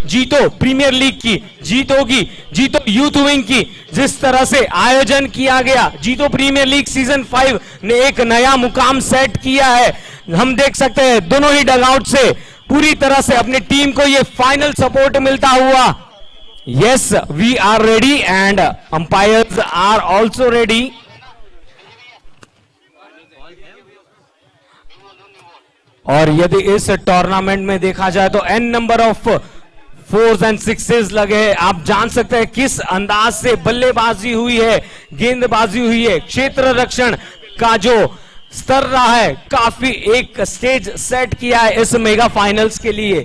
जीतो premier league की, जीतोगी जीतो यूथ विंग की। जिस तरह से आयोजन किया गया, जीतो प्रीमियर लीग सीजन 5 ने एक नया मुकाम सेट किया है। हम देख सकते हैं दोनों ही डगआउट से पूरी तरह से अपनी टीम को ये फाइनल सपोर्ट मिलता हुआ। Yes, we are ready and umpires are also ready. और यदि इस टूर्नामेंट में देखा जाए तो N number of 4s and 6s लगे हैं। आप जान सकते हैं किस अंदाज से बल्लेबाजी हुई है, गेंदबाजी हुई है, क्षेत्र रक्षण का जो स्तर रहा है, काफी एक स्टेज सेट किया है इस मेगा फाइनल्स के लिए।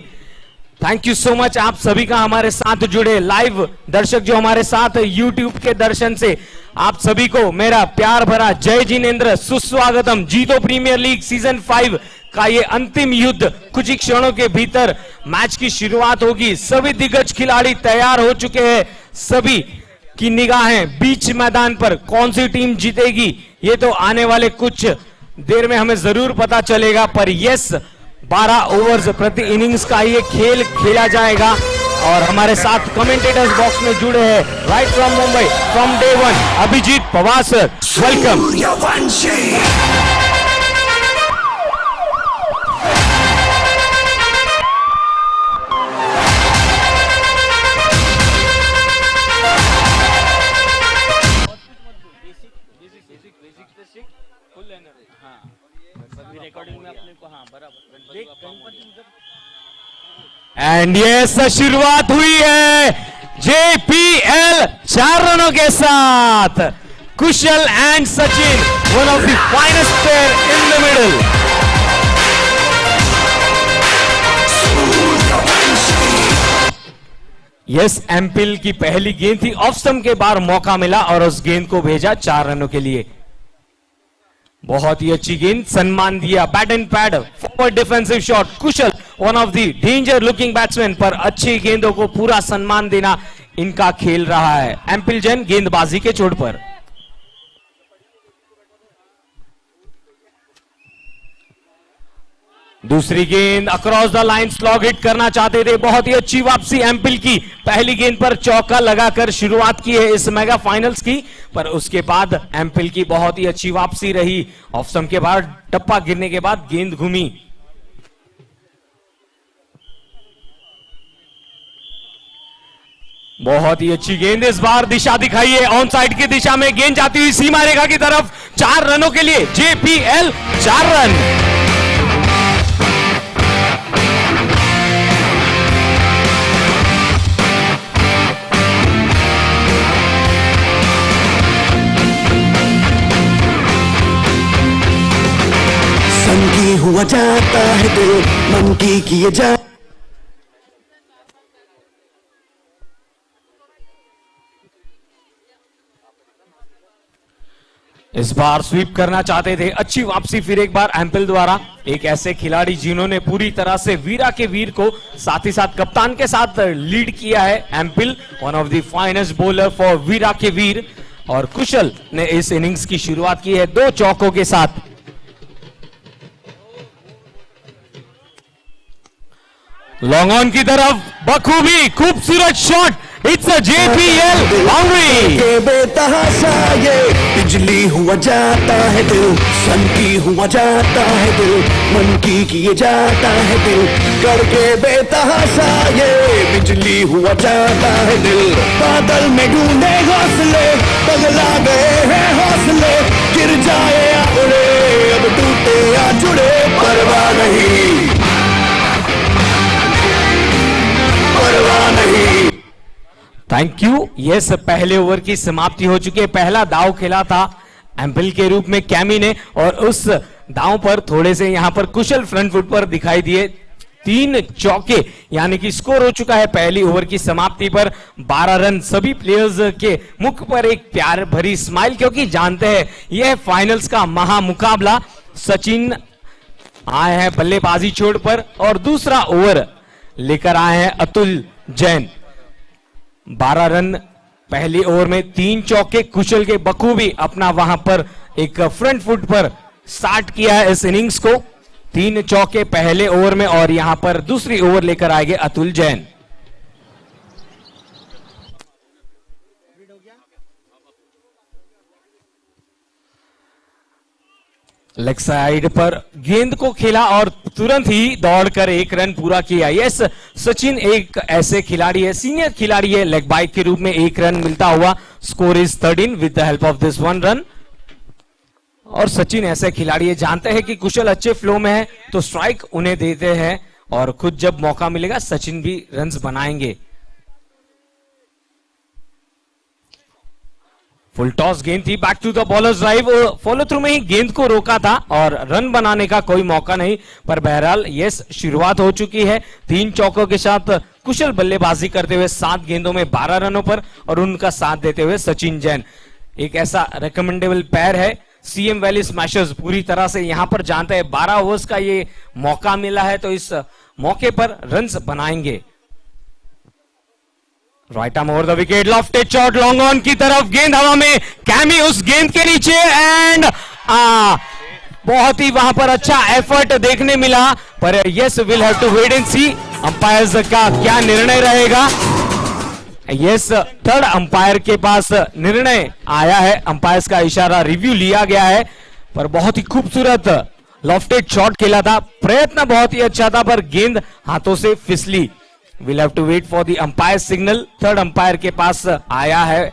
थैंक यू सो मच आप सभी का हमारे साथ जुड़े लाइव दर्शक जो हमारे साथ यूट्यूब के दर्शन से, आप सभी को मेरा प्यार भरा जय जिनेंद्र, सुस्वागतम। जीतो प्रीमियर लीग सीजन 5 का ये अंतिम युद्ध कुछ ही क्षणों के भीतर मैच की शुरुआत होगी। सभी दिग्गज खिलाड़ी तैयार हो चुके हैं, सभी की निगाहें बीच मैदान पर। कौन सी टीम जीतेगी ये तो आने वाले कुछ देर में हमें जरूर पता चलेगा। पर यस, 12 ओवर्स प्रति इनिंग्स का ये खेल खेला जाएगा। और हमारे साथ कमेंटेटर्स बॉक्स में जुड़े हैं right from Mumbai, from day 1, Abhijit Pawar sir, welcome. And yes, शुरुआत हुई है जेपीएल 4 रनों के साथ। Kushal and Sachin, one of the finest player in the middle. Yes, एम्पिल की पहली गेंद थी, ऑफ स्टंप के बाहर मौका मिला और उस गेंद को भेजा 4 रनों के लिए। बहुत ही अच्छी गेंद, सम्मान दिया, bat and pad, forward defensive shot. Kusal one of the danger looking batsman, पर अच्छी गेंदों को पूरा सम्मान देना इनका खेल रहा है। एम्पिल जैन गेंदबाजी के चोट पर। दूसरी गेंद across the line, slog hit करना चाहते थे। बहुत ही अच्छी वापसी एम्पिल की, पहली गेंद पर चौका लगाकर शुरुआत की है इस मेगा फाइनल्स की। पर उसके बाद एम्पिल की बहुत ही अच्छी वापसी रही। ऑफ स्टंप के बाहर टप्पा गिरने के बाद गेंद घूमी। बहुत ही अच्छी गेंद, इस बार दिशा दिखाई है, ऑन साइड की दिशा में गेंद जाती हुई सीमा रेखा की तरफ। 4 रनों के लिए जेपीएल 4 रन। संगी हुआ जाता है दिल, मन की किए जा। इस बार स्वीप करना चाहते थे, अच्छी वापसी फिर एक बार एम्पिल द्वारा। एक ऐसे खिलाड़ी जिन्होंने पूरी तरह से वीरा के वीर को साथ ही साथ कप्तान के साथ लीड किया है। एम्पिल one of the finest bowler for Veera के वीर। और कुशल ने इस इनिंग्स की शुरुआत की है 2 चौकों के साथ। लॉन्ग ऑन की तरफ बखूबी खूबसूरत shot, it's a JPL boundary. के बेतहाशा ये बिजली हुआ जाता है दिल, सनकी हुआ जाता है दिल, मन की किए जाता है दिल। करके बेतहाशा ये बिजली हुआ जाता है दिल। बादल में ढूंढे हौसले, पगला गए हैं हौसले। गिर जाए या उड़े, अब टूटे या जुड़े, परवाह नहीं, परवाह नहीं। Thank you. यस, पहले ओवर की समाप्ति हो चुकी है। पहला दाव खेला था एम्पिल के रूप में कैमी ने, और उस दाव पर थोड़े से यहां पर कुशल फ्रंट फुट पर दिखाई दिए। 3 चौके, यानी कि स्कोर हो चुका है पहली ओवर की समाप्ति पर 12 रन। सभी प्लेयर्स के मुख पर एक प्यार भरी स्माइल, क्योंकि जानते हैं यह फाइनल्स का महामुकाबला। सचिन आए हैं बल्लेबाजी छोड़ पर और दूसरा ओवर लेकर आए हैं अतुल जैन। 12 रन पहली ओवर में, 3 चौके। कुशल के बखूबी अपना वहां पर एक फ्रंट फुट पर स्टार्ट किया है इस इनिंग्स को। 3 चौके पहले ओवर में, और यहां पर दूसरी ओवर लेकर आएंगे अतुल जैन। लेग साइड पर गेंद को खेला और तुरंत ही दौड़कर एक रन पूरा किया। यस, सचिन एक ऐसे खिलाड़ी है, सीनियर खिलाड़ी है, लेग बाइक के रूप में एक रन मिलता हुआ। Score is 13 with the help of this 1 run. और सचिन ऐसे खिलाड़ी है, जानते हैं कि कुशल अच्छे फ्लो में है तो स्ट्राइक उन्हें देते हैं और खुद जब मौका मिलेगा सचिन भी रन्स बनाएंगे। फुल टॉस गेंद थी, back to the bowler's drive, follow through में ही गेंद को रोका था और रन बनाने का कोई मौका नहीं। पर बहरहाल यस, शुरुआत हो चुकी है 3 चौकों के साथ कुशल बल्लेबाजी करते हुए 7 गेंदों में 12 रनों पर और उनका साथ देते हुए सचिन जैन। एक ऐसा रिकमेंडेबल पैर है। सीएम वैली स्मैशर्स पूरी तरह से यहां पर जानते हैं 12 ओवर्स का ये मौका मिला है तो इस मौके पर रन्स बनाएंगे। Right arm over the wicket, lofted shot long on की तरफ, गेंद हवा में, कैमी उस गेंद के नीचे एंड बहुत ही वहां पर अच्छा एफर्ट देखने मिला। पर yes, will have to wait and see umpires का क्या निर्णय रहेगा। यस, थर्ड अंपायर के पास निर्णय आया है, अंपायर्स का इशारा रिव्यू लिया गया है। पर बहुत ही खूबसूरत लॉफ्टेड शॉट खेला था, प्रयत्न बहुत ही अच्छा था पर गेंद हाथों से फिसली। Will have to wait for the umpire signal. Third umpire के पास आया है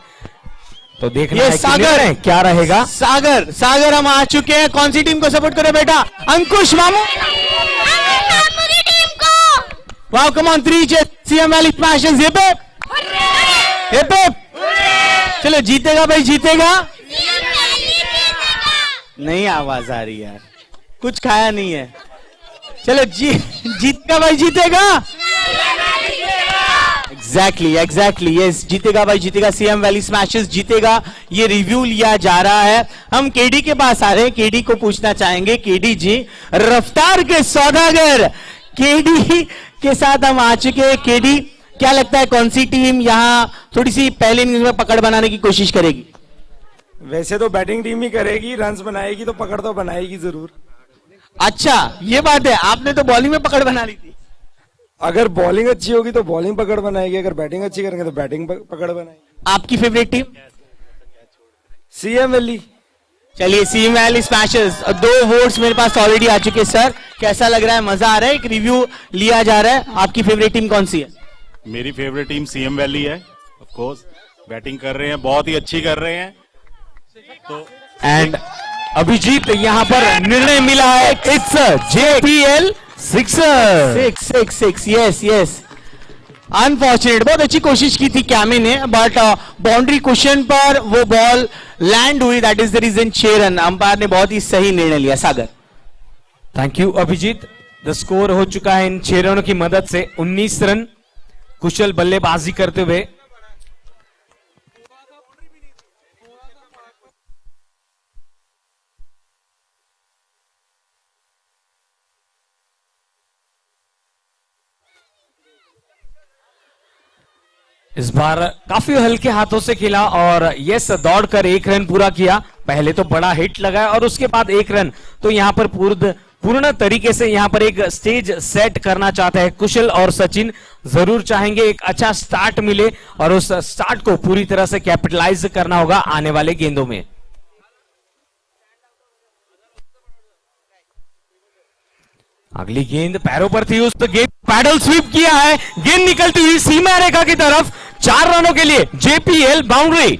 तो देखना है सागर क्या रहेगा। सागर हम आ चुके हैं। कौन सी टीम को सपोर्ट करे बेटा? अंकुश मामू की टीम को। Wow, come on 3 CM valley smashers. ये पे चलो, जीतेगा भाई, जीतेगा। नहीं आवाज आ रही यार, कुछ खाया नहीं है। चलो जीतेगा भाई, जीतेगा। एग्जैक्टली यस, जीतेगा भाई, जीतेगा। सीएम वैली स्मैशर्स जीतेगा, ये रिव्यू लिया जा रहा है। हम केडी के पास आ रहे हैं, केडी को पूछना चाहेंगे। केडी जी, रफ्तार के सौदागर केडी के साथ हम आ चुके हैं। केडी, क्या लगता है कौन सी टीम यहां थोड़ी सी पहले इनिंग्स में पकड़ बनाने की कोशिश करेगी? वैसे तो बैटिंग टीम ही करेगी, रन्स बनाएगी तो पकड़ तो बनाएगी जरूर। अच्छा, ये बात है। आपने तो बॉलिंग में पकड़ बना ली थी। अगर बॉलिंग अच्छी होगी तो बॉलिंग पकड़ बनाएगी, अगर बैटिंग अच्छी करेंगे तो बैटिंग पकड़ बनाएगी। आपकी फेवरेट टीम? CM valley. चलिए, सीएम वैली स्मैशर्स। 2 वोट्स मेरे पास ऑलरेडी आ चुके। सर, कैसा लग रहा है? मजा आ रहा है? एक रिव्यू लिया जा रहा है। आपकी फेवरेट टीम कौन सी है? मेरी फेवरेट टीम सीएम वैली है। ऑफ कोर्स बैटिंग कर रहे हैं, बहुत ही अच्छी कर रहे हैं। तो एंड अभिजीत, यहां पर निर्णय मिला है, इट्स JPL 6। यस। अनफॉर्चुनेट, बहुत अच्छी कोशिश की थी कैमी ने, बट बाउंड्री क्वेश्चन पर वो बॉल लैंड हुई। That is the reason 6 run. Umpire ने बहुत ही सही निर्णय लिया। Sagar, thank you Abhijit. The score हो चुका है इन 6 रनों की मदद से 19 रन, कुशल बल्लेबाजी करते हुए। इस बार काफी हल्के हाथों से खेला और यस, दौड़कर 1 रन पूरा किया। पहले तो बड़ा हिट लगा और उसके बाद 1 रन। तो यहां पर पूर्ण तरीके से यहां पर एक स्टेज सेट करना चाहते हैं कुशल और सचिन। जरूर चाहेंगे एक अच्छा स्टार्ट मिले और उस स्टार्ट को पूरी तरह से कैपिटलाइज करना होगा आने वाले गेंदों में। अगली गेंद पैरों पर थी, उस गेंद पैडल स्वीप किया है, गेंद निकलती हुई सीमा रेखा की तरफ। 4 रनों के लिए JPL बाउंड्री।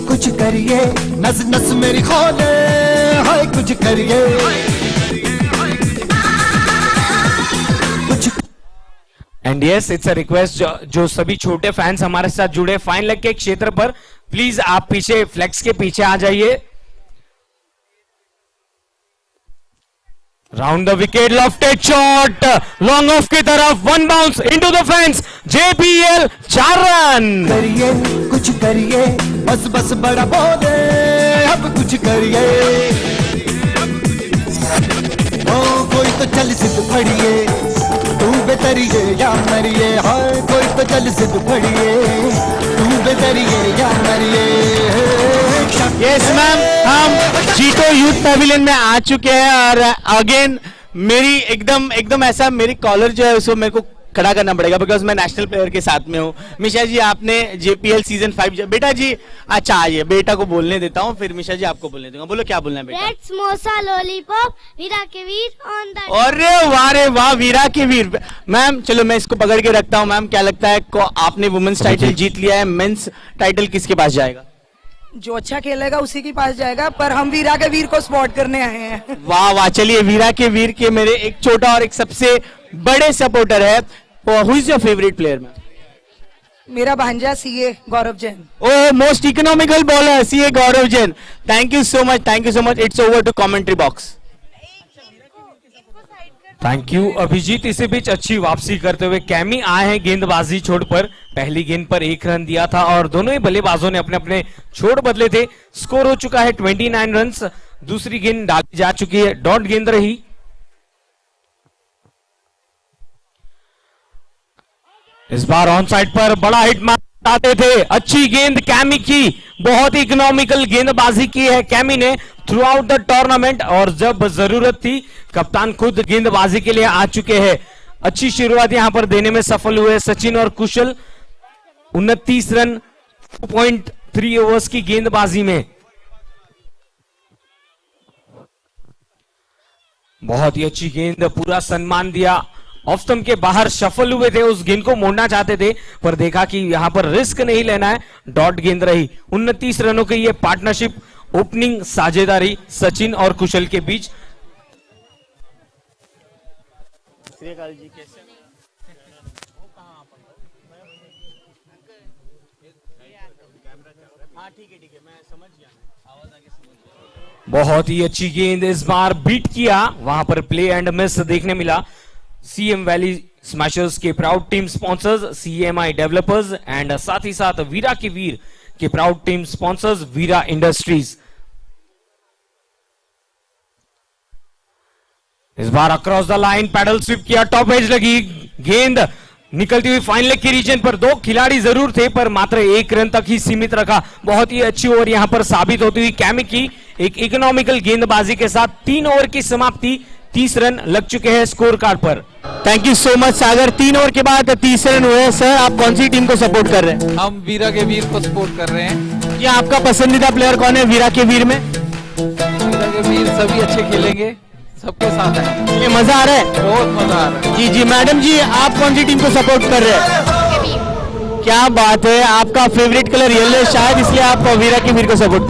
कुछ करिए नस नस मेरी खोले, हाय कुछ करिए कुछ। And yes, it's a request जो सभी छोटे फैंस हमारे साथ जुड़े फाइन लेग के क्षेत्र पर, प्लीज आप पीछे फ्लेक्स के पीछे आ जाइए। Round the wicket, lofted shot long off की तरफ, 1 bounce into the fence. JPL 4 run. करिए कुछ करिए, बस बस बड़ा बोले, अब कुछ करिए। ओ कोई तो चल सिद्ध फड़िए, तू बेतरिए या मरिए, हाय कोई तो चल सिद्ध फड़िए, तू बेतरिए या मरिए। यस मैम, हम जीतो यूथ पैविलियन में आ चुके हैं और अगेन मेरी एकदम ऐसा, मेरी कॉलर जो है उसको मेरे को खड़ा करना पड़ेगा बिकॉज मैं नेशनल प्लेयर के साथ में हूँ। मिशा जी आपने JPL सीजन 5 बेटा जी अच्छा आइए बेटा को बोलने देता हूँ फिर मिशा जी आपको बोलने दूंगा। बोलो क्या बोलना है बेटा। ब्रेड समोसा लॉलीपॉप वीरा के वीर ऑन द अरे वाह रे वाह वीरा के वीर। मैम चलो मैं इसको पकड़ के रखता हूँ। मैम क्या लगता है आपने वुमेन्स टाइटल जीत लिया है, मेंस टाइटल किसके पास जाएगा। जो अच्छा खेलेगा उसी के पास जाएगा, पर हम वीरा के वीर को सपोर्ट करने आए हैं। वाह वाह चलिए वीरा के वीर के मेरे एक छोटा और एक सबसे बड़े सपोर्टर है। Who is your favourite player ma'am. मेरा भांजा CA Gaurav Jain. Oh, most economical bowler, CA Gaurav Jain. Thank you so much. Thank you so much. It's over to commentary box. Thank you Abhijit. इसी बीच अच्छी वापसी करते हुए chemo आए हैं गेंदबाजी छोड़ पर। पहली गेंद पर 1 रन दिया था और दोनों ही बल्लेबाजों ने अपने अपने छोड़ बदले थे। स्कोर हो चुका है 29 रन्स। दूसरी गेंद डाली जा चुकी है, डॉट गेंद रही। इस बार ऑन साइड पर बड़ा हिट मारते थे। अच्छी गेंद कैमी की, बहुत ही इकोनॉमिकल गेंदबाजी की है कैमी ने थ्रू आउट द टूर्नामेंट और जब जरूरत थी कप्तान खुद गेंदबाजी के लिए आ चुके हैं। अच्छी शुरुआत यहां पर देने में सफल हुए सचिन और कुशल। 29 रन 2.3 ओवर्स की गेंदबाजी में। बहुत ही अच्छी गेंद, पूरा सम्मान दिया। ऑफ स्टंप के बाहर सफल हुए थे, उस गेंद को मोड़ना चाहते थे पर देखा कि यहां पर रिस्क नहीं लेना है, डॉट गेंद रही। 29 रनों की ये पार्टनरशिप ओपनिंग साझेदारी सचिन और कुशल के बीच। बहुत ही अच्छी गेंद इस बार बीट किया, वहां पर प्ले एंड मिस देखने मिला। CM वैली स्मैशर्स के proud team sponsors CMI developers and साथ ही साथ वीरा के वीर के proud team sponsors Veera industries. इस बार across the line paddle sweep किया, टॉप एज लगी गेंद निकलती हुई फाइनल की रीजन पर। 2 खिलाड़ी जरूर थे पर मात्र 1 रन तक ही सीमित रखा। बहुत ही अच्छी ओवर यहां पर साबित होती हुई कैमी की एक इकोनॉमिकल गेंदबाजी के साथ। 3 ओवर की समाप्ति, 30 रन लग चुके हैं स्कोर कार्ड पर। Thank you so much Sagar. 3 over के बाद 30 रन हुए। सर आप कौन सी टीम को सपोर्ट कर रहे हैं। हम वीरा के वीर को सपोर्ट कर रहे हैं। ये आपका पसंदीदा प्लेयर कौन है वीरा के वीर में। वीरा के वीर सभी अच्छे खेलेंगे, सबके साथ हैं। ये मजा आ रहा है, बहुत मजा आ रहा है। जी जी। मैडम जी आप कौन सी टीम को सपोर्ट कर रहे हैं। क्या बात है, आपका फेवरेट कलर येलो है शायद इसलिए आप वीरा के वीर को सपोर्ट।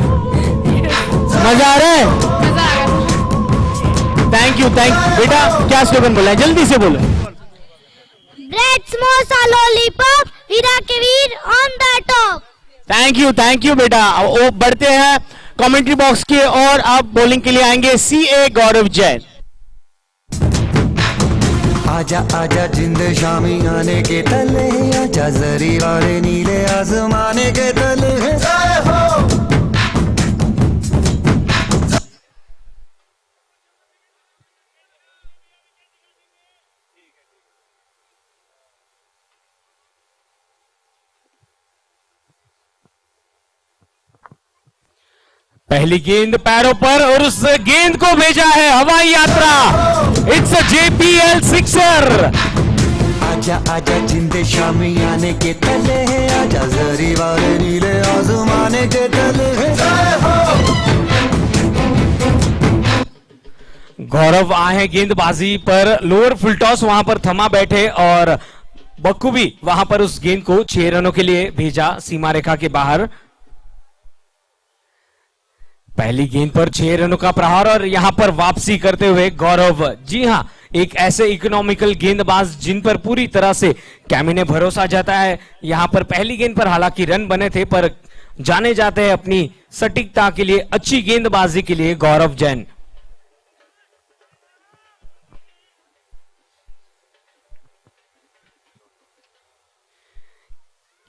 मजा आ रहा है। थैंक यू बेटा क्या स्लोगन बोला है जल्दी से बोलो। ब्रेड समोसा लॉलीपॉप वीरा के Veer on the top. Thank you बेटा। वो बढ़ते हैं कमेंट्री बॉक्स के और अब बॉलिंग के लिए आएंगे CA गौरव जैन। आजा आजा जिंद शामी आने के तले, आजा जरी वाले नीले आसमाने के तले। पहली गेंद पैरों पर और उस गेंद को भेजा है हवाई यात्रा। It's a JPL sixer. आजा आजा जिंदे शामी आने के तले है, आजा जरी वाले नीले आसमाने के तले है। गौरव आए हैं गेंदबाजी पर, लोअर फुल टॉस वहां पर थमा बैठे और बखूबी वहां पर उस गेंद को 6 रनों के लिए भेजा सीमा रेखा के बाहर। पहली गेंद पर 6 रनों का प्रहार और यहां पर वापसी करते हुए गौरव। जी हां, एक ऐसे इकोनॉमिकल गेंदबाज जिन पर पूरी तरह से कैमी ने भरोसा जताया है। यहां पर पहली गेंद पर हालांकि रन बने थे पर जाने जाते हैं अपनी सटीकता के लिए, अच्छी गेंदबाजी के लिए गौरव जैन।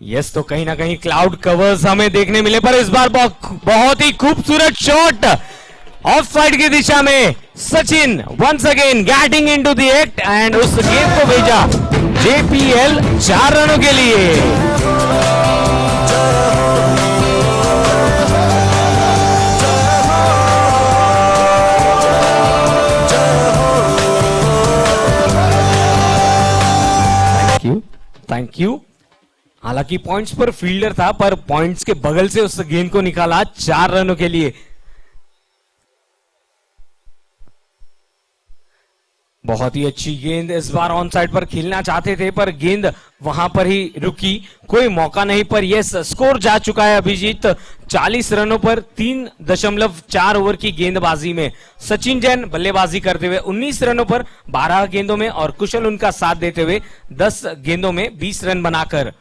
यस, तो कहीं ना कहीं क्लाउड कवर्स हमें देखने मिले पर इस बार बहुत ही खूबसूरत शॉट ऑफ साइड की दिशा में। Sachin once again getting into the act एंड उस गेंद को भेजा JPL 4 रनों के लिए। Thank you. हालांकि पॉइंट्स पर फील्डर था, पर पॉइंट्स के बगल से उस गेंद को निकाला 4 रनों के लिए। बहुत ही अच्छी गेंद, इस बार ऑन साइड पर खेलना चाहते थे पर गेंद वहां पर ही रुकी, कोई मौका नहीं। पर यस, स्कोर जा चुका है अभिजीत 40 रनों पर 3.4 ओवर की गेंदबाजी में। सचिन जैन बल्लेबाजी करते हुए 19 रनों पर 12 गेंदों में और कुशल उनका साथ देते हुए 10 गेंदों में 20 रन बनाकर।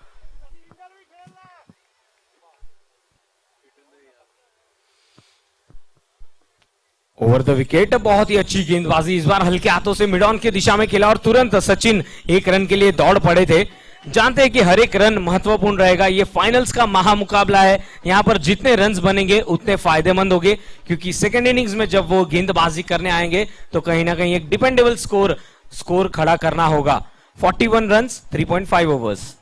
ओवर द विकेट, बहुत ही अच्छी गेंदबाजी, इस बार हल्के हाथों से मिड ऑन की दिशा में खेला और तुरंत सचिन 1 रन के लिए दौड़ पड़े थे। जानते हैं कि हर एक रन महत्वपूर्ण रहेगा, ये फाइनल्स का महामुकाबला है, यहां पर जितने रन्स बनेंगे उतने फायदेमंद होंगे, क्योंकि सेकेंड इनिंग्स में जब वो गेंदबाजी करने आएंगे तो कहीं ना कहीं एक डिपेंडेबल स्कोर खड़ा करना होगा। 41 रन 3.5 ओवर्स।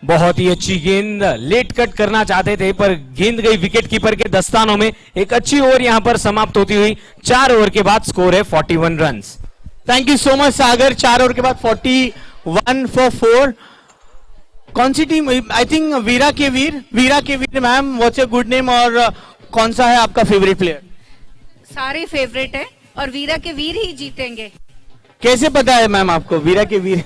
बहुत ही अच्छी गेंद, लेट कट करना चाहते थे पर गेंद गई विकेट कीपर के दस्तानों में। एक अच्छी ओवर यहां पर समाप्त होती हुई 4 ओवर के बाद स्कोर है 41 run. Thank you so much Sagar. 4 over के बाद 41 फॉर 4। कौन सी टीम? आई थिंक वीरा के Veer ma'am, what's your good name और कौन सा है आपका फेवरेट प्लेयर? सारे फेवरेट है और वीरा के वीर ही जीतेंगे। कैसे पता है मैम आपको वीरा के वीर?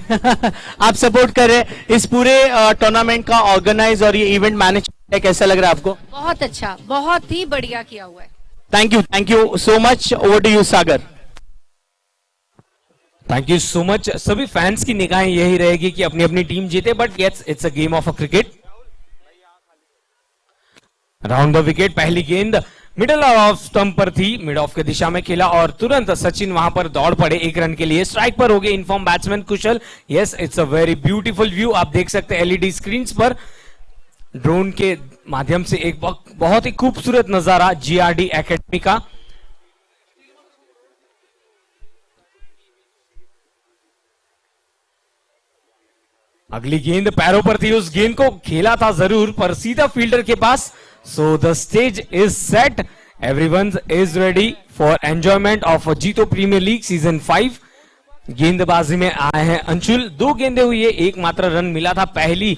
आप सपोर्ट कर रहे हैं इस पूरे टूर्नामेंट का ऑर्गेनाइज और ये इवेंट मैनेज, कैसा लग रहा है आपको? बहुत अच्छा, बहुत ही बढ़िया किया हुआ है। Thank you so much. Over to you Sagar. Thank you so much. सभी फैंस की निगाहें यही रहेगी कि अपनी अपनी टीम जीते, but yes, it's a game of a cricket. Round the wicket, पहली गेंद मिडल ऑफ स्टंप पर थी, मिड ऑफ की दिशा में खेला और तुरंत सचिन वहां पर दौड़ पड़े 1 रन के लिए। स्ट्राइक पर हो गए inform batsman Kusal. Yes, it's a very beautiful view, आप देख सकते हैं एलईडी स्क्रीन पर ड्रोन के माध्यम से एक बहुत ही खूबसूरत नजारा जीआरडी एकेडमी का। अगली गेंद पैरों पर थी, उस गेंद को खेला था जरूर पर सीधा फील्डर के पास। So the stage is set, everyone is ready for enjoyment of JITO premier league season 5। गेंदबाजी में आए हैं अंशुल, 2 गेंदें हुई है, 1 मात्र रन मिला था पहली।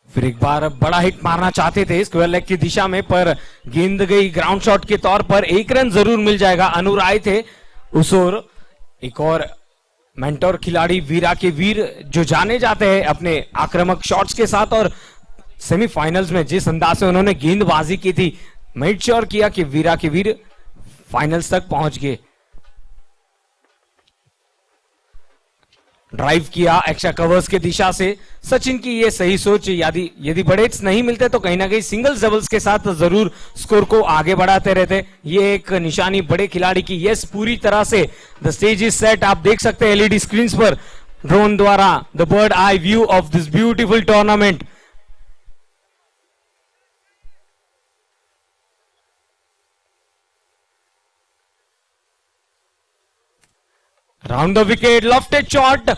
फिर एक बार बड़ा हिट मारना चाहते थे स्क्वायर लेग की दिशा में पर गेंद गई ग्राउंड शॉट के तौर पर। 1 रन जरूर मिल जाएगा। अनुर आए थे उस ओर, एक और मेंटोर खिलाड़ी वीरा के वीर जो जाने जाते हैं अपने आक्रामक शॉट्स के साथ, और सेमीफाइनल्स में जिस अंदाज से उन्होंने गेंदबाजी की थी, मेड श्योर किया कि वीरा के वीर फाइनल्स तक पहुंच गए। ड्राइव किया एक्स्ट्रा कवर्स के दिशा से। सचिन की ये सही सोच, यदि बड़े हिट्स नहीं मिलते तो कहीं ना कहीं सिंगल्स डबल्स के साथ जरूर स्कोर को आगे बढ़ाते रहते। ये एक निशानी बड़े खिलाड़ी की। यस, पूरी तरह से द स्टेज इज सेट, आप देख सकते हैं एलईडी स्क्रीन पर ड्रोन द्वारा the bird eye view of this beautiful tournament. Round the wicket, lofted shot,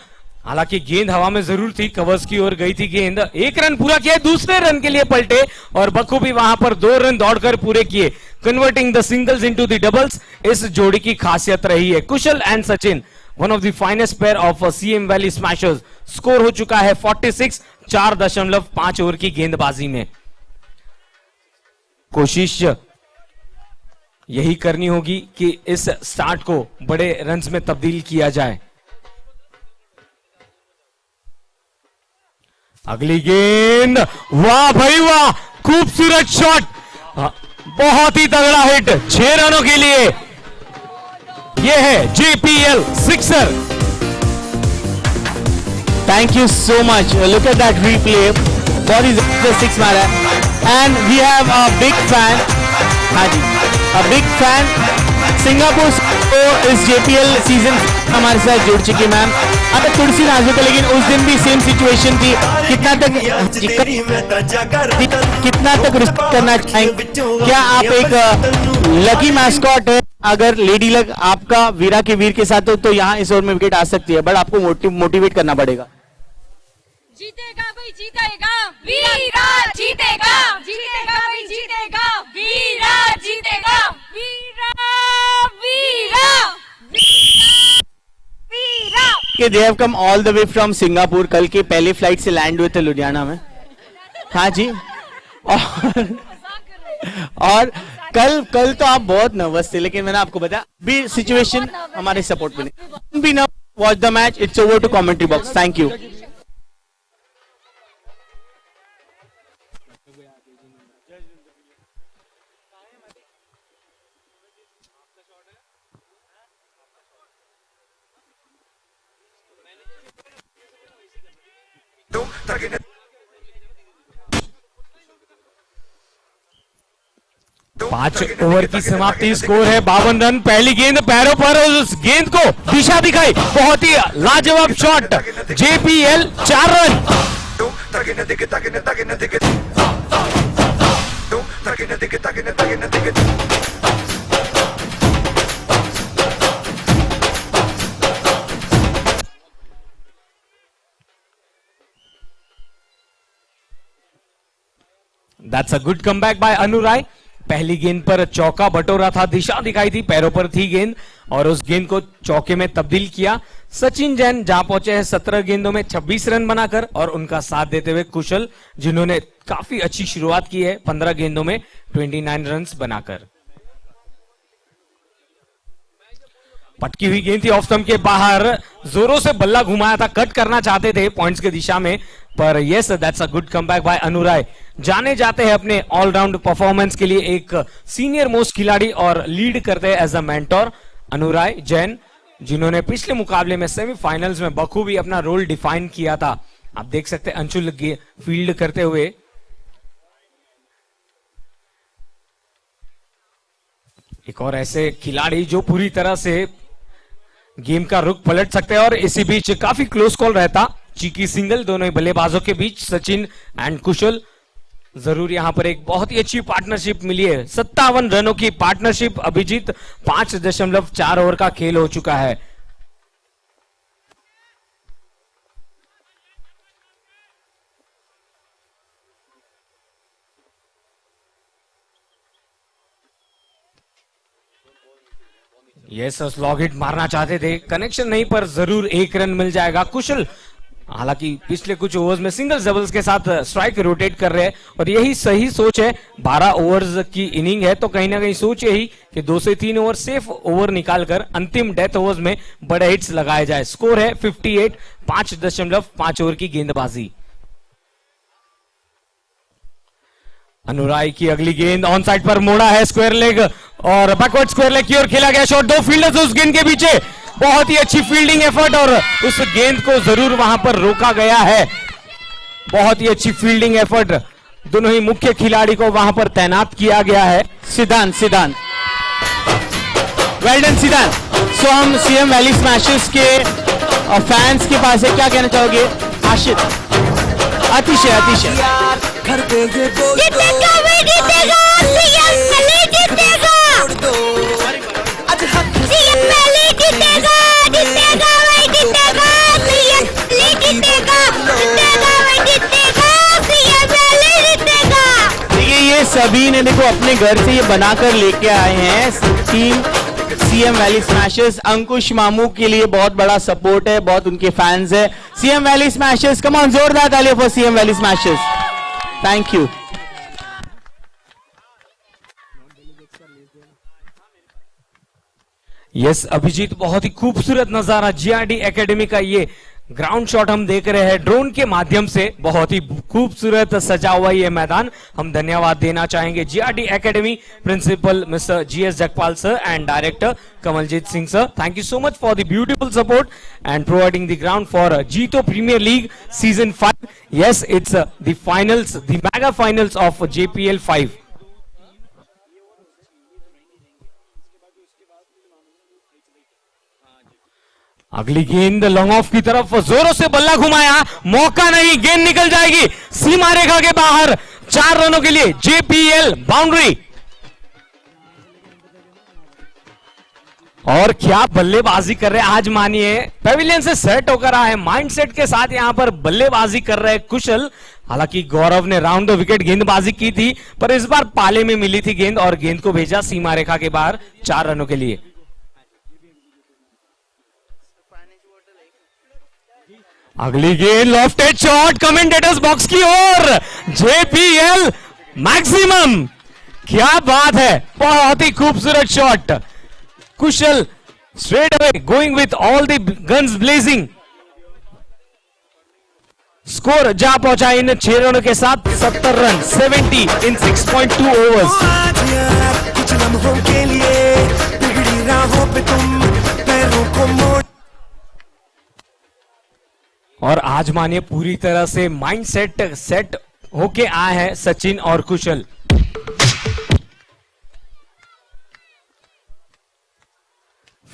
हालांकि गेंद हवा में जरूर थी, कवर्स की ओर गई थी गेंद। 1 रन पूरा किया, दूसरे रन के लिए पलटे और बखूबी वहां पर 2 रन दौड़कर पूरे किए, converting the singles into the doubles. इस जोड़ी की खासियत रही है। Kushal and Sachin, one of the finest pair of CM valley smashers. Score हो चुका है 46, 4.5 ओवर की गेंदबाजी में। कोशिश यही करनी होगी कि इस स्टार्ट को बड़े रन्स में तब्दील किया जाए। अगली गेंद, वाह भाई वाह, खूबसूरत शॉट, बहुत ही तगड़ा हिट 6 रनों के लिए। यह है JPL sixer. Thank you so much. Look at that replay. What is the 6 मारा? And we have a big fan. हाँ जी, a big fan. सिंगापुर को इस JPL सीजन हमारे साथ जुड़ चुकी मैम। अब थोड़ी सी नाजुक है लेकिन उस दिन भी सेम सिचुएशन थी। कितना तक रिस्क करना चाहेंगे? क्या आप एक लकी मैस्कॉट है? अगर लेडी लक आपका वीरा के वीर के साथ हो तो यहाँ इस ओवर में विकेट आ सकती है, बट आपको मोटिवेट करना पड़ेगा। जीतेगा भाई जीतेगा, वीरा जीतेगा, जीतेगा भाई जीतेगा, वीरा जीतेगा, वीरा वीरा वीरा। कि they have come all the way from Singapore, कल के पहले फ्लाइट से लैंड हुए थे लुधियाना में। हाँ जी, और कल तो आप बहुत नर्वस थे, लेकिन मैंने आपको बताया भी सिचुएशन हमारे सपोर्ट में नहीं। Be nervous, watch the match, it's over to commentary box. Thank you. पांच ओवर की समाप्ति, स्कोर है 52 रन। पहली गेंद पैरों पर, उस गेंद को दिशा दिखाई, बहुत ही लाजवाब shot. JPL 4 run. That's a good comeback by Anu Rai. पहली गेंद पर चौका बटोरा था, दिशा दिखाई थी, पैरों पर थी गेंद और उस गेंद को चौके में तब्दील किया। सचिन जैन जहां पहुंचे हैं 17 गेंदों में 26 रन बनाकर, और उनका साथ देते हुए कुशल, जिन्होंने काफी अच्छी शुरुआत की है 15 गेंदों में 29 रन बनाकर। पटकी हुई गेंद थी ऑफ स्टंप के बाहर, जोरों से बल्ला घुमाया था, कट करना चाहते थे पॉइंट्स की दिशा में, पर yes that's a good comeback by Anu Rai. जाने जाते हैं अपने ऑलराउंड परफॉर्मेंस के लिए एक सीनियर मोस्ट खिलाड़ी और लीड करते हैं एज अ मेंटोर अनु राय जैन, जिन्होंने पिछले मुकाबले में सेमीफाइनल्स में बखूबी अपना रोल डिफाइन किया था। आप देख सकते हैं अंशुल फील्ड करते हुए। एक और ऐसे खिलाड़ी जो पूरी तरह से गेम का रुख पलट सकते हैं, और इसी बीच काफी क्लोज कॉल रहता, चीकी सिंगल दोनों ही बल्लेबाजों के बीच, सचिन एंड कुशल। जरूर यहां पर एक बहुत ही अच्छी पार्टनरशिप मिली है, 57 रनों की पार्टनरशिप। अभिजीत 5.4 ओवर का खेल हो चुका है। यस, स्लॉग हिट मारना चाहते थे, कनेक्शन नहीं, पर जरूर 1 रन मिल जाएगा। कुशल हालांकि पिछले कुछ ओवर्स में सिंगल डबल्स के साथ स्ट्राइक रोटेट कर रहे हैं, और यही सही सोच है। 12 ओवर्स की इनिंग है, तो कहीं ना कहीं सोच यही कि 2 से 3 ओवर सेफ ओवर निकालकर अंतिम डेथ ओवर्स में बड़े हिट्स लगाए जाए। स्कोर है 58, 5.5 ओवर की गेंदबाजी। अनुराग की अगली गेंद ऑन साइड पर मोड़ा है, स्क्वायर लेग और बैकवर्ड स्क्वायर लेग की ओर खेला गया शॉट। 2 फील्डर्स उस गेंद के पीछे, बहुत ही अच्छी फील्डिंग एफर्ट, और उस गेंद को जरूर वहां पर रोका गया है। बहुत ही अच्छी फील्डिंग एफर्ट, दोनों ही मुख्य खिलाड़ी को वहां पर तैनात किया गया है। सिद्धांत वेल डन सिद्धांत। सो हम सीएम वैली स्मैशर्स के फैंस के पास है, क्या कहना चाहोगे आशित? अतिशय जीतेगा वे जीतेगा, सीएम वैली जीतेगा, सीएम वैली जीतेगा, जीतेगा वे जीतेगा, सीएम वैली जीतेगा, जीतेगा वे जीतेगा, सीएम वैली जीतेगा। देखिए ये सभी ने देखो अपने घर से ये बनाकर लेके आए हैं। टीम सीएम वैली स्मैशर्स, अंकुश मामू के लिए बहुत बड़ा सपोर्ट है, बहुत उनके फैंस है। CM valley Smashers, come on, जोरदार तालियां for CM valley Smashers. Thank you. Yes Abhijit, बहुत ही खूबसूरत नजारा जीआरडी एकेडमी का ये ग्राउंड शॉट हम देख रहे हैं ड्रोन के माध्यम से। बहुत ही खूबसूरत सजा हुआ ये मैदान। हम धन्यवाद देना चाहेंगे GRD academy principal mister GS Jagpal sir and director Kamaljeet Singh sir. Thank you so much for the beautiful support and providing the ground for JITO premier league season 5। Yes, it's the finals, the mega finals of JPL 5। अगली गेंद long off की तरफ, जोरों से बल्ला घुमाया, मौका नहीं, गेंद निकल जाएगी सीमा रेखा के बाहर। 4 रनों के लिए JPL बाउंड्री। और क्या बल्लेबाजी कर रहे हैं आज, मानिए पेविलियन से सेट होकर आए, माइंडसेट के साथ यहां पर बल्लेबाजी कर रहे हैं कुशल। हालांकि गौरव ने राउंड द विकेट गेंदबाजी की थी, पर इस बार पाले में मिली थी गेंद और गेंद को भेजा सीमा रेखा के बाहर 4 रनों के लिए। अगली गेंद लॉफ्टेड शॉट कमेंटेटर्स बॉक्स की ओर, जेपीएल मैक्सिमम, क्या बात है, बहुत ही खूबसूरत shot. Kusal straight away going with all the guns blazing. Score जा पहुंचा इन 6 रनों के साथ 70 रन, 70 इन 6.2 ओवर्स। आज यार कुछ लम्हों के लिए बिगड़ी राहों पे तुम पैरों को मोड़। और आज मानिए पूरी तरह से माइंड सेट होके आए हैं सचिन और कुशल।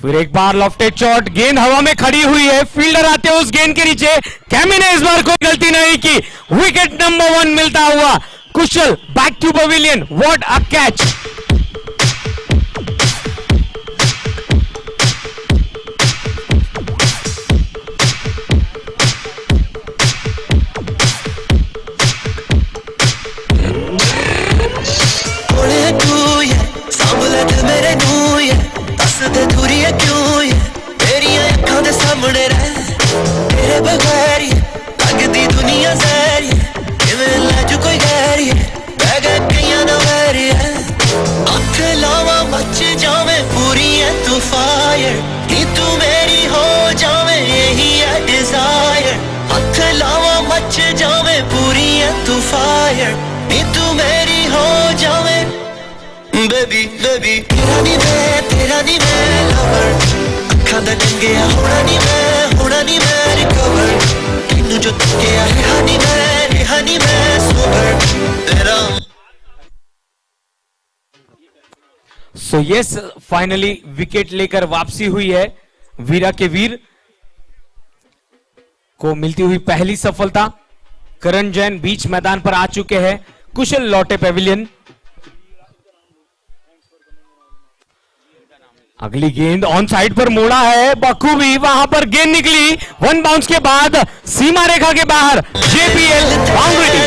फिर एक बार लॉफ्टेड शॉट, गेंद हवा में खड़ी हुई है, फील्डर आते हैं उस गेंद के नीचे, कैमी ने इस बार कोई गलती नहीं की, विकेट नंबर 1 मिलता हुआ Kushal back to pavilion, what a catch. क्यों ये तेरी अखां दे सामने रह, तेरे बगैर ये लगदी दुनिया जहर, किवें लज कोई गैर, बह गए कईयां ना वैर, हथ लावा मच जावे पूरी है तू फायर, नी तू मेरी हो जावे यही है डिजायर, हथ लावा मच जावे पूरी है तू फायर, नी तू मेरी हो जावे बेबी बेबी, तेरा नी मैं लवर, अखां दा टंगिया होना नी मैं रिकवर, तेनू जो तकिया रेहा नी मैं सोबर, तेरा। सो यस, फाइनली विकेट लेकर वापसी हुई है, वीरा के वीर को मिलती हुई पहली सफलता। करण जैन बीच मैदान पर आ चुके हैं, कुशल लौटे पेविलियन। अगली गेंद ऑन साइड पर मोड़ा है, बखूबी वहां पर गेंद निकली, 1 बाउंस के बाद सीमा रेखा के बाहर, जेपीएल बाउंड्री।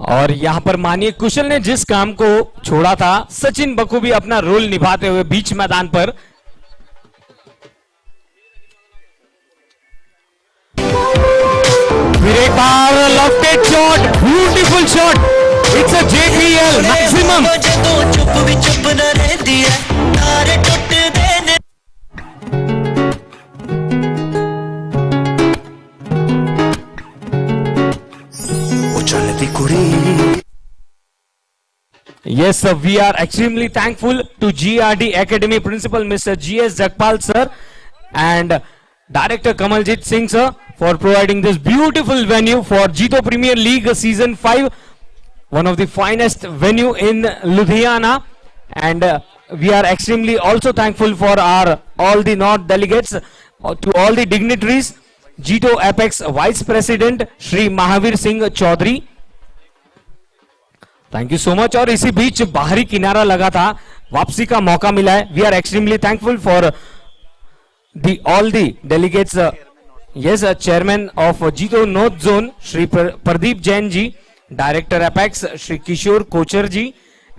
और यहां पर मानिए कुशल ने जिस काम को छोड़ा था, सचिन बखूबी अपना रोल निभाते हुए बीच मैदान पर। फिर एक बार lofted shot, beautiful shot, it's a JPL maximum. चुप भी चुप न रहती है, तारे टूट देने। वो चलती कुड़ी। Yes, sir, we are extremely thankful to GRD Academy Principal Mr. G.S. Jakpal sir and Director Kamaljit Singh sir for providing this beautiful venue for Jito Premier League Season 5, one of the finest venue in Ludhiana, and we are extremely also thankful for our all the North delegates, to all the dignitaries, Jito Apex Vice President Shri Mahavir Singh Chaudhary, thank you so much. और इसी बीच बाहरी किनारा लगा था, वापसी का मौका मिला है, we are extremely thankful for the all the delegates. Yes, chairman of JITO north zone Shri Pradeep Jain ji, director apex Shri Kishore Kochar ji,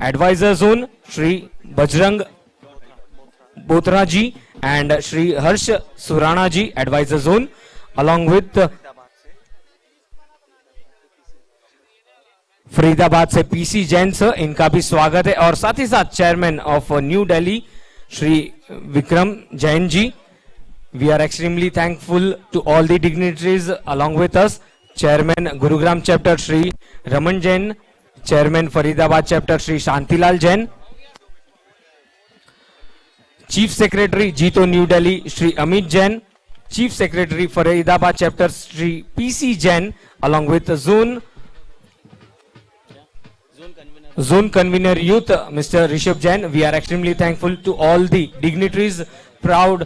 advisor zone Shri Bajrang Botra ji and Shri Harsh Surana ji, advisor zone, along with Faridabad से पीसी जैन सर, इनका भी स्वागत है। और साथ ही साथ chairman of new Delhi Shri Vikram Jain ji, we are extremely thankful to all the dignitaries along with us. Chairman Gurugram chapter Shri Raman Jain, chairman Faridabad chapter Shri Shantilal Jain, chief secretary JITO new Delhi Shri Amit Jain, chief secretary Faridabad chapter Shri PC Jain, along with Zone Convener Youth, Mr. Rishabh Jain. We are extremely thankful to all the dignitaries, proud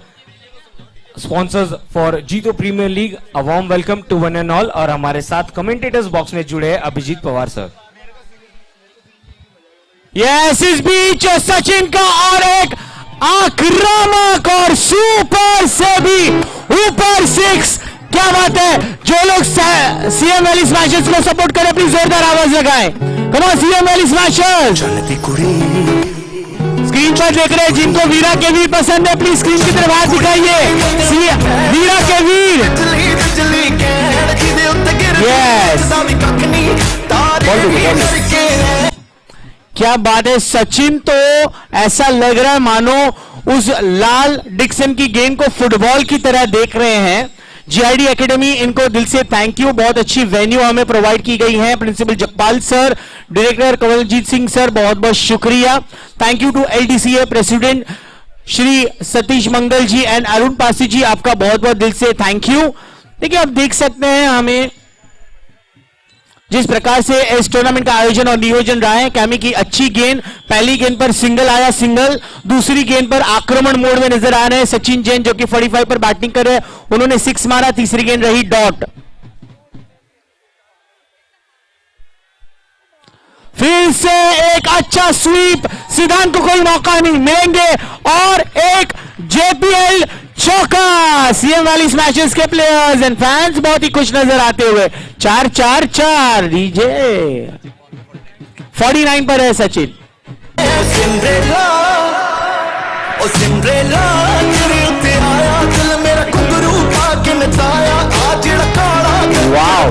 sponsors for JITO premier league, a warm welcome to one and all. और हमारे साथ commentators box में जुड़े हैं Abhijit Pawar sir. Yes, इस बीच सचिन का और एक आक्रामक और सुपर से भी ऊपर 6। क्या बात है। जो लोग सीएम वैली स्मैशर्स को सपोर्ट करें प्लीज जोरदार आवाज लगाएं। Come on CM valley smashers. Screen पर देख रहे हैं जिनको वीरा के वीर पसंद है प्लीज स्क्रीन की तरफ हाथ दिखाइए। वीरा के वीर। यस, क्या बात है। सचिन तो ऐसा लग रहा है मानो उस लाल डिक्सन की गेंद को फुटबॉल की तरह देख रहे हैं। जीआईडी एकेडमी, इनको दिल से थैंक यू। बहुत अच्छी वेन्यू हमें प्रोवाइड की गई है। Principal Jagpal sir, director Kanwaljeet Singh sir, बहुत बहुत शुक्रिया। Thank you to LDCA president Shri Satish Mangal ji and Arun Pasi ji, आपका बहुत बहुत दिल से थैंक यू। देखिए, आप देख सकते हैं हमें जिस प्रकार से इस टूर्नामेंट का आयोजन और नियोजन रहा है। कैमी की अच्छी गेंद, पहली गेंद पर सिंगल आया सिंगल, दूसरी गेंद पर आक्रमण मोड में नजर आ रहे हैं सचिन जैन जो कि 45 पर बैटिंग कर रहे हैं, उन्होंने 6 मारा, तीसरी गेंद रही डॉट। फिर से एक अच्छा स्वीप, सिद्धांत को कोई मौका नहीं मिलेंगे और एक जेपीएल चौका। सीएम वैली स्मैशर्स के प्लेयर्स एंड फैंस बहुत ही खुश नजर आते हुए। 4-4-4 डीजे 49 पर है Sachin. Wow,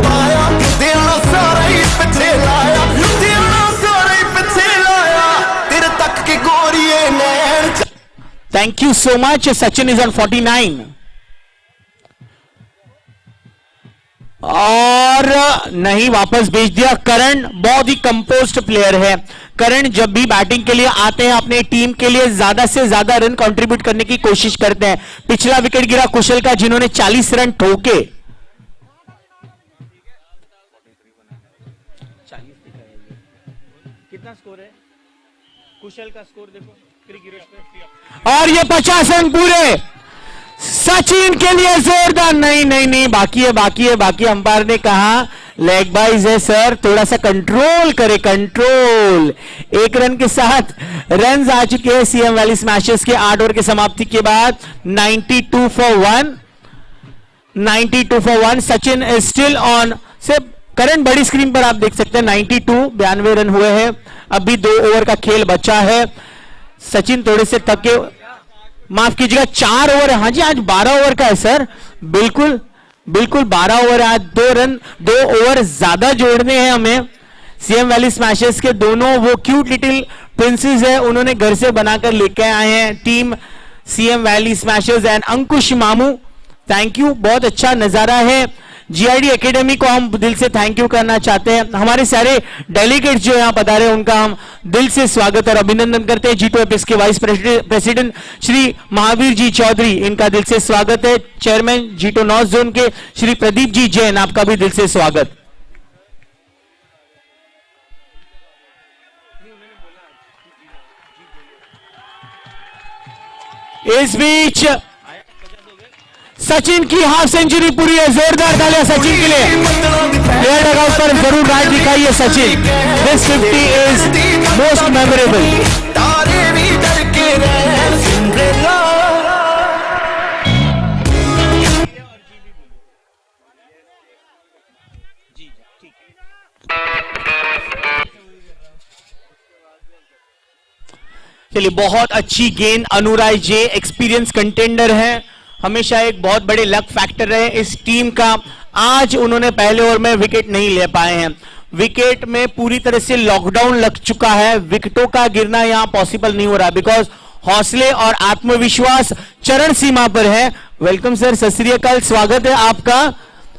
thank you so much. Sachin is on 49 और नहीं, वापस भेज दिया। करण बहुत ही कंपोज्ड प्लेयर है। करण जब भी बैटिंग के लिए आते हैं अपने टीम के लिए ज्यादा से ज्यादा रन कंट्रीब्यूट करने की कोशिश करते हैं। पिछला विकेट गिरा कुशल का जिन्होंने 40 रन ठोके। कितना स्कोर है कुशल का? स्कोर देखो और ये 50 रन पूरे सचिन के लिए जोरदार। नहीं नहीं नहीं, बाकी है बाकी है बाकी। अंपायर ने कहा लेग बाइज है सर, थोड़ा सा कंट्रोल करे, कंट्रोल। 1 रन के साथ रन आ चुके हैं सीएम वैली स्मैशर्स के 8 ओवर की समाप्ति के बाद। 92 for 1, 92 for 1। Sachin is still on. सिर्फ करंट बड़ी स्क्रीन पर आप देख सकते हैं 92 रन हुए हैं। अभी 2 ओवर का खेल बचा है। सचिन थोड़े से थके, माफ कीजिएगा 4 ओवर है। हाँ जी, आज 12 ओवर का है सर। बिल्कुल बिल्कुल 12 ओवर है आज। 2 ओवर ज्यादा जोड़ने हैं हमें। सीएम वैली स्मैशर्स के दोनों वो क्यूट लिटिल प्रिंसेस है, उन्होंने घर से बनाकर लेके आए हैं। Team CM valley smashers and Ankush मामू, थैंक यू। बहुत अच्छा नजारा है। जीआईडी एकेडमी को हम दिल से थैंक यू करना चाहते हैं। हमारे सारे डेलीगेट्स जो यहां पधारे हैं उनका हम दिल से स्वागत और अभिनंदन करते हैं। जीटो एपिस के वाइस प्रेसिडेंट श्री महावीर जी चौधरी, इनका दिल से स्वागत है। चेयरमैन जीटो नॉर्थ जोन के श्री प्रदीप जी जैन, आपका भी दिल से स्वागत। इस बीच सचिन की हाफ सेंचुरी पूरी है। जोरदार तालियां सचिन के लिए। प्लेयर डगआउट पर जरूर राइट दिखाइए Sachin. This 50 is most memorable. चलिए, बहुत अच्छी गेंद। अनुराग जे एक्सपीरियंस कंटेंडर है, हमेशा एक बहुत बड़े लक फैक्टर रहे इस टीम का। आज उन्होंने पहले ओवर में विकेट नहीं ले पाए हैं। विकेट में पूरी तरह से लॉकडाउन लग चुका है। विकेटों का गिरना यहां पॉसिबल नहीं हो रहा बिकॉज हौसले और आत्मविश्वास चरण सीमा पर है। वेलकम सर, सत श्री अकाल, स्वागत है आपका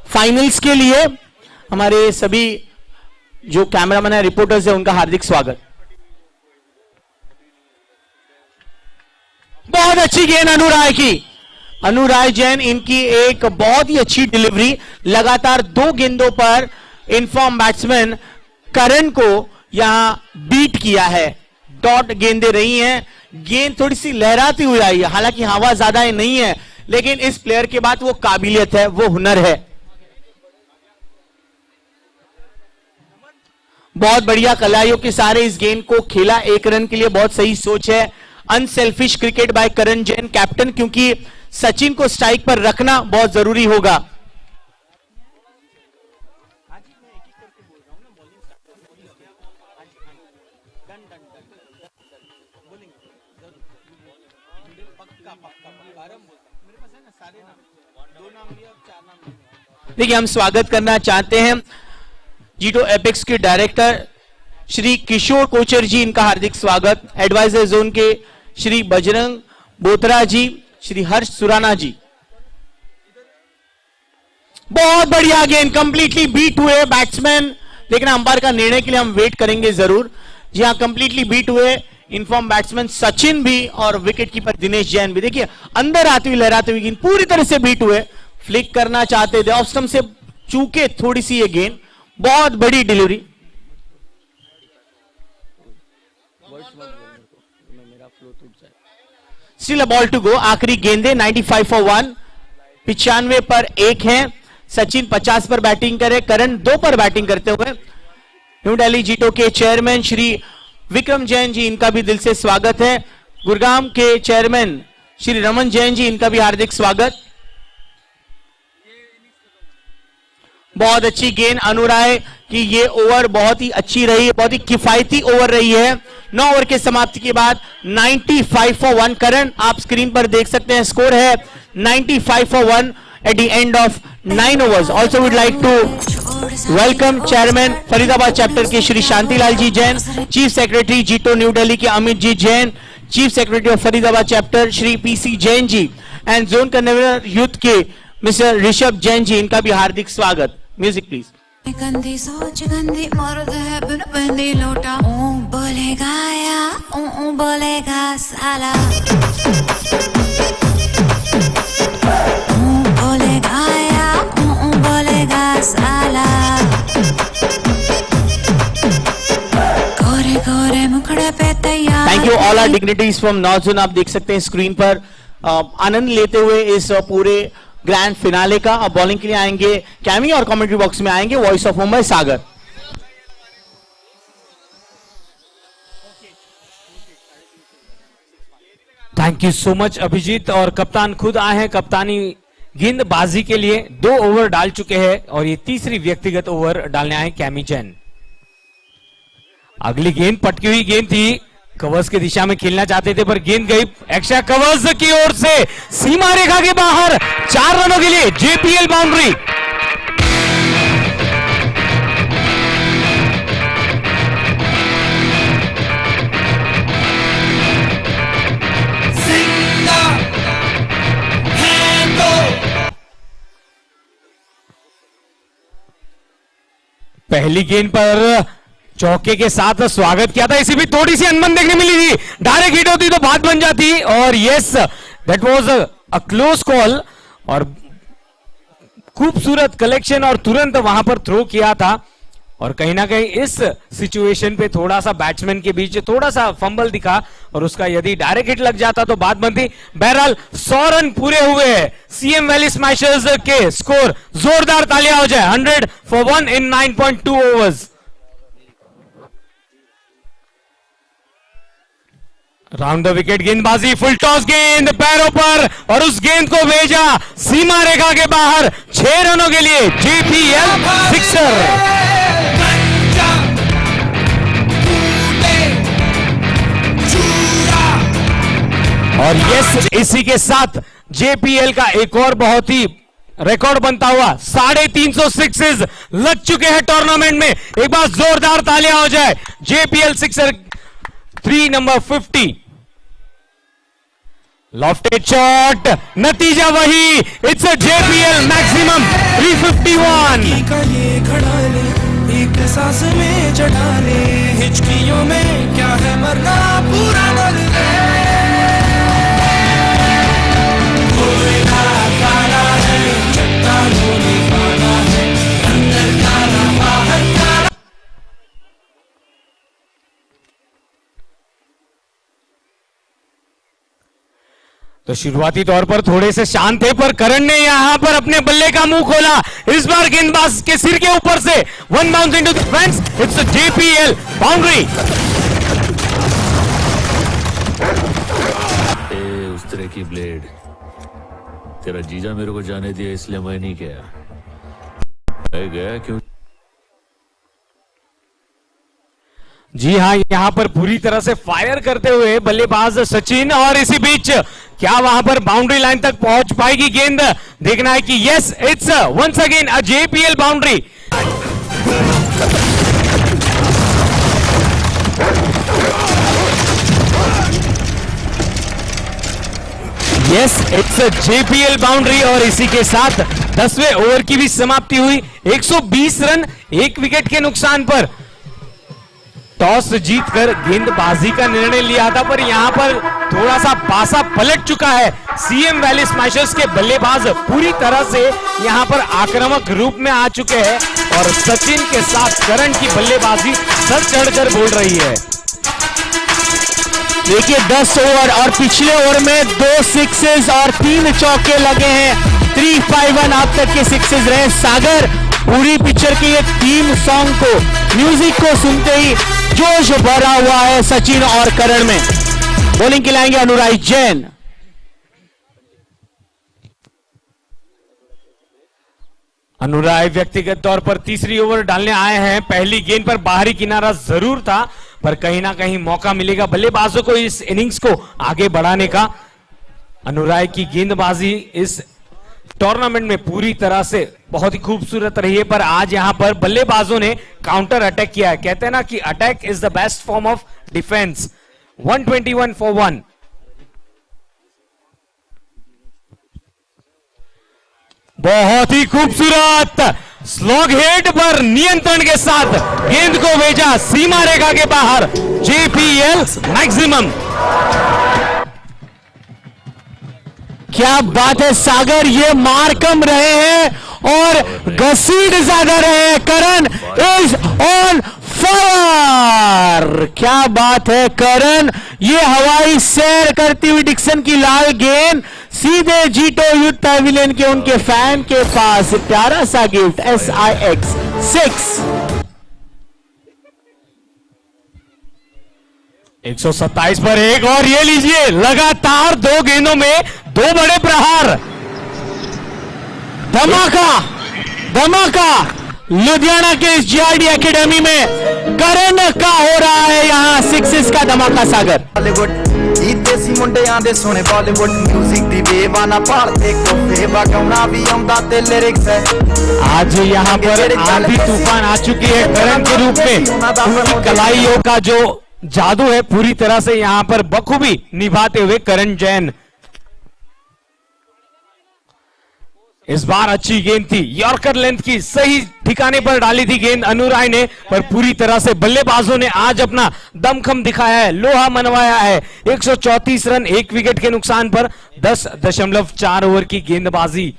फाइनल्स के लिए। हमारे सभी जो कैमरामैन है, रिपोर्टर्स है, उनका हार्दिक स्वागत। बहुत अच्छी गेंद अनुराग की। अनुराग जैन, इनकी एक बहुत ही अच्छी डिलीवरी। लगातार 2 गेंदों पर इनफॉर्म बैट्समैन करण को यहां बीट किया है। डॉट गेंदें रही हैं। गेंद थोड़ी सी लहराती हुई आई है, हालांकि हवा ज्यादा नहीं है लेकिन इस प्लेयर के बाद वो काबिलियत है, वो हुनर है। बहुत बढ़िया कलाइयों के सारे इस गेम को खेला, 1 रन के लिए बहुत सही सोच है। अनसेल्फिश क्रिकेट बाय करण जैन कैप्टन, क्योंकि सचिन को स्ट्राइक पर रखना बहुत जरूरी होगा। देखिए, हम स्वागत करना चाहते हैं जीटो एपेक्स के डायरेक्टर श्री किशोर कोचर जी, इनका हार्दिक स्वागत। एडवाइजर जोन के श्री बजरंग बोथरा जी, श्री हर्ष सुराना जी। बहुत बढ़िया गेंद, कंप्लीटली बीट हुए बैट्समैन, लेकिन अंपायर का निर्णय के लिए हम वेट करेंगे जरूर। जी हाँ, कंप्लीटली बीट हुए इन्फॉर्म बैट्समैन सचिन भी और विकेट कीपर दिनेश जैन भी। देखिए, अंदर आती हुई लहराती हुई गेंद पूरी तरह से बीट हुए, फ्लिक करना चाहते थे, ऑफ स्टंप से चूके थोड़ी सी ये गेंद, बहुत बड़ी delivery. Still a ball to go, आखिरी गेंदे 95 फॉर 1, 95 पर 1 है। सचिन 50 पर बैटिंग करे, करण 2 पर बैटिंग करते हुए। न्यू दिल्ली जीटो के चेयरमैन श्री विक्रम जैन जी, इनका भी दिल से स्वागत है। गुरुग्राम के चेयरमैन श्री रमन जैन जी, इनका भी हार्दिक स्वागत। बहुत अच्छी गेंद अनुराय कि ये ओवर बहुत ही अच्छी रही, बहुत ही किफायती ओवर रही है। 9 ओवर के समाप्ति के बाद 95 फॉर 1। करण, आप स्क्रीन पर देख सकते हैं, स्कोर है 95 for 1 at the end of 9 overs. Also would like to welcome chairman Faridabad chapter के Shri Shantilal ji Jain, chief secretary JITO new Delhi के Amit ji Jain, chief secretary of Faridabad chapter Shri PC Jain ji, and zone convener youth के मिस्टर ऋषभ जैन जी, इनका भी हार्दिक स्वागत। Music please. गंदी सोच गंदी मर्द है बिन बंदी लोटा, ऊ बोलेगा या ऊ बोलेगा साला, ऊ बोलेगा या ऊ बोलेगा साला, गोरे गोरे मुखड़े पे तैयार। Thank you all our dignities from north zone. आप देख सकते हैं स्क्रीन पर आनंद लेते हुए इस पूरे ग्रैंड फिनाले का। अब बॉलिंग के लिए आएंगे कैमी और कमेंट्री बॉक्स में आएंगे voice of Mumbai Sagar. Thank you so much Abhijit. और कप्तान खुद आए हैं कप्तानी गेंदबाजी के लिए, 2 ओवर डाल चुके हैं और ये तीसरी व्यक्तिगत ओवर डालने आए कैमी जैन। अगली गेंद पटकी हुई गेंद थी, कवर्स की दिशा में खेलना चाहते थे पर गेंद गई एक्स्ट्रा कवर्स की ओर से सीमा रेखा के बाहर। 4 रनों के लिए जेपीएल बाउंड्री। पहली गेंद पर चौके के साथ स्वागत किया था, इसी भी थोड़ी सी अनबन देखने मिली थी, डायरेक्ट हिट होती तो बात बन जाती। और yes, that was a close call और खूबसूरत कलेक्शन और तुरंत वहां पर थ्रो किया था। और कहीं ना कहीं इस सिचुएशन पे थोड़ा सा बैट्समैन के बीच थोड़ा सा फंबल दिखा और उसका यदि डायरेक्ट हिट लग जाता तो बात बनती। बहरहाल 100 रन पूरे हुए हैं सीएम वैली स्मैशर्स के। स्कोर जोरदार तालियां हो जाए, 100 for 1 in 9.2 overs. Round the wicket गेंदबाजी, फुल टॉस गेंद पैरों पर और उस गेंद को भेजा सीमा रेखा के बाहर। 6 रनों के लिए जेपीएल सिक्सर। और यस, इसी के साथ जेपीएल का एक और बहुत ही रिकॉर्ड बनता हुआ 350 सिक्सेस लग चुके हैं टूर्नामेंट में। एक बार जोरदार तालियां हो जाए JPL sixer 3 number 50। Lofted shot, नतीजा वही, इट्स अ जेपीएल मैक्सिमम 351। का ये खड़ा ले, एक सांस में चढ़ा ले, हिचकियों में क्या है मरना पूरा मर ले। कोई ना खाना है, चट्टानों ने खाना है, अंदर खाना बाहर खाना। तो शुरुआती तौर पर थोड़े से शांत थे, पर करण ने यहां पर अपने बल्ले का मुंह खोला। इस बार गेंदबाज के सिर के ऊपर से one bounce into the fence. It's a JPL boundary. उस तरह की ब्लेड तेरा जीजा मेरे को जाने दिया, इसलिए मैं नहीं गया। मैं गया क्यों? जी हां, यहां पर पूरी तरह से फायर करते हुए बल्लेबाज सचिन, और इसी बीच क्या वहां पर बाउंड्री लाइन तक पहुंच पाएगी गेंद? देखना है कि yes, it's once again a JPL boundary. Yes, it's a JPL boundary, और इसी के साथ 10वें ओवर की भी समाप्ति हुई। 120 रन 1 विकेट के नुकसान पर। टॉस जीतकर गेंदबाजी का निर्णय लिया था, पर यहां पर थोड़ा सा पासा पलट चुका है। CM वैली स्मैशर्स के बल्लेबाज पूरी तरह से यहां पर आक्रामक रूप में आ चुके हैं, और सचिन के साथ करण की बल्लेबाजी सर चढ़कर बोल रही है। देखिए 10 ओवर और पिछले ओवर में 2 सिक्सेस और 3 चौके लगे हैं। 3-5-1 अब तक के सिक्सेस रहे। सागर, पूरी पिक्चर के ये थीम सॉन्ग को, म्यूजिक को सुनते ही जोश भरा हुआ है सचिन और करण में। बॉलिंग के लाएंगे अनुराग जैन। अनुराग व्यक्तिगत तौर पर तीसरी ओवर डालने आए हैं। पहली गेंद पर बाहरी किनारा जरूर था, पर कहीं ना कहीं मौका मिलेगा बल्लेबाजों को इस इनिंग्स को आगे बढ़ाने का। अनुराग की गेंदबाजी इस टूर्नामेंट में पूरी तरह से बहुत ही खूबसूरत रही है, पर आज यहां पर बल्लेबाजों ने काउंटर अटैक किया है। कहते हैं ना कि attack is the best form of defence. 121 for 1। बहुत ही खूबसूरत स्लॉग हेड पर नियंत्रण के साथ गेंद को भेजा सीमा रेखा के बाहर। JPL maximum. क्या बात है सागर, ये मार कम रहे हैं और घसीट ज्यादा रहे हैं। करण इज ऑन फायर। क्या बात है करण, ये हवाई सैर करती हुई डिक्सन की लाल गेंद सीधे जीटो यूथ पैविलियन के उनके फैन के पास। प्यारा सा गिफ्ट SIX 6। 127 पर एक, और ये लीजिए लगातार 2 गेंदों में 2 बड़े प्रहार। धमाका धमाका लुधियाना के इस GRD एकेडमी में करण का हो रहा है यहां सिक्सेस का धमाका। सागर, बॉलीवुड देसी मुंडियां दे सोने बॉलीवुड म्यूजिक दी वेव आना पाल देखो फेवा गाना भी आंदा ते लिरिक्स है। आज यहां पर आंधी तूफान आ चुकी है करण के रूप में। उनकी कलाइयों का जो जादू है पूरी तरह से यहां पर बखूबी निभाते हुए करण जैन। इस बार अच्छी गेंद थी, यॉर्कर लेंथ की सही ठिकाने पर डाली थी गेंद अनुराग ने, पर पूरी तरह से बल्लेबाजों ने आज अपना दमखम दिखाया है, लोहा मनवाया है। 134 रन 1 विकेट के नुकसान पर 10.4 ओवर की गेंदबाजी।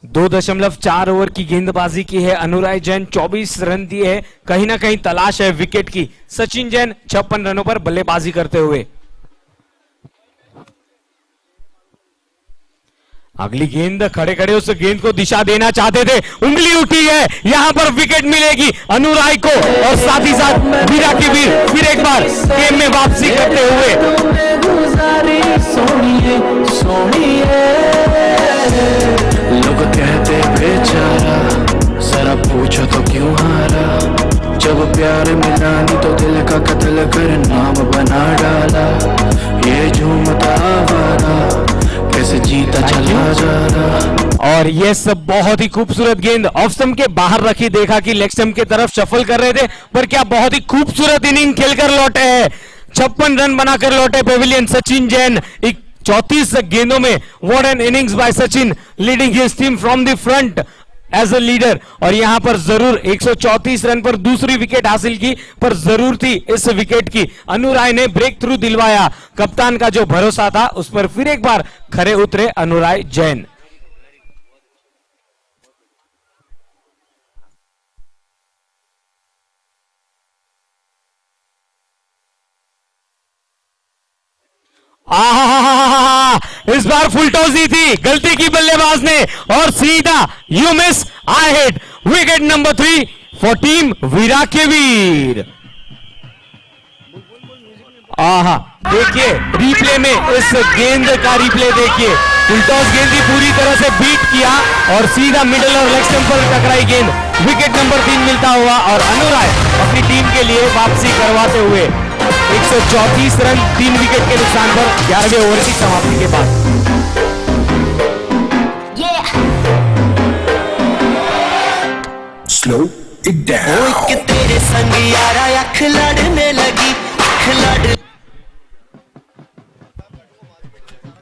2.4 ओवर की गेंदबाजी की है अनुराग जैन, 24 रन दिए है। कहीं ना कहीं तलाश है विकेट की। सचिन जैन 56 रनों पर बल्लेबाजी करते हुए। अगली गेंद, खड़े खड़े उस गेंद को दिशा देना चाहते थे, उंगली उठी है, यहां पर विकेट मिलेगी अनुराग को, और साथ ही साथ वीरा के वीर फिर एक बार गेम में वापसी करते हुए। लोग कहते बेचारा, जरा पूछो तो क्यों हारा। जब प्यार मिला नहीं तो दिल का कत्ल कर नाम बना डाला। ये झूमता आवारा कैसे जीता चला जा रहा। और ये सब बहुत ही खूबसूरत गेंद ऑफ स्टंप के बाहर रखी, देखा कि लेग स्टंप की तरफ शफल कर रहे थे, पर क्या बहुत ही खूबसूरत इनिंग खेलकर लौटे हैं। 56 रन बनाकर लौटे पेविलियन सचिन जैन 34 गेंदों में। What an innings by Sachin, leading his team from the front as a leader. और यहां पर जरूर 134 रन पर दूसरी विकेट हासिल की, पर जरूर थी इस विकेट की। अनुराग ने ब्रेक थ्रू दिलवाया, कप्तान का जो भरोसा था उस पर फिर एक बार खरे उतरे अनुराग जैन। बार फुल टॉस दी थी, गलती की बल्लेबाज ने और सीधा यू मिस आई हिट। Wicket number 3 for team Veera के वीर। आहा, देखिए रिप्ले में इस गेंद का रिप्ले देखिए, फुल टॉस गेंद की पूरी तरह से बीट किया और सीधा मिडल और लेग स्टंप पर टकराई गेंद। विकेट नंबर 3 मिलता हुआ और अनुराय अपनी टीम के लिए वापसी करवाते हुए 134 रन 3 विकेट के नुकसान पर 11वें ओवर की समाप्ति के बाद। Slow it down. तेरे संग यारा अख लड़ने लगी, अख लड़।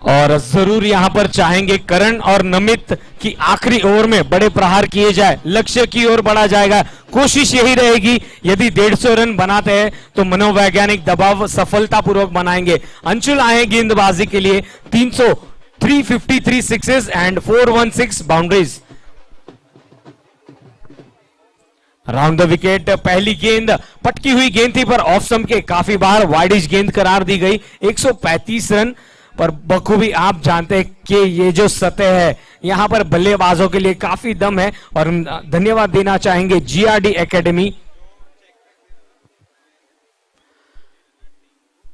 और जरूर यहां पर चाहेंगे करण और नमित की आखिरी ओवर में बड़े प्रहार किए जाए, लक्ष्य की ओर बढ़ा जाएगा। कोशिश यही रहेगी, यदि 150 रन बनाते हैं तो मनोवैज्ञानिक दबाव सफलतापूर्वक बनाएंगे। अंशुल आए गेंदबाजी के लिए 353 sixes and 416 boundaries. Round the wicket पहली गेंद पटकी हुई गेंद थी पर ऑफ स्टंप के काफी बाहर वाइडिश गेंद करार दी गई। 135 रन पर बखूबी आप जानते हैं कि ये जो सतह है यहां पर बल्लेबाजों के लिए काफी दम है और धन्यवाद देना चाहेंगे जीआरडी एकेडमी।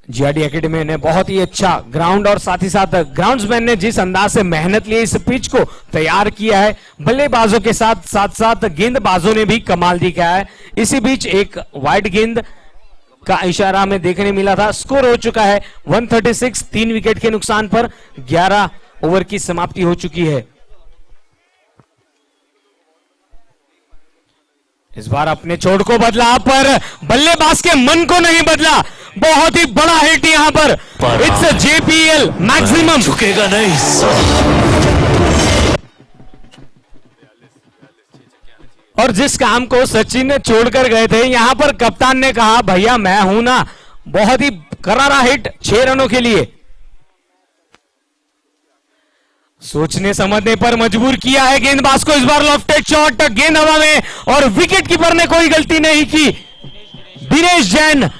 जीआरडी एकेडमी ने बहुत ही अच्छा ग्राउंड और साथ ही साथ ग्राउंड्समैन ने जिस अंदाज से मेहनत लिए इस पिच को तैयार किया है, बल्लेबाजों के साथ साथ गेंदबाजों ने भी कमाल दिखाया है। इसी बीच एक वाइड गेंद का इशारा हमें देखने मिला था। स्कोर हो चुका है 136, 3 विकेट के नुकसान पर 11 ओवर की समाप्ति हो चुकी है। इस बार अपने चोट को बदला पर बल्लेबाज के मन को नहीं बदला। बहुत ही बड़ा हिट यहां पर, इट्स जेपीएल मैक्सिमम। झुकेगा नहीं। और जिस काम को सचिन ने छोड़कर गए थे, यहां पर कप्तान ने कहा भैया मैं हूं ना। बहुत ही करारा हिट 6 रनों के लिए। सोचने समझने पर मजबूर किया है गेंदबाज को। इस बार लॉफ्टेड शॉट, गेंद हवा में और विकेट कीपर ने कोई गलती नहीं की। दिनेश जैन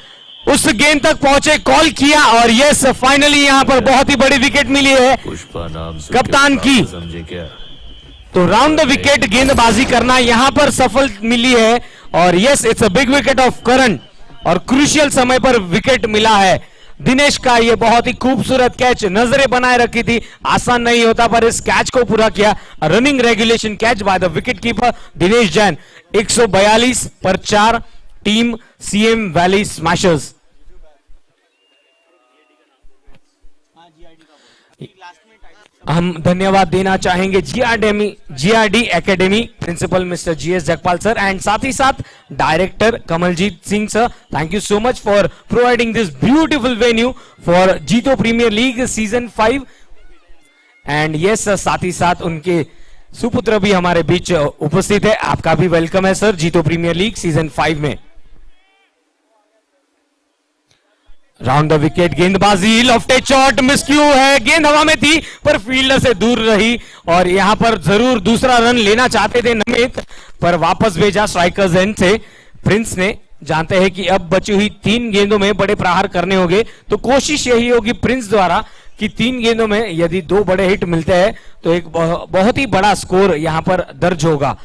उस गेंद तक पहुंचे, कॉल किया और यस फाइनली यहां पर बहुत ही बड़ी विकेट मिली है पुष्पा नाम से कप्तान की। समझे क्या? तो राउंड द विकेट गेंदबाजी करना यहां पर सफल मिली है और yes it's a big wicket of Karan और क्रूशियल समय पर विकेट मिला है। दिनेश का ये बहुत ही खूबसूरत कैच, नजरें बनाए रखी थी, आसान नहीं होता पर इस कैच को पूरा किया। Running regulation catch by the wicket keeper Dinesh Jain. 142 पर 4 टीम सीएम वैली स्मैशर्स। हम धन्यवाद देना चाहेंगे GRD academy principal mister GS Jagpal sir and साथ ही साथ director Kamaljeet Singh sir. Thank you so much for providing this beautiful venue for JITO premier league season 5 and yes साथ ही साथ उनके सुपुत्र भी हमारे बीच उपस्थित है। आपका भी वेलकम है सर जीतो प्रीमियर लीग सीजन 5 में। राउंड द विकेट गेंदबाजी, लॉफ्टेड शॉट मिस क्यों है, गेंद हवा में थी पर फील्डर से दूर रही और यहां पर जरूर दूसरा रन लेना चाहते थे नमित पर वापस भेजा स्ट्राइकर्स एंड से प्रिंस ने। जानते हैं कि अब बची हुई 3 गेंदों में बड़े प्रहार करने होंगे तो कोशिश यही होगी प्रिंस द्वारा कि 3 गेंदों में यदि 2 बड़े हिट मिलते हैं तो एक बहुत ही बड़ा स्कोर यहां पर दर्ज होगा।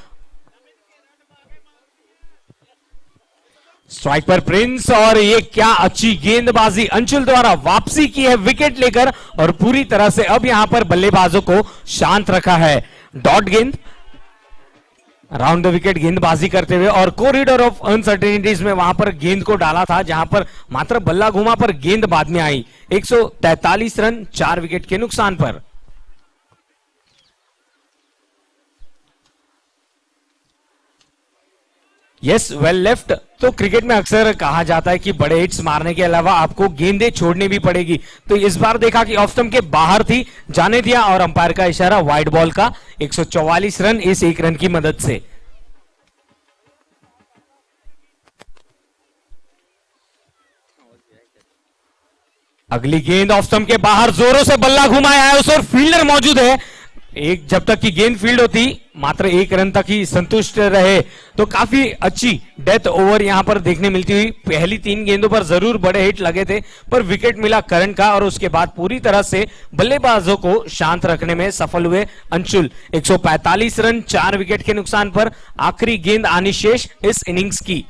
स्ट्राइक पर प्रिंस और ये क्या अच्छी गेंदबाजी, अंशुल द्वारा वापसी की है विकेट लेकर और पूरी तरह से अब यहां पर बल्लेबाजों को शांत रखा है। डॉट गेंद, राउंड द विकेट गेंदबाजी करते हुए और कॉरिडोर ऑफ अनसर्टेनिटीज में वहां पर गेंद को डाला था जहां पर मात्र बल्ला घुमा पर गेंद बाद में आई। 143 रन 4 विकेट के नुकसान पर। Yes well left. तो क्रिकेट में अक्सर कहा जाता है कि बड़े हिट्स मारने के अलावा आपको गेंदें छोड़नी भी पड़ेगी। तो इस बार देखा कि ऑफ स्टंप के बाहर थी, जाने दिया और अंपायर का इशारा वाइड बॉल का। 144 रन इस 1 रन की मदद से। अगली गेंद ऑफ स्टंप के बाहर जोरों से बल्ला घुमाया है उस और फील्डर मौजूद है। एक जब तक की गेंद फील्ड होती मात्र 1 रन तक ही संतुष्ट रहे। तो काफी अच्छी डेथ ओवर यहां पर देखने मिलती हुई। पहली 3 गेंदों पर जरूर बड़े हिट लगे थे, पर विकेट मिला करण का और उसके बाद पूरी तरह से बल्लेबाजों को शांत रखने में सफल हुए अंशुल। 145 रन 4 विकेट के नुकसान पर आखिरी गेंद आनी शेष इस इनिंग्स की।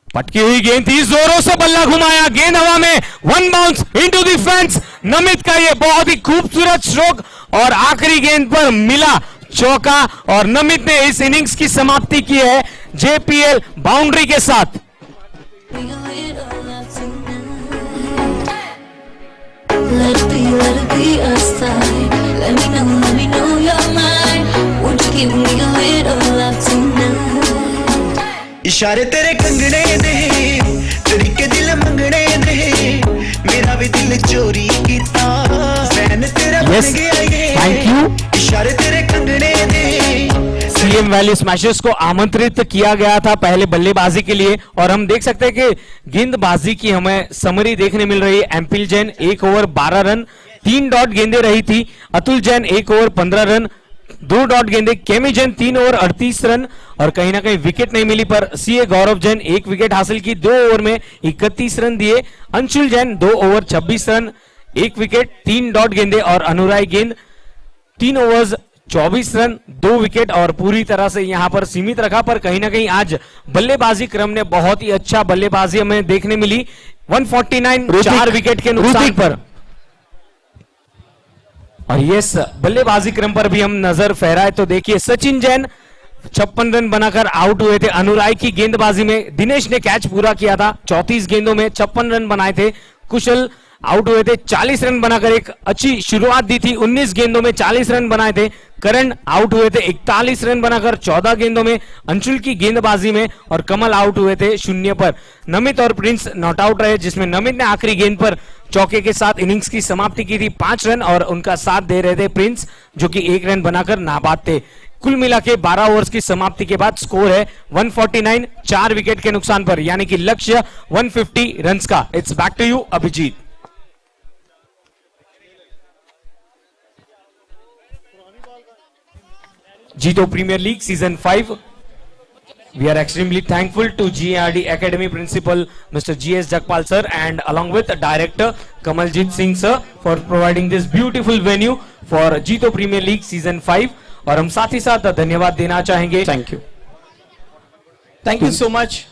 पटकी हुई गेंद थी, जोरों से बल्ला घुमाया, गेंद हवा में, 1 bounce into the fence. Namit का ये बहुत ही खूबसूरत स्ट्रोक और आखिरी गेंद पर मिला चौका और नमित ने इस इनिंग्स की समाप्ति की है जेपीएल बाउंड्री के साथ। इशारे तेरे कंगने दे तरीके दिल मंगने दे मेरा भी दिल चोरी कीता फैन तेरा बन गया ये थैंक यू। इशारे तेरे कंगने दे। सीएम वैली स्मैशर्स को आमंत्रित किया गया था पहले बल्लेबाजी के लिए और हम देख सकते हैं कि गेंदबाजी की हमें समरी देखने मिल रही है। एम्पिल जैन 1 ओवर 12 रन 3 डॉट गेंदे रही थी। Atul Jain 1 over 15 run 2 dot गेंदे। केमी जैन 3 ओवर 38 रन और कहीं ना कहीं विकेट नहीं मिली, पर सीए गौरव जैन 1 विकेट हासिल की, 2 ओवर में 31 रन दिए। Anshul Jain 2 over 26 run 1 wicket 3 dot गेंदे और अनुराग गेंद 3 ओवर्स 24 रन 2 विकेट और पूरी तरह से यहां पर सीमित रखा। पर कहीं ना कहीं आज बल्लेबाजी क्रम ने बहुत ही अच्छा बल्लेबाजी हमें देखने मिली। 149 4 विकेट के नुकसान पर। और यस, बल्लेबाजी क्रम पर भी हम नजर फहराए तो देखिए सचिन जैन 56 रन बनाकर आउट हुए थे। अनुराग की गेंदबाजी में दिनेश ने कैच पूरा किया था, 34 गेंदों में 56 रन बनाए थे। कुशल आउट हुए थे, 40 रन बनाकर एक अच्छी शुरुआत दी थी, 19 गेंदों में 40 रन बनाए थे। करण आउट हुए थे 41 रन बनाकर 14 गेंदों में अंशुल की गेंदबाजी में और कमल आउट हुए थे 0 पर। नमित और प्रिंस नॉट आउट रहे, जिसमें नमित ने आखिरी गेंद पर चौके के साथ इनिंग्स की समाप्ति की थी 5 रन और उनका साथ दे रहे थे प्रिंस, जो कि 1 रन बनाकर नाबाद थे। कुल मिला के 12 ओवर्स की समाप्ति के बाद स्कोर है 149 4 विकेट के नुकसान पर, यानी कि लक्ष्य 150 रन का। It's back to you Abhijit. Jito Premier League Season 5. We are extremely thankful to GARD Academy Principal Mr. G.S. Jakpal sir and along with Director Kamaljit Singh sir for providing this beautiful venue for Jito Premier League Season 5. और हम साथ ही साथ धन्यवाद देना चाहेंगे। Thank you so much.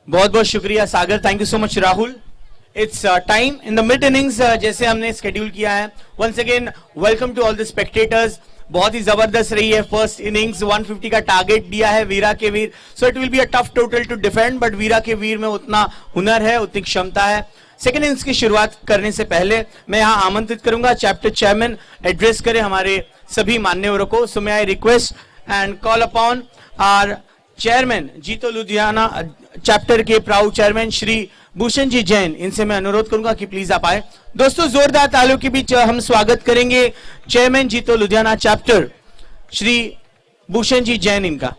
बहुत बहुत शुक्रिया Sagar. Thank you so much Rahul. It's time in the mid innings जैसे हमने स्केड्यूल किया है। Once again welcome to all the spectators. बहुत ही जबरदस्त रही है फर्स्ट इनिंग्स। 150 का टारगेट दिया है वीरा के Veer, so it will be a tough total to defend, but Veera के वीर में उतना हुनर है, उतनी क्षमता है। सेकेंड इनिंग्स की शुरुआत करने से पहले मैं यहाँ आमंत्रित करूंगा चैप्टर चेयरमैन एड्रेस करें हमारे सभी मान्यवरों को। So may I request and call upon our chairman जीतो लुधियाना चैप्टर के प्राउड चेयरमैन श्री भूषण जी जैन, इनसे मैं अनुरोध करूंगा कि प्लीज आप आए। दोस्तों जोरदार तालियों के बीच हम स्वागत करेंगे चेयरमैन जीतो लुधियाना चैप्टर श्री भूषण जी जैन इनका।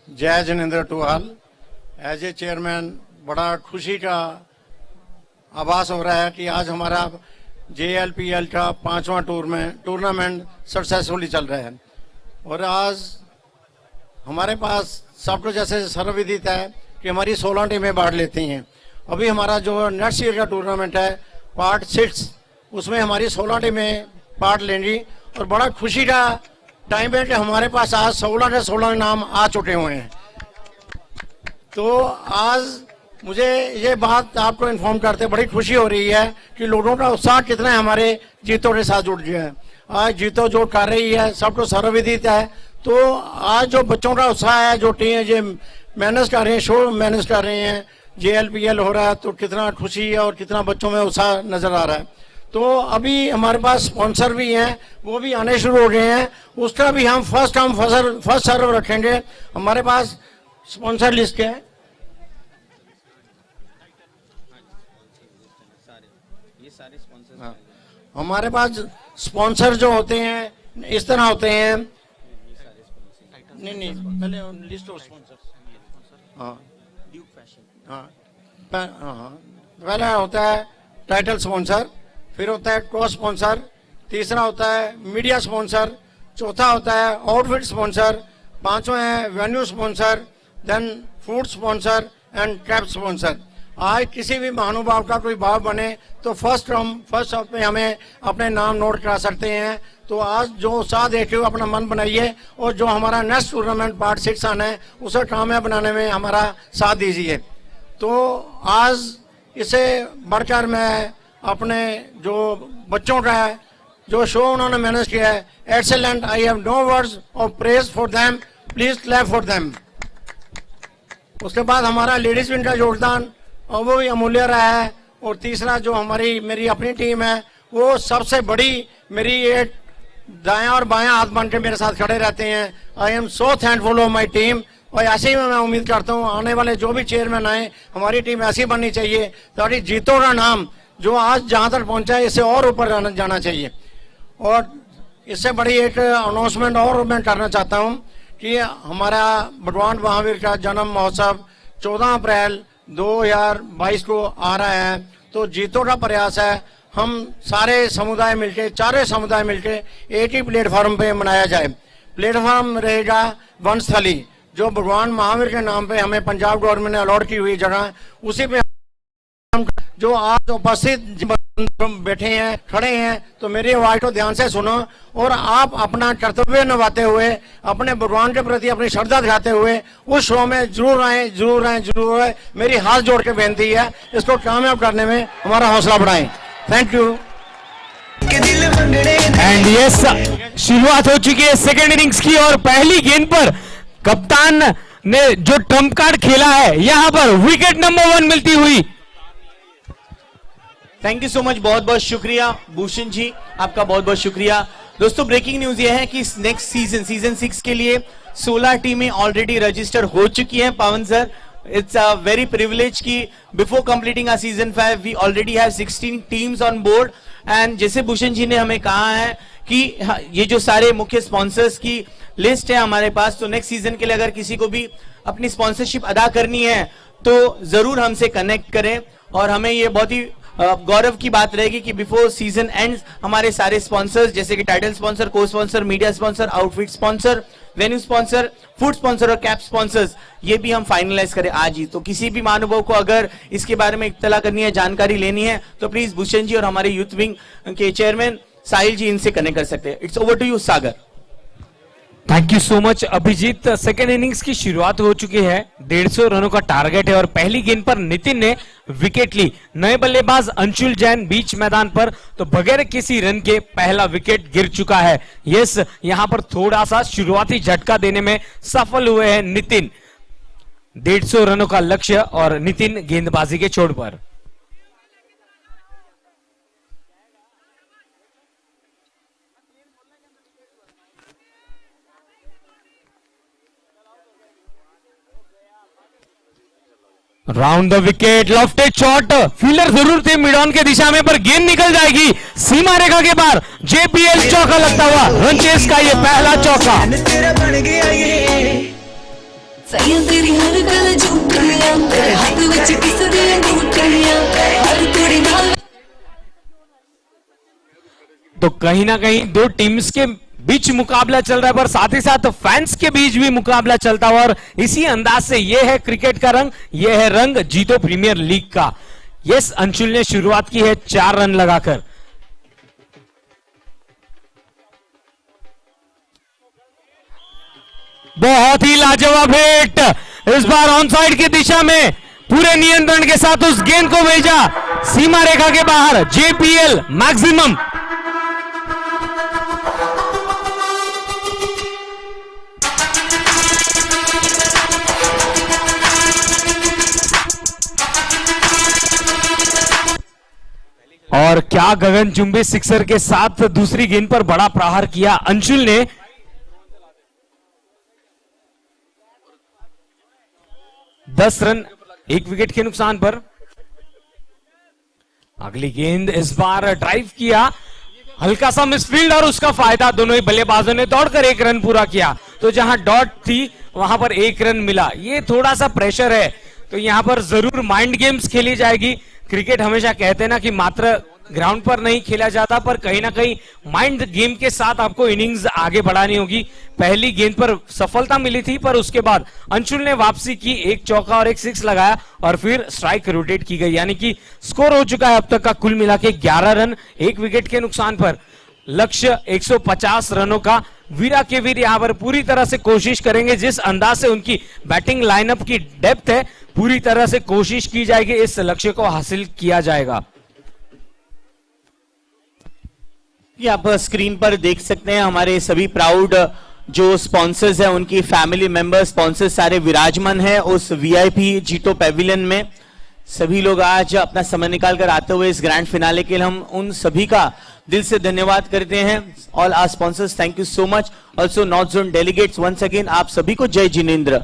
जय जिनेंद्र to all. As a chairman बड़ा खुशी का आभास हो रहा है कि आज हमारा JLPL का 5वां टूर्नामेंट सक्सेसफुली चल रहा है और आज हमारे पास सबको जैसे सर्वविदित है कि हमारी 16 टीमें बांट लेती हैं। अभी हमारा जो नेक्स्ट ईयर का टूर्नामेंट है पार्ट 6, उसमें हमारी 16 टीमें पार्ट लेंगी और बड़ा खुशी का टाइम है कि हमारे पास आज 16 के 16 नाम आ चुके हुए हैं। तो आज मुझे ये बात आपको इन्फॉर्म करते बड़ी खुशी हो रही है कि लोगों का उत्साह कितना है हमारे जीतो के साथ जुड़ गया है। आज जीतो जो कर रही है सबको सर्वविदित है। तो आज जो बच्चों का उत्साह है, जो टीम ये मैनेज कर रहे हैं, शो मैनेज कर रहे हैं, JLPL हो रहा है, तो कितना खुशी है और कितना बच्चों में उत्साह नजर आ रहा है। तो अभी हमारे पास स्पॉन्सर भी हैं, वो भी आने शुरू हो गए हैं, उसका भी हम फर्स्ट सर्व रखेंगे। हमारे पास स्पॉन्सर लिस्ट है। हाँ, हमारे पास स्पॉन्सर जो होते हैं इस तरह होते हैं। नहीं पहले लिस्ट ऑफ स्पॉन्सर। हाँ हाँ पहला होता है टाइटल स्पॉन्सर, फिर होता है को स्पॉन्सर, तीसरा होता है मीडिया स्पॉन्सर, चौथा होता है आउटफिट स्पॉन्सर, पांचवा है venue sponsor, then food sponsor and cap sponsor. आज किसी भी महानुभाव का कोई भाव बने तो फर्स्ट ऑफ में हमें अपने नाम नोट करा सकते हैं। तो आज जो उत्साह देखे हुए अपना मन बनाइए और जो हमारा नेक्स्ट टूर्नामेंट पार्ट 6 आना है उसे कामयाब बनाने में हमारा साथ दीजिए। तो आज इसे बढ़कर मैं अपने जो बच्चों का है जो शो उन्होंने मैनेज किया है, excellent, I have no words of praise for them, please clap for them. उसके बाद हमारा लेडीज विंग का योगदान और वो भी अमूल्य रहा है। और तीसरा जो मेरी अपनी टीम है वो सबसे बड़ी, मेरी ये दायां और बायां हाथ बन के मेरे साथ खड़े रहते हैं। I am so thankful of my team. और ऐसे ही मैं उम्मीद करता हूँ आने वाले जो भी चेयरमैन आए हमारी टीम ऐसी बननी चाहिए ताकि जीतों का नाम जो आज जहां तक पहुंचा है इससे और ऊपर जाना चाहिए। और इससे बड़ी एक अनाउंसमेंट और मैं करना चाहता हूं कि हमारा भगवान महावीर का जन्म महोत्सव 14 अप्रैल 2022 को आ रहा है। तो जीतों का प्रयास है हम सारे समुदाय मिलके, चारों समुदाय मिलके एक ही प्लेटफॉर्म पे मनाया जाए। प्लेटफॉर्म रहेगा वनस्थली, जो भगवान महावीर के नाम पे हमें पंजाब गवर्नमेंट ने अलॉट की हुई जगह, उसी पे जो आज उपस्थित बैठे हैं, खड़े हैं, तो मेरी आवाज को ध्यान से सुनो और आप अपना कर्तव्य निभाते हुए, अपने भगवान के प्रति अपनी श्रद्धा दिखाते हुए उस शो में जरूर आए। मेरी हाथ जोड़ के बेनती है, इसको कामयाब करने में हमारा हौसला बढ़ाएं। Thank you. एंड यस, शुरुआत हो चुकी है सेकेंड इनिंग्स की और पहली गेंद पर कप्तान ने जो ट्रम्प कार्ड खेला है, यहां पर विकेट नंबर 1 मिलती हुई। थैंक यू सो मच, बहुत बहुत शुक्रिया भूषण जी, आपका बहुत बहुत शुक्रिया। दोस्तों ब्रेकिंग न्यूज ये है कि नेक्स्ट सीजन 6 के लिए 16 टीमें ऑलरेडी रजिस्टर हो चुकी हैं। Pawan sir, it's a very privilege कि before completing a season 5 we already have 16 teams on board. And जैसे भूषण जी ने हमें कहा है कि ये जो सारे मुख्य स्पॉन्सर्स की लिस्ट है हमारे पास, तो नेक्स्ट सीजन के लिए अगर किसी को भी अपनी स्पॉन्सरशिप अदा करनी है तो जरूर हमसे कनेक्ट करें। और हमें ये बहुत ही गौरव की बात रहेगी कि बिफोर सीजन एंड हमारे सारे स्पॉन्सर्स जैसे कि टाइटल स्पॉन्सर, को sponsor, media sponsor, outfit sponsor, venue sponsor, food sponsor और कैप स्पॉन्सर्स, ये भी हम फाइनलाइज करें आज ही। तो किसी भी महानुभाव को अगर इसके बारे में इत्तला करनी है, जानकारी लेनी है, तो प्लीज भूषण जी और हमारे यूथ विंग के चेयरमैन साहिल जी इनसे कनेक्ट कर सकते हैं। It's over to you Sagar. Thank you so much Abhijit. Second innings की शुरुआत हो चुकी है, 150 रनों का टारगेट है और पहली गेंद पर नितिन ने विकेट ली। नए बल्लेबाज अंशुल जैन बीच मैदान पर, तो बगैर किसी रन के पहला विकेट गिर चुका है। यस, यहां पर थोड़ा सा शुरुआती झटका देने में सफल हुए हैं नितिन। 150 रनों का लक्ष्य और नितिन गेंदबाजी के छोड़ पर। Round the wicket, lofted shot, fielder जरूर थे मिड ऑन के दिशा में, पर गेंद निकल जाएगी सीमा रेखा के बाहर। जेपीएल चौका लगता हुआ रन चेस का ये पहला चौका। तो कहीं ना कहीं दो टीम्स के बीच मुकाबला चल रहा है, पर साथ ही साथ फैंस के बीच भी मुकाबला चलता हुआ, और इसी अंदाज से यह है क्रिकेट का रंग, यह है रंग जीतो प्रीमियर लीग का। यस, अंशुल ने शुरुआत की है 4 रन लगाकर। बहुत ही लाजवाब हिट, इस बार ऑन साइड की दिशा में पूरे नियंत्रण के साथ उस गेंद को भेजा सीमा रेखा के बाहर। JPL maximum. और और क्या गगनचुंबी सिक्सर के साथ दूसरी गेंद पर बड़ा प्रहार किया अंशुल ने। दस रन 1 विकेट के नुकसान पर। अगली गेंद इस बार ड्राइव किया, हल्का सा मिसफील्ड और उसका फायदा। दोनों ही बल्लेबाजों ने दौड़कर 1 रन पूरा किया। तो जहां डॉट थी वहां पर 1 रन मिला। ये थोड़ा सा प्रेशर है, तो यहां पर जरूर माइंड गेम्स खेली जाएगी। क्रिकेट हमेशा कहते हैं ना कि मात्र ग्राउंड पर नहीं खेला जाता, पर कहीं ना कहीं माइंड गेम के साथ आपको इनिंग्स आगे बढ़ानी होगी। पहली गेंद पर सफलता मिली थी, पर उसके बाद अंशुल ने वापसी की, 1 चौका और 1 सिक्स लगाया और फिर स्ट्राइक रोटेट की गई। यानी कि स्कोर हो चुका है अब तक का कुल मिला के 11 रन 1 विकेट के नुकसान पर। लक्ष्य 150 रनों का। वीरा के वीर यहां पर पूरी तरह से कोशिश करेंगे, जिस अंदाज से उनकी बैटिंग लाइनअप की डेप्थ है, पूरी तरह से कोशिश की जाएगी, इस लक्ष्य को हासिल किया जाएगा। ये आप स्क्रीन पर देख सकते हैं हमारे सभी प्राउड जो स्पॉन्सर्स हैं, उनकी फैमिली मेंबर स्पॉन्सर्स सारे विराजमान हैं उस वीआईपी जीतो पेविलियन में। सभी लोग आज अपना समय निकाल कर आते हुए इस ग्रैंड फिनाले के लिए हम उन सभी का दिल से धन्यवाद करते हैं। All our sponsors, thank you so much. Also north zone delegates, once again आप सभी को जय जिनेंद्र।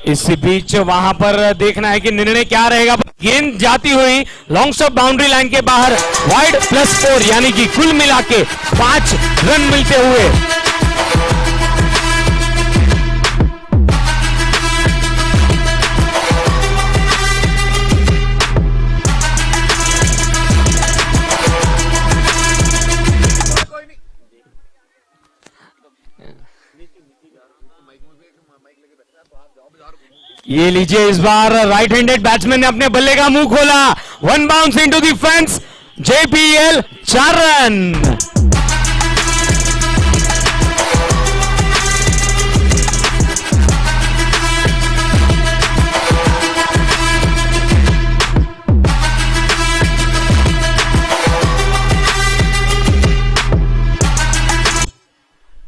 इसी बीच वहां पर देखना है कि निर्णय क्या रहेगा। गेंद जाती हुई लॉन्ग स्टॉप बाउंड्री लाइन के बाहर, वाइड +4 यानी कि कुल मिला के 5 रन मिलते हुए। ये लीजिए, इस बार राइट हैंडेड बैट्समैन ने अपने बल्ले का मुंह खोला। 1 bounce into the fence, JPL 4 run.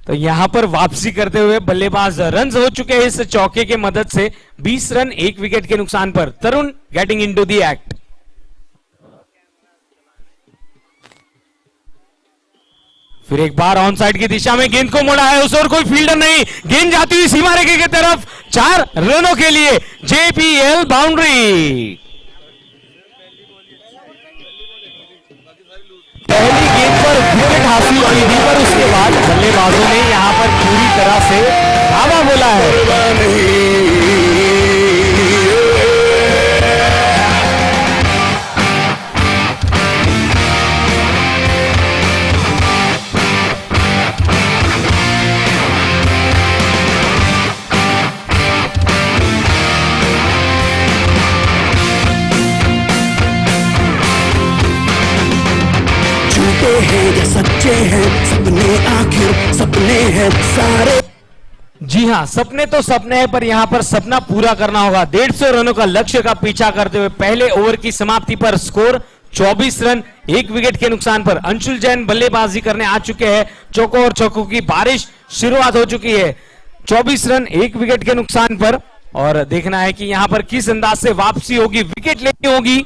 तो यहां पर वापसी करते हुए बल्लेबाज रन्स हो चुके हैं इस चौके के मदद से। 20 रन 1 विकेट के नुकसान पर। तरुण गेटिंग इनटू द एक्ट। फिर एक बार ऑन साइड की दिशा में गेंद को मोड़ा है, उस ओर कोई फील्डर नहीं। गेंद जाती हुई सीमा रेखा की तरफ, 4 रनों के लिए JPL बाउंड्री। पहली गेंद पर विकेट हासिल की थी, पर उसके बाद बल्लेबाजों ने यहां पर पूरी तरह से धावा बोला है। हैं या सच्चे हैं सपने, आखिर सपने हैं सारे। जी हां, सपने तो सपने हैं, पर यहां पर सपना पूरा करना होगा। 150 रनों का लक्ष्य का पीछा करते हुए पहले ओवर की समाप्ति पर स्कोर 24 रन 1 विकेट के नुकसान पर। अंशुल जैन बल्लेबाजी करने आ चुके हैं। चौकों और चौकों की बारिश शुरुआत हो चुकी है। 24 रन 1 विकेट के नुकसान पर, और देखना है कि यहां पर किस अंदाज से वापसी होगी, विकेट लेनी होगी।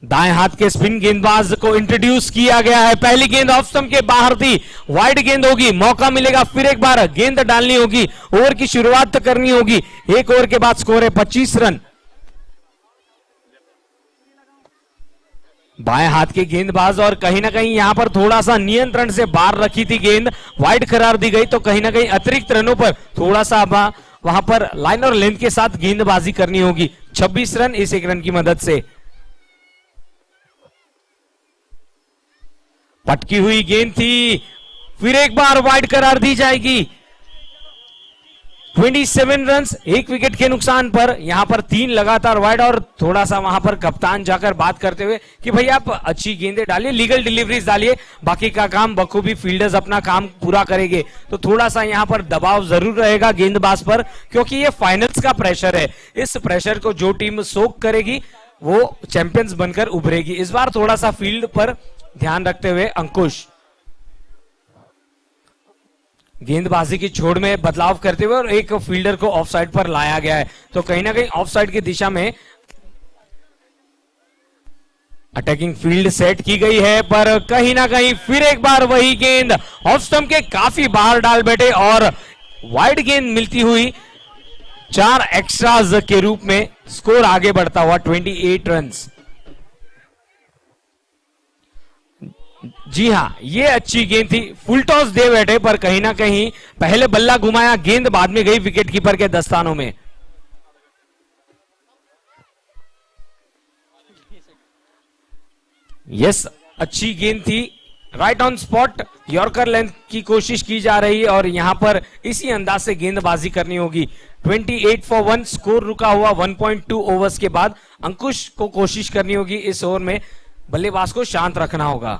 दाएं हाथ के स्पिन गेंदबाज को इंट्रोड्यूस किया गया है। पहली गेंद ऑफ स्टंप के बाहर थी, वाइड गेंद होगी, मौका मिलेगा फिर एक बार गेंद डालनी होगी। ओवर की शुरुआत तो करनी होगी। 1 ओवर के बाद स्कोर है 25 रन। बाएं हाथ के गेंदबाज, और कहीं ना कहीं यहां पर थोड़ा सा नियंत्रण से बाहर रखी थी गेंद, वाइड करार दी गई, तो कहीं ना कहीं अतिरिक्त रनों पर थोड़ा सा वहां पर लाइन और लेंथ के साथ गेंदबाजी करनी होगी। 26 रन इस 1 रन की मदद से। पटकी हुई गेंद थी, फिर एक बार वाइड करार दी जाएगी। 27 रन्स 1 विकेट के नुकसान पर। यहां पर 3 लगातार वाइड, और थोड़ा सा वहां पर कप्तान जाकर बात करते हुए कि भाई आप अच्छी गेंदें डालिए, लीगल डिलीवरीज डालिए, बाकी का काम बखूबी फील्डर्स अपना काम पूरा करेंगे। तो थोड़ा सा यहां पर दबाव जरूर रहेगा गेंदबाज पर, क्योंकि ये फाइनल्स का प्रेशर है। इस प्रेशर को जो टीम सोक करेगी वो चैंपियंस बनकर उभरेगी। इस बार थोड़ा सा फील्ड पर ध्यान रखते हुए अंकुश। गेंदबाजी की छोड़ में बदलाव करते हुए और एक फील्डर को ऑफ साइड पर लाया गया है। तो कहीं ना कहीं ऑफ साइड की दिशा में अटैकिंग फील्ड सेट की गई है, पर कहीं ना कहीं फिर एक बार वही गेंद ऑफ स्टंप के काफी बाहर डाल बैठे और वाइड गेंद मिलती हुई 4 एक्स्ट्राज के रूप में स्कोर आगे बढ़ता हुआ 28 रन्स। जी हां, ये अच्छी गेंद थी, फुल टॉस दे बैठे, पर कहीं ना कहीं पहले बल्ला घुमाया, गेंद बाद में गई विकेट कीपर के दस्तानों में। यस, अच्छी गेंद थी, right on spot, yorker length की कोशिश की जा रही है और यहां पर इसी अंदाज से गेंदबाजी करनी होगी। 28 for 1 स्कोर रुका हुआ 1.2 ओवर्स के बाद अंकुश को कोशिश करनी होगी इस ओवर में बल्लेबाज को शांत रखना होगा।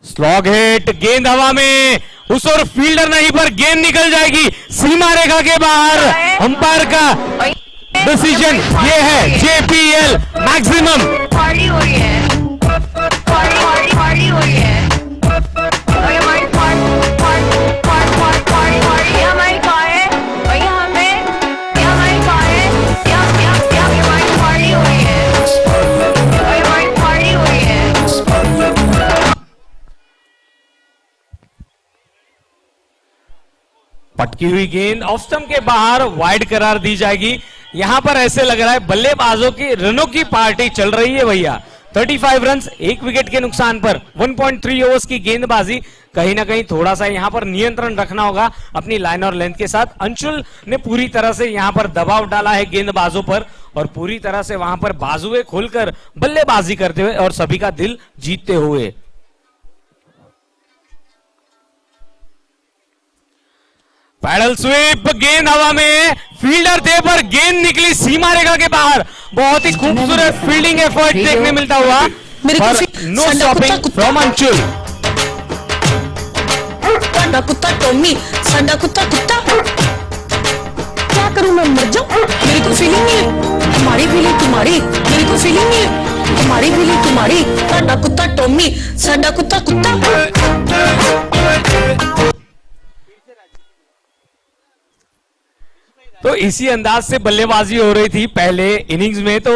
स्लॉग हिट, गेंद हवा में, उस ओर फील्डर नहीं पर गेंद निकल जाएगी सीमा रेखा के बाहर। अंपायर का डिसीजन ये है, JPL मैक्सिमम। पार्टी हो रही है, पार्टी हो रही है, और हमारी पार्टी हमारी कार है, और ये हमारी कार है, हमारी पार्टी हो रही है, और हमारी पार्टी हो रही है। पटकी हुई गेंद ऑफ स्टंप के बाहर वाइड करार दी जाएगी। यहां पर ऐसे लग रहा है बल्लेबाजों की रनों की पार्टी चल रही है भैया। 35 रन्स, 1 विकेट के नुकसान पर 1.3 ओवर्स की गेंदबाजी। कहीं ना कहीं थोड़ा सा यहां पर नियंत्रण रखना होगा अपनी लाइन और लेंथ के साथ। अंशुल ने पूरी तरह से यहां पर दबाव डाला है गेंदबाजों पर और पूरी तरह से वहां पर बाजुएं खोलकर बल्लेबाजी करते हुए और सभी का दिल जीतते हुए। पैडल स्वीप, गेंद हवा में, फील्डर थे पर गेंद निकली सीमा रेखा के बाहर। बहुत ही खूबसूरत फील्डिंग एफर्ट देखने मिलता हुआ। No stopping from Anshul. संडा कुत्ता टॉमी, संडा कुत्ता कुत्ता, क्या करूं मैं, मर जाऊं? मेरी कोई फीलिंग नहीं है, तुम्हारी फीलिंग तुम्हारी, मेरी कोई फीलिंग नहीं है, तुम्हारी फीलिंग तुम्हारी। संडा कुत्ता टॉमी, संडा कुत्ता कुत्ता। तो इसी अंदाज से बल्लेबाजी हो रही थी पहले इनिंग्स में। तो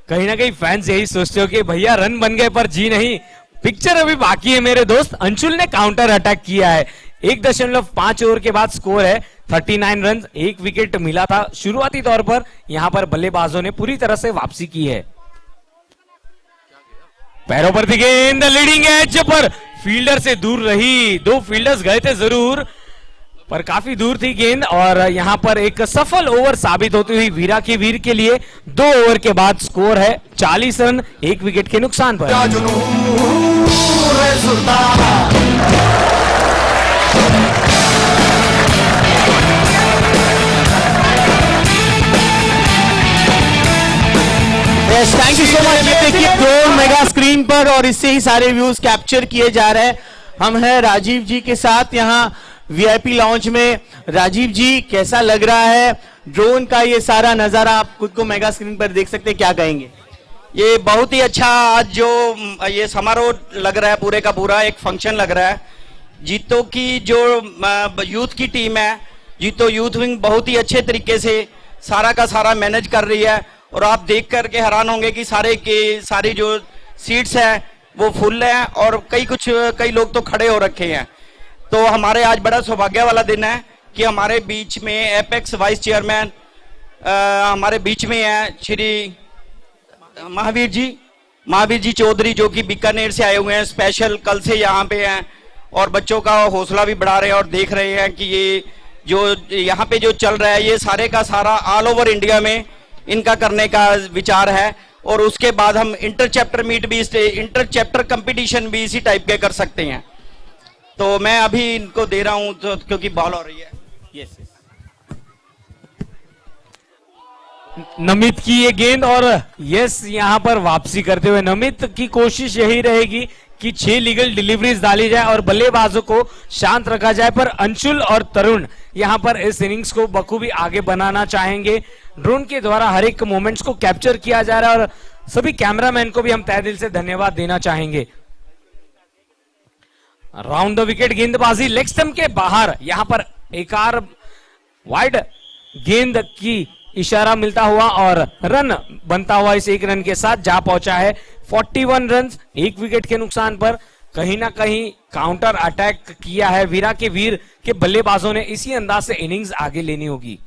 कहीं ना कहीं फैंस यही सोचते हो कि भैया रन बन गए पर जी नहीं, पिक्चर अभी बाकी है मेरे दोस्त। अंशुल ने काउंटर अटैक किया है। 1.5 ओवर के बाद स्कोर है 39 रन, 1 विकेट मिला था शुरुआती तौर पर। यहां पर बल्लेबाजों ने पूरी तरह से वापसी की है। पैरों पर थी गेंद, लीडिंग एज पर फील्डर से दूर रही। 2 फील्डर्स गए थे जरूर पर काफी दूर थी गेंद और यहां पर एक सफल ओवर साबित होती हुई वीरा की वीर के लिए। 2 ओवर के बाद स्कोर है 40 रन, 1 विकेट के नुकसान पर। Thank you so much. देखिए ड्रोन मेगा स्क्रीन पर और इससे ही सारे व्यूज कैप्चर किए जा रहे हैं। हम हैं राजीव जी के साथ यहाँ वीआईपी लॉन्च में। राजीव जी, कैसा लग रहा है ड्रोन का ये सारा नजारा? आप खुद को मेगा स्क्रीन पर देख सकते हैं, क्या कहेंगे? ये बहुत ही अच्छा आज जो ये समारोह लग रहा है, पूरे का पूरा एक फंक्शन लग रहा है। जीतो की जो यूथ की टीम है, जीतो यूथ विंग बहुत ही अच्छे तरीके से सारा का सारा मैनेज कर रही है और आप देख करके हैरान होंगे कि सारी जो सीट्स हैं वो फुल हैं और कई लोग तो खड़े हो रखे हैं। तो हमारे आज बड़ा सौभाग्य वाला दिन है कि हमारे बीच में एपेक्स वाइस चेयरमैन हमारे बीच में है श्री महावीर जी चौधरी, जो कि बीकानेर से आए हुए हैं, स्पेशल कल से यहाँ पे हैं और बच्चों का हौसला भी बढ़ा रहे हैं और देख रहे हैं कि ये जो यहाँ पे जो चल रहा है ये सारे का सारा ऑल ओवर इंडिया में इनका करने का विचार है। और उसके बाद हम इंटर चैप्टर कंपटीशन भी इसी टाइप के कर सकते हैं। तो मैं अभी इनको दे रहा हूं तो क्योंकि बॉल हो रही है। यस नमित की ये गेंद और यस यहां पर वापसी करते हुए नमित की कोशिश यही रहेगी कि 6 लीगल डिलीवरीज डाली जाए और बल्लेबाजों को शांत रखा जाए। पर अंशुल और तरुण यहां पर इस इनिंग्स को बखूबी आगे बनाना चाहेंगे। ड्रोन के द्वारा हर एक मोमेंट्स को कैप्चर किया जा रहा है और सभी कैमरामैन को भी हम तहे दिल से धन्यवाद देना चाहेंगे। राउंड द विकेट गेंदबाजी लेग स्टंप के बाहर, यहां पर एक आर वाइड गेंद की इशारा मिलता हुआ और रन बनता हुआ इस एक रन के साथ जा पहुंचा है 41 रन, एक विकेट के नुकसान पर। कहीं ना कहीं काउंटर अटैक किया है वीरा के वीर के बल्लेबाजों ने, इसी अंदाज से इनिंग्स आगे लेनी होगी।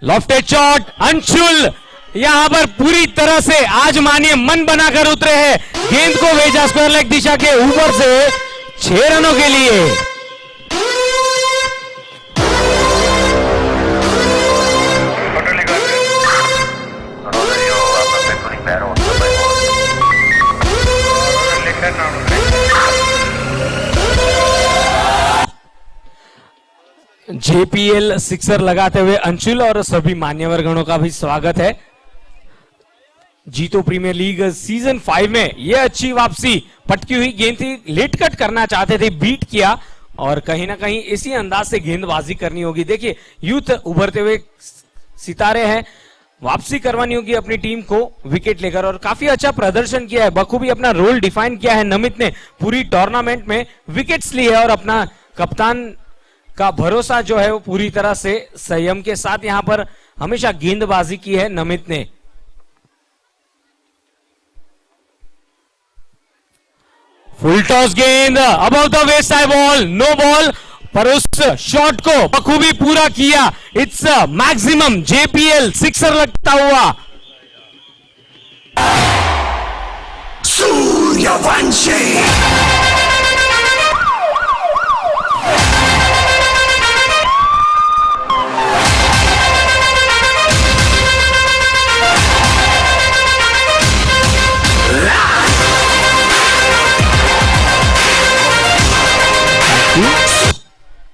लॉफ्टेड शॉट, अंशुल यहां पर पूरी तरह से आज मानिए मन बनाकर उतरे हैं, गेंद को भेजा स्क्वायर लेग दिशा के ऊपर से 6 रनों के लिए। जेपीएल सिक्सर लगाते हुए अंशुल और सभी मान्यवर गणों का भी स्वागत है। जीतो प्रीमियर लीग सीजन 5 में यह अच्छी वापसी, पटकी हुई गेंद थी, लेट कट करना चाहते थे, बीट किया और कहीं ना कहीं इसी अंदाज से गेंदबाजी करनी होगी। देखिए यूथ उभरते हुए सितारे हैं, वापसी करवानी होगी अपनी टीम को विकेट लेकर और काफी अच्छा प्रदर्शन किया है, बखूबी अपना रोल डिफाइन किया है नमित ने, पूरी टूर्नामेंट में विकेट्स ली है और अपना कप्तान का भरोसा जो है वो पूरी तरह से संयम के साथ यहां पर हमेशा गेंदबाजी की है नमित ने। फुल टॉस गेंद above the waist side ball, no ball, पर उस शॉट को बखूबी पूरा किया। इट्स मैक्सिमम जेपीएल सिक्सर लगता हुआ। सूर्यवंशी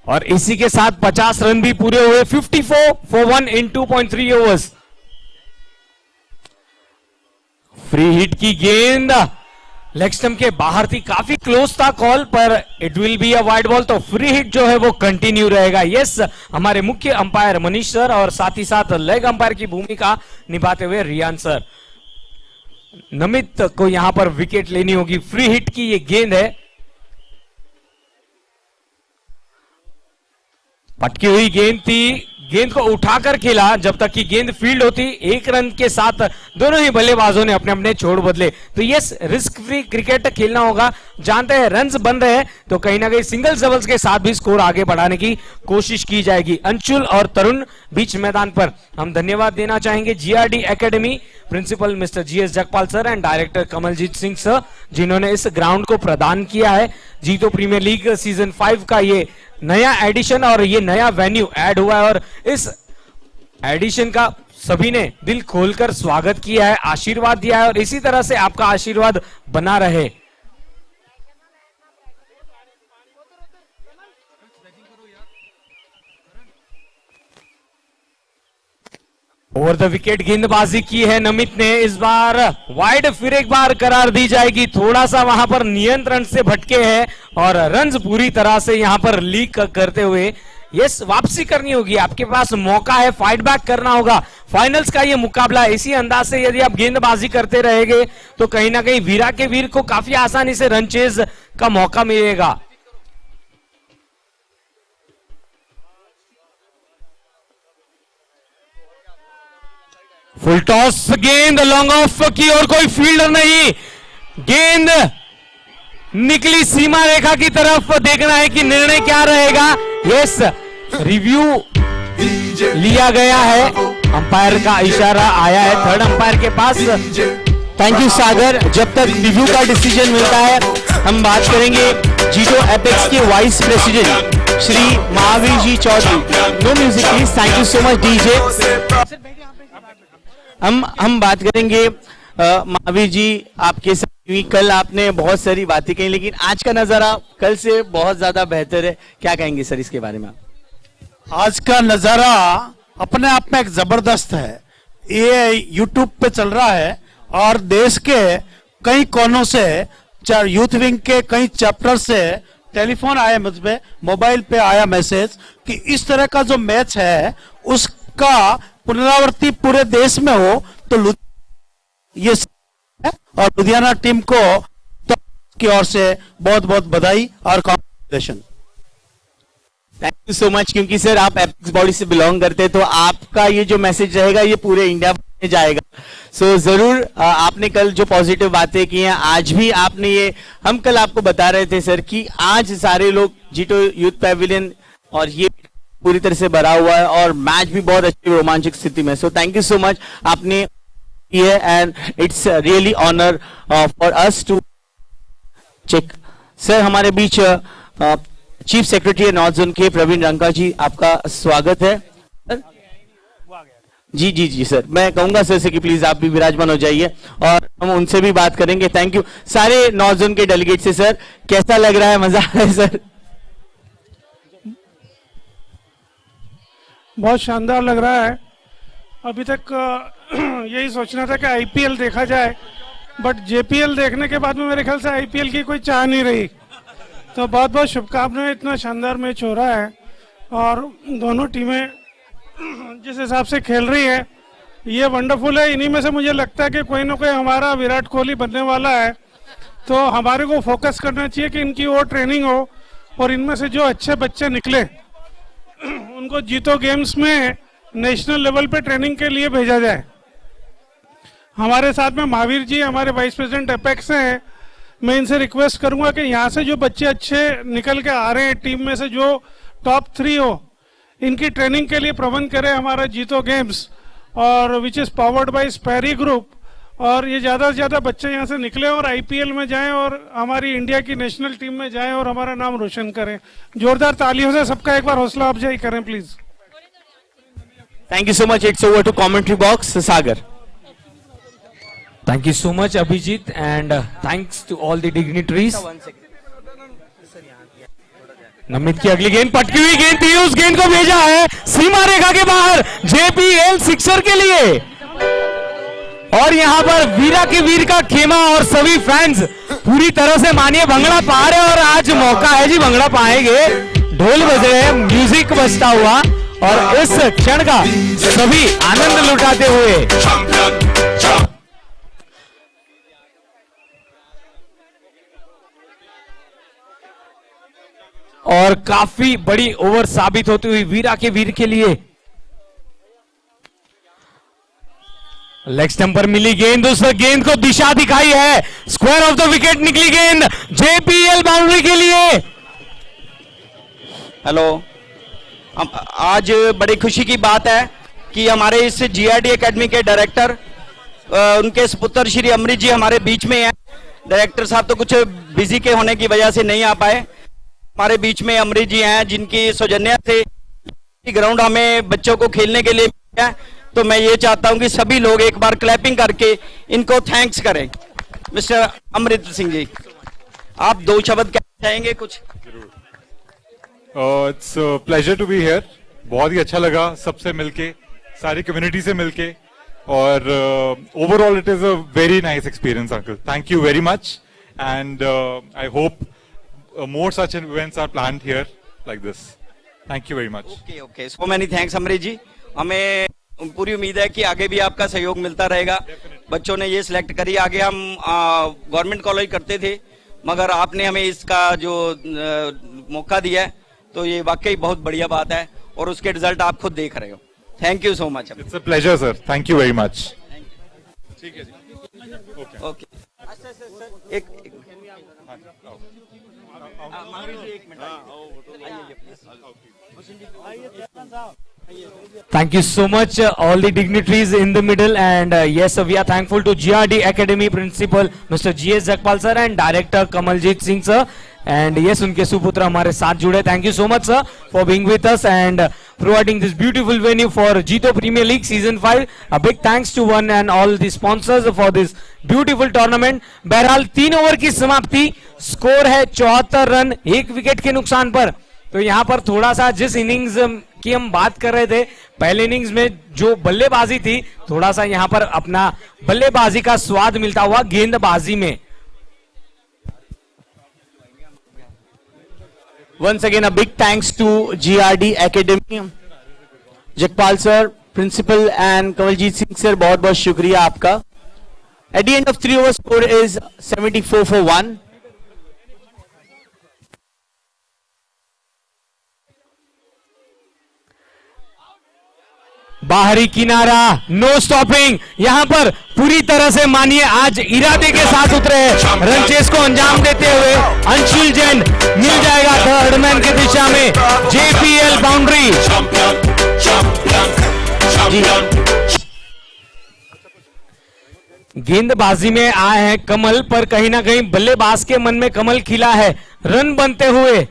और इसी के साथ 50 रन भी पूरे हुए, 54 for 1 in 2.3 overs. Free hit की गेंद लेग स्टंप के बाहर थी, काफी क्लोज था कॉल, पर it will be a wide ball, तो फ्री हिट जो है वो कंटिन्यू रहेगा। यस, हमारे मुख्य अंपायर मनीष सर और साथ ही साथ लेग अंपायर की भूमिका निभाते हुए रियान सर। नमित को यहां पर विकेट लेनी होगी, फ्री हिट की ये गेंद है, पटकी हुई गेंद थी, गेंद को उठाकर खेला जब तक कि गेंद फील्ड होती। 1 रन के साथ दोनों ही बल्लेबाजों ने अपने अपने छोड़ बदले। तो यस, रिस्क फ्री क्रिकेट खेलना होगा, जानते हैं रन्स बन रहे हैं तो कहीं ना कहीं सिंगल डबल्स के साथ भी स्कोर आगे बढ़ाने की कोशिश की जाएगी। अंशुल और तरुण बीच मैदान पर हम धन्यवाद देना चाहेंगे GRD academy principal mister GS Jagpal sir and director Kamaljeet Singh sir, जिन्होंने इस ग्राउंड को प्रदान किया है। जीतो प्रीमियर लीग सीजन 5 का ये नया एडिशन और ये नया वेन्यू ऐड हुआ है और इस एडिशन का सभी ने दिल खोलकर स्वागत किया है, आशीर्वाद दिया है और इसी तरह से आपका आशीर्वाद बना रहे। ओवर द विकेट गेंदबाजी की है नमित ने, इस बार वाइड फिर एक बार करार दी जाएगी। थोड़ा सा वहां पर नियंत्रण से भटके हैं और रन्स पूरी तरह से यहां पर लीक करते हुए यस वापसी करनी होगी, आपके पास मौका है, फाइट बैक करना होगा। फाइनल्स का ये मुकाबला है, इसी अंदाज से यदि आप गेंदबाजी करते रहेंगे तो कहीं ना कहीं वीरा के वीर को काफी आसानी से रन चेज का मौका मिलेगा। फुल टॉस गेंद लॉन्ग ऑफ की और कोई फील्डर नहीं, गेंद निकली सीमा रेखा की तरफ, देखना है कि निर्णय क्या रहेगा। यस, रिव्यू लिया गया है, अंपायर का इशारा आया है थर्ड अंपायर के पास। थैंक यू सागर। जब तक रिव्यू का डिसीजन मिलता है हम बात करेंगे जीतो एपेक्स के vice president Shri Mahavir ji Chaudhary. No music please, thank you so much DJ. हम बात करेंगे महावीर जी आपके साथ। कल आपने बहुत सारी बातें कही लेकिन आज का नजारा कल से बहुत ज्यादा बेहतर है, क्या कहेंगे सर इसके बारे में आप? आज का नजारा अपने आप में एक जबरदस्त है, ये यूट्यूब पे चल रहा है और देश के कई कोनों से, यूथ विंग के कई चैप्टर से टेलीफोन आया मुझ पे, मोबाइल पे आया मैसेज कि इस तरह का जो मैच है उसका पुनरावृत्ति पूरे देश में हो तो ये और लुधियाना टीम को की ओर से बहुत बहुत बधाई और congratulation. Thank you so much, क्योंकि सर आप एपेक्स बॉडी से बिलोंग करते हैं तो आपका ये जो मैसेज रहेगा ये पूरे इंडिया में जाएगा। सो जरूर आपने कल जो पॉजिटिव बातें की हैं आज भी आपने ये, हम कल आपको बता रहे थे सर कि आज सारे लोग जीतो यूथ पैविलियन और ये पूरी तरह से भरा हुआ है और मैच भी बहुत अच्छी रोमांचक स्थिति में। So thank you so much आपने ये, and it's really honour for us to check. Sir हमारे बीच चीफ सेक्रेटरी नॉर्थ जोन के प्रवीण रंका जी, आपका स्वागत है। जी जी जी सर, मैं कहूंगा सर से कि प्लीज आप भी विराजमान हो जाइए और हम उनसे भी बात करेंगे। थैंक यू सारे नॉर्थ जोन के डेलीगेट से। सर कैसा लग रहा है, मजा आ रहा है सर? बहुत शानदार लग रहा है। अभी तक यही सोचना था कि आईपीएल देखा जाए, बट जेपीएल देखने के बाद में मेरे ख्याल से आईपीएल की कोई चाह नहीं रही। तो बहुत बहुत शुभकामनाएं, इतना शानदार मैच हो रहा है और दोनों टीमें जिस हिसाब से खेल रही है ये वंडरफुल है। इन्हीं में से मुझे लगता है कि कोई ना कोई हमारा विराट कोहली बनने वाला है, तो हमारे को फोकस करना चाहिए कि इनकी वो ट्रेनिंग हो और इनमें से जो अच्छे बच्चे निकले उनको जीतो गेम्स में नेशनल लेवल पे ट्रेनिंग के लिए भेजा जाए। हमारे साथ में महावीर जी हमारे वाइस प्रेसिडेंट एपेक्स हैं, मैं इनसे रिक्वेस्ट करूंगा कि यहाँ से जो बच्चे अच्छे निकल के आ रहे हैं टीम में से जो टॉप 3 हो, इनकी ट्रेनिंग के लिए प्रबंध करें हमारा जीतो गेम्स और which is powered by Sparry group, और ये ज़्यादा से ज़्यादा बच्चे यहाँ से निकले और आईपीएल में जाएं और हमारी इंडिया की नेशनल टीम में जाएं और हमारा नाम रोशन करें। जोरदार तालियों से सबका एक बार हौसला अफजाई करें please. Thank you so much. It's over to commentary box Sagar. Thank you so much Abhijit, and thanks to all the dignitaries. Namit की अगली गेंद, पटकी हुई गेंद थी, उस गेंद को भेजा है सीमा रेखा के बाहर जेपीएल सिक्सर के लिए। और यहां पर वीरा के वीर का खेमा और सभी फैंस पूरी तरह से मानिए भंगड़ा पा रहे हैं और आज मौका है जी भंगड़ा पाएंगे। ढोल बज रहे हैं, म्यूजिक बजता हुआ और इस क्षण का सभी आनंद लुटाते हुए और काफी बड़ी ओवर साबित होती हुई वीरा के वीर के लिए। लेग स्टंप पर मिली गेंद, उस गेंद को दिशा दिखाई है, स्क्वायर ऑफ द विकेट निकली गेंद जेपीएल बाउंड्री के लिए। हेलो, आज बड़ी खुशी की बात है कि हमारे इस जीआरडी एकेडमी के डायरेक्टर उनके सुपुत्र श्री अमृत जी हमारे बीच में हैं। डायरेक्टर साहब तो कुछ बिजी के होने की वजह से नहीं आ पाए। हमारे बीच में अमृत जी हैं जिनकी सौजन्य से ग्राउंड हमें बच्चों को खेलने के लिए मिला है। तो मैं ये चाहता हूं कि सभी लोग एक बार क्लैपिंग करके इनको थैंक्स करें। मिस्टर अमृत सिंह जी, आप 2 शब्द कहना चाहेंगे कुछ? It's pleasure to be here. बहुत ही अच्छा लगा सबसे मिलके, सारी कम्युनिटी से मिलके, और overall it is a very nice experience uncle. Thank you very much, and I hope more such events are planned here like this. Thank you very much. Okay, so many thanks अमृत जी। हमें पूरी उम्मीद है कि आगे भी आपका सहयोग मिलता रहेगा। बच्चों ने ये सिलेक्ट करी, आगे हम गवर्नमेंट कॉलेज करते थे मगर आपने हमें इसका जो मौका दिया है तो ये वाकई बहुत बढ़िया बात है और उसके रिजल्ट आप खुद देख रहे हो। Thank you so much. It's a pleasure sir, thank you very much. ठीक है जी, ओके। एक Thank you so much all the dignitaries in the middle, and yes we are thankful to GRD Academy Principal Mr. GS Jakpal sir and Director Kamaljeet Singh sir, and yes उनके सुपुत्र हमारे साथ जुड़े। Thank you so much sir for being with us and providing this beautiful venue for Jito Premier League Season 5. A big thanks to one and all the sponsors for this beautiful tournament. बहरहाल 3 over की समाप्ति, score है 74 run 1 wicket के नुकसान पर। तो यहाँ पर थोड़ा सा जिस इनिंग्स की हम बात कर रहे थे, पहले इनिंग्स में जो बल्लेबाजी थी, थोड़ा सा यहाँ पर अपना बल्लेबाजी का स्वाद मिलता हुआ गेंदबाजी में। Once again, a big thanks to GRD Academy, Jakpal sir, Principal and Kamaljeet Singh sir, बहुत बहुत शुक्रिया आपका। At the end of 3 overs, score is 74 for 1. बाहरी किनारा, नो स्टॉपिंग। यहां पर पूरी तरह से मानिए आज इरादे के साथ उतरे हैं रन चेस को अंजाम देते हुए। अंशुल जैन मिल जाएगा थर्ड मैन की दिशा में, जेपीएल बाउंड्री। गेंदबाजी में आए हैं कमल, पर कहीं ना कहीं बल्लेबाज के मन में कमल खिला है रन बनते हुए।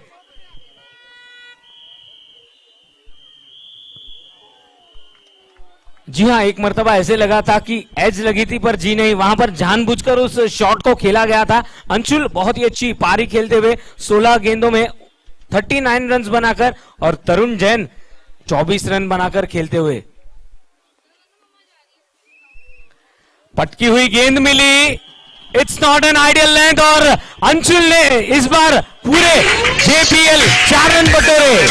जी हां, एक मर्तबा ऐसे लगा था कि एज लगी थी, पर जी नहीं, वहां पर जानबूझकर उस शॉट को खेला गया था। अंशुल बहुत ही अच्छी पारी खेलते हुए 16 गेंदों में 39 रन बनाकर, और तरुण जैन 24 रन बनाकर खेलते हुए। पटकी हुई गेंद मिली, it's not an ideal length, और अंशुल ने इस बार पूरे जेपीएल 4 रन बटोरे।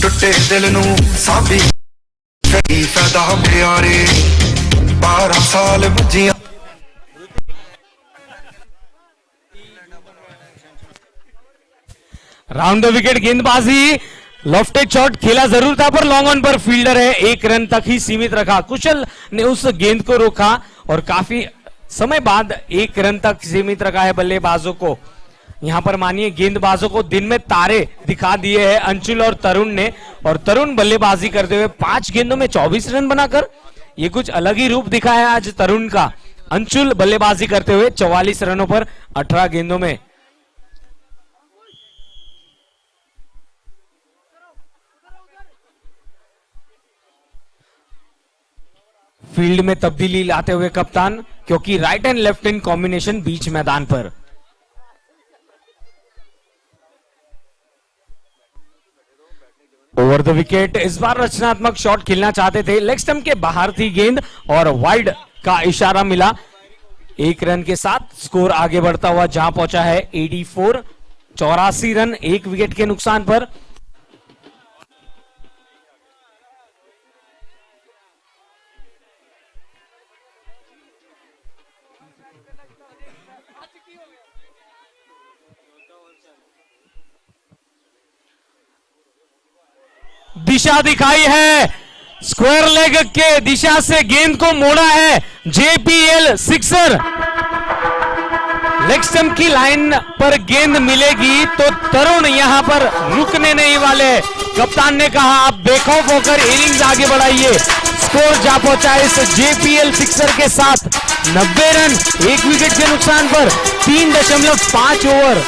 टुटे दिल नू सांभी कई फायदा प्यारे 12 साल बजिया। राउंड द विकेट गेंदबाजी, लॉफ्टेड शॉट खेला जरूर था, पर लॉन्ग ऑन पर फील्डर है, 1 रन तक ही सीमित रखा। कुशल ने उस गेंद को रोका और काफी समय बाद 1 रन तक सीमित रखा है बल्लेबाजों को। यहां पर मानिए गेंदबाजों को दिन में तारे दिखा दिए हैं अंशुल और तरुण ने, और तरुण बल्लेबाजी करते हुए 5 गेंदों में 24 रन बनाकर, ये कुछ अलग ही रूप दिखा है आज तरुण का। अंशुल बल्लेबाजी करते हुए 44 रनों पर 18 गेंदों में। फील्ड में तब्दीली लाते हुए कप्तान, क्योंकि right and left in combination बीच मैदान पर। ओवर द विकेट, इस बार रचनात्मक शॉट खेलना चाहते थे, लेग स्टंप के बाहर थी गेंद और वाइड का इशारा मिला। 1 रन के साथ स्कोर आगे बढ़ता हुआ जहां पहुंचा है 84, 84 रन 1 विकेट के नुकसान पर। दिशा दिखाई है, स्क्वायर लेग के दिशा से गेंद को मोड़ा है जेपीएल सिक्सर। लेग स्टंप की लाइन पर गेंद मिलेगी तो तरुण यहां पर रुकने नहीं वाले। कप्तान ने कहा आप बेखौफ होकर इनिंग्स आगे बढ़ाइए। स्कोर जा पहुंचा इस जेपीएल सिक्सर के साथ 90 रन 1 विकेट के नुकसान पर 3.5 ओवर।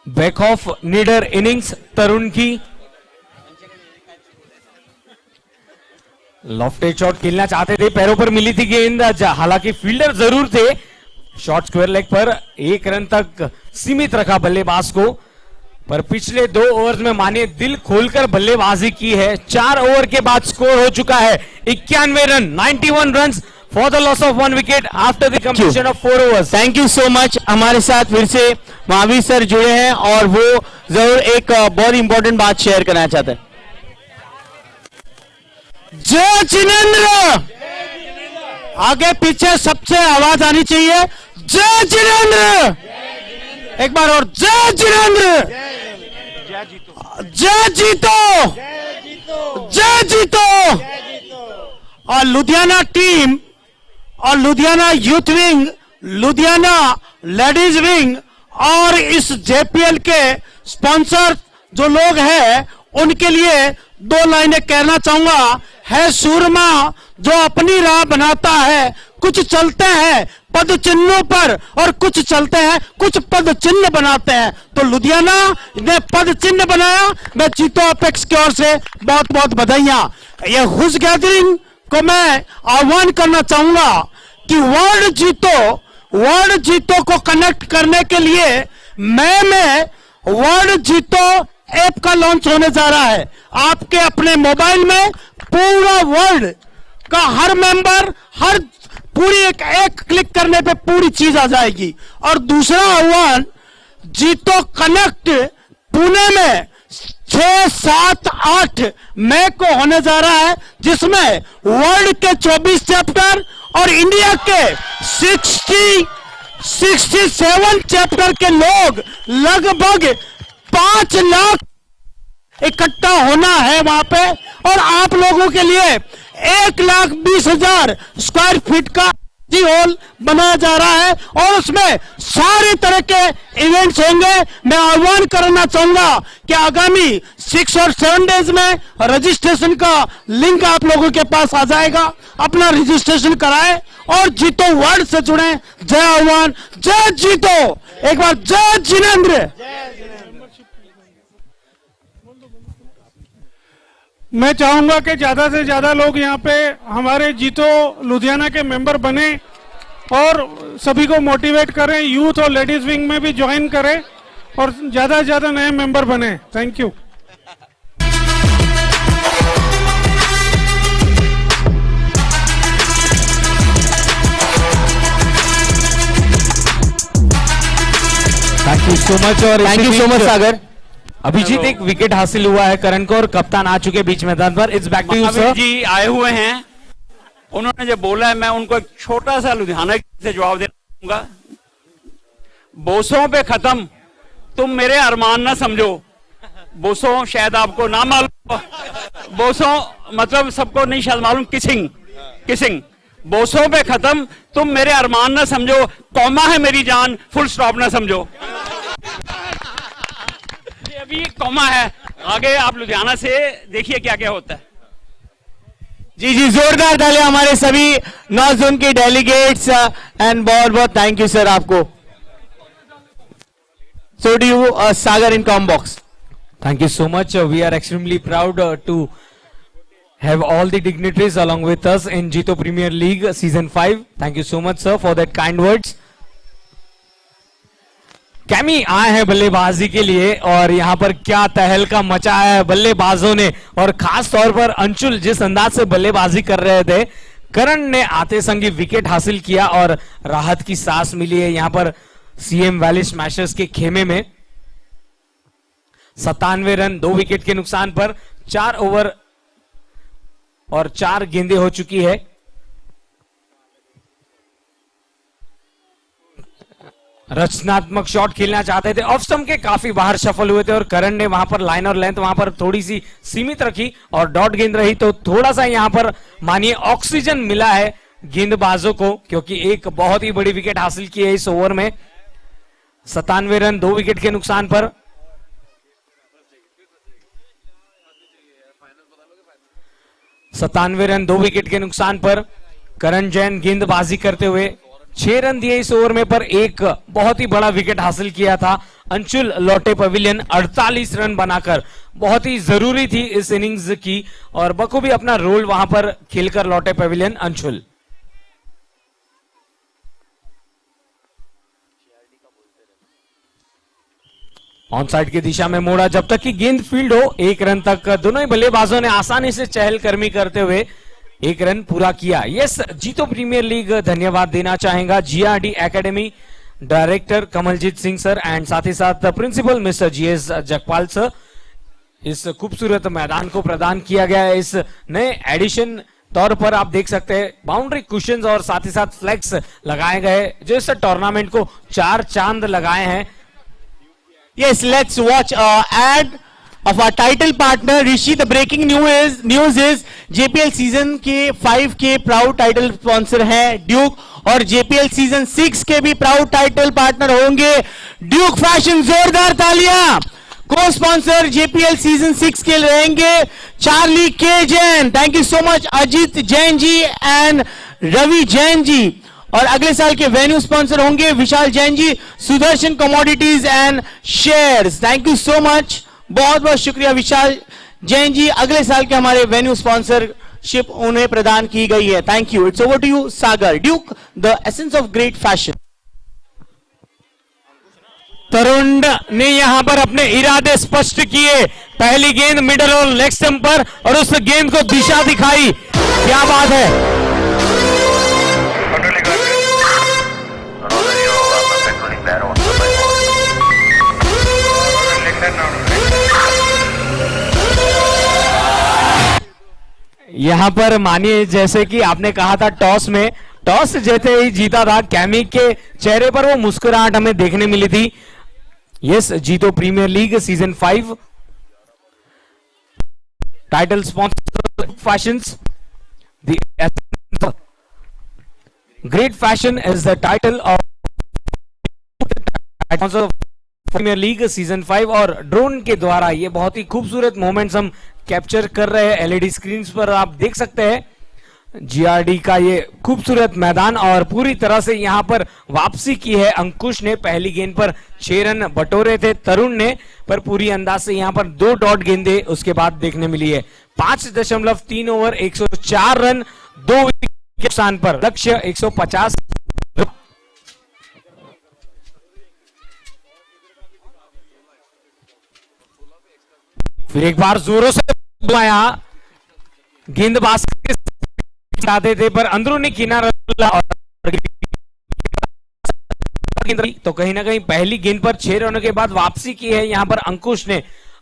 बैक ऑफ नीडर इनिंग्स तरुण की। लॉफ्टेड शॉट खेलना चाहते थे, पैरों पर मिली थी गेंद, हालांकि फील्डर जरूर थे। शॉट स्क्वायर लेग पर 1 रन तक सीमित रखा बल्लेबाज को, पर पिछले 2 ओवर्स में मानिए दिल खोलकर बल्लेबाजी की है। 4 ओवर के बाद स्कोर हो चुका है 91 run 91 run for the loss of 1 wicket after the completion of 4 overs. Thank you so much. हमारे साथ फिर से महावीर सर जुड़े हैं और वो जरूर एक बहुत इंपॉर्टेंट बात शेयर करना चाहते हैं। जय जिनेंद्र, आगे पीछे सबसे आवाज आनी चाहिए। जय जिनेंद्र, एक बार और जय जिनेंद्र। जय जीतो, जय जीतो। और लुधियाना टीम और Ludhiana youth wing, Ludhiana ladies wing और इस जेपीएल के स्पॉन्सर जो लोग हैं उनके लिए 2 लाइनें कहना चाहूंगा। है सूरमा जो अपनी राह बनाता है, कुछ चलते हैं पद चिन्हों पर और कुछ चलते हैं, कुछ पद चिन्ह बनाते हैं। तो लुधियाना ने पद चिन्ह बनाया। मैं जीतो अपेक्स की ओर से बहुत बहुत बधाइयां। यह हुज गैदरिंग को मैं आह्वान करना चाहूंगा कि वर्ल्ड जीतो को कनेक्ट करने के लिए मैं वर्ल्ड जीतो ऐप का लॉन्च होने जा रहा है। आपके अपने मोबाइल में पूरा वर्ल्ड का हर मेंबर, हर पूरी एक क्लिक करने पे पूरी चीज आ जाएगी। और दूसरा आह्वान, जीतो कनेक्ट पुणे में 6, 7, 8 मई को होने जा रहा है, जिसमें वर्ल्ड के 24 चैप्टर और इंडिया के 67 चैप्टर के लोग लगभग 5 लाख इकट्ठा होना है वहां पे, और आप लोगों के लिए 1,20,000 स्क्वायर फीट का हॉल बनाया जा रहा है, और उसमें सारे तरह के इवेंट्स होंगे। मैं आह्वान करना चाहूंगा कि आगामी 6 और 7 डेज में रजिस्ट्रेशन का लिंक आप लोगों के पास आ जाएगा। अपना रजिस्ट्रेशन कराएं और जीतो वर्ल्ड से जुड़े। जय आह्वान, जय जीतो, एक बार जय जिनेंद्र। मैं चाहूंगा कि ज्यादा से ज्यादा लोग यहाँ पे हमारे जीतो लुधियाना के मेंबर बने और सभी को मोटिवेट करें, यूथ और लेडीज विंग में भी ज्वाइन करें और ज्यादा से ज्यादा नए मेंबर बने। Thank you. Thank you so much. और थैंक यू सो मच सागर। अभिजीत, एक विकेट हासिल हुआ है करण को और कप्तान आ चुके बीच मैदान पर। It's back to you sir. जी आए हुए हैं, उन्होंने जो बोला है मैं उनको एक छोटा सा लुधियाना से जवाब देना चाहूंगा। बोसों पे खत्म, तुम मेरे अरमान ना समझो। बोसों शायद आपको ना मालूम, बोसों मतलब सबको नहीं शायद मालूम, किसिंग। बोसों पे खत्म, तुम मेरे अरमान ना समझो। कौमा है मेरी जान, फुल स्टॉप ना समझो। अभी कौमा है, आगे आप लुधियाना से देखिए क्या क्या होता है। जी जी, जोरदार तालियां हमारे सभी 9 जोन के डेलीगेट्स एंड बहुत बहुत थैंक यू सर आपको। So do you Sagar in com box. Thank you so much. We are extremely proud to have all the dignitaries along with us in Jito Premier League Season 5. Thank you so much, sir, for that kind words. Chemo आए हैं बल्लेबाजी के लिए और यहाँ पर क्या तहलका मचाया है बल्लेबाजों ने, और खास तौर पर अंशुल जिस अंदाज से बल्लेबाजी कर रहे थे, करण ने आते संगी विकेट हासिल किया और राहत की सांस मिली है यहाँ पर सीएम वैली स्मैशर्स के खेमे में। 97 रन 2 विकेट के नुकसान पर 4 ओवर और 4 गेंदें हो चुकी है। रचनात्मक शॉट खेलना चाहते थे, ऑफ स्टंप के काफी बाहर सफल हुए थे और करण ने वहां पर लाइन और लेंथ वहां पर थोड़ी सी सीमित रखी और डॉट गेंद रही तो थोड़ा सा यहां पर मानिए ऑक्सीजन मिला है गेंदबाजों को, क्योंकि एक बहुत ही बड़ी विकेट हासिल की है इस ओवर में। 97 रन 2 विकेट के नुकसान पर 97 रन 2 विकेट के नुकसान पर करण जैन गेंदबाजी करते हुए 6 रन दिए इस ओवर में, पर एक बहुत ही बड़ा विकेट हासिल किया था अंशुल लौटे पवेलियन 48 रन बनाकर। बहुत ही जरूरी थी इस इनिंग्स की और बखूबी अपना रोल वहां पर खेलकर लौटे पवेलियन अंशुल। ऑन साइड की दिशा में मोड़ा, जब तक कि गेंद फील्ड हो 1 रन तक दोनों ही बल्लेबाजों ने आसानी से चहलकदमी करते हुए 1 रन पूरा किया। यस, जीतो प्रीमियर लीग धन्यवाद देना चाहेगा GRD academy director Kamaljeet Singh sir and साथ ही साथ principal mister GS Jagpal sir. इस खूबसूरत मैदान को प्रदान किया गया है इस नए एडिशन तौर पर। आप देख सकते हैं बाउंड्री कुशंस और साथ ही साथ फ्लैग्स लगाए गए जो इस टूर्नामेंट को 4 चांद लगाए हैं। Yes, let's watch ad of our title partner Rishi. The breaking news is JPL season के 5 के प्राउड टाइटल स्पॉन्सर हैं ड्यूक और JPL सीजन 6 के भी प्राउड टाइटल पार्टनर होंगे ड्यूक फैशन। जोरदार तालियां। को स्पॉन्सर JPL सीजन 6 के रहेंगे Charlie K Jain. Thank you so much Ajit Jain ji and Ravi Jain ji. और अगले साल के वेन्यू स्पॉन्सर होंगे Vishal Jain ji, Sudarshan commodities and shares. Thank you so much, बहुत बहुत शुक्रिया विशाल जैन जी। अगले साल के हमारे वेन्यू स्पॉन्सरशिप उन्हें प्रदान की गई है। Thank you. It's over to you Sagar. Duke, the essence of great fashion. Tarun ने यहां पर अपने इरादे स्पष्ट किए, पहली गेंद मिडल और लेग स्टंप पर और उस गेंद को दिशा दिखाई। क्या बात है। यहाँ पर मानिए जैसे कि आपने कहा था टॉस जीते ही जीता था, कैमी के चेहरे पर वो मुस्कुराहट हमें देखने मिली थी। Yes, Jito premier league season 5 title sponsor fashions. Great fashion is the title of premier league season 5 और ड्रोन के द्वारा ये बहुत ही खूबसूरत मोमेंट्स हम कैप्चर कर रहे हैं। एलईडी स्क्रीन्स पर आप देख सकते हैं जीआरडी का ये खूबसूरत मैदान और पूरी तरह से यहां पर वापसी की है। अंकुश ने पहली गेंद पर 6 रन बटोरे थे तरुण ने, पर पूरी अंदाज से यहां पर 2 डॉट गेंदे उसके बाद देखने मिली है। 5.3 ओवर 104 रन 2 विकेट के नुकसान पर, लक्ष्य 150। फिर एक बार जोरों से बुलाया, गेंदबाज चाहते थे पर अंदरूनी किनारा तो कहीं ना कहीं पहली गेंद पर 6 रनों के बाद वापसी की है यहां पर अंकुश ने।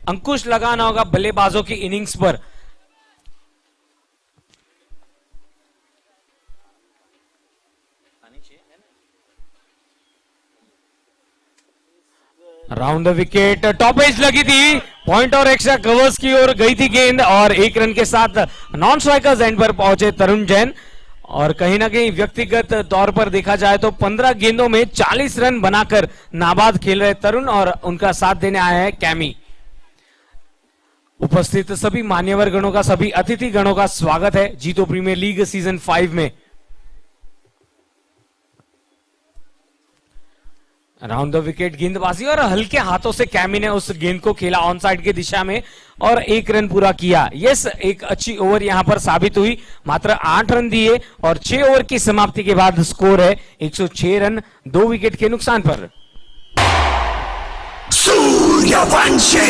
अंकुश लगाना होगा बल्लेबाजों की इनिंग्स पर। Round the wicket, top edge लगी थी, पॉइंट और एक्स्ट्रा कवर्स की ओर गई थी गेंद और 1 रन के साथ नॉन स्ट्राइकर्स एंड पर पहुंचे तरुण जैन। और कहीं ना कहीं व्यक्तिगत तौर पर देखा जाए तो 15 गेंदों में 40 रन बनाकर नाबाद खेल रहे तरुण और उनका साथ देने आया है कैमी। उपस्थित सभी मान्यवर गणों का, सभी अतिथि गणों का स्वागत है जीतो प्रीमियर लीग सीजन 5 में। राउंड द विकेट गेंदबाजी और हल्के हाथों से कैमी ने उस गेंद को खेला ऑन साइड की दिशा में और 1 रन पूरा किया। यस, एक अच्छी ओवर यहां पर साबित हुई, मात्र 8 रन दिए और 6 ओवर की समाप्ति के बाद स्कोर है 106 रन 2 विकेट के नुकसान पर। Suryavanshi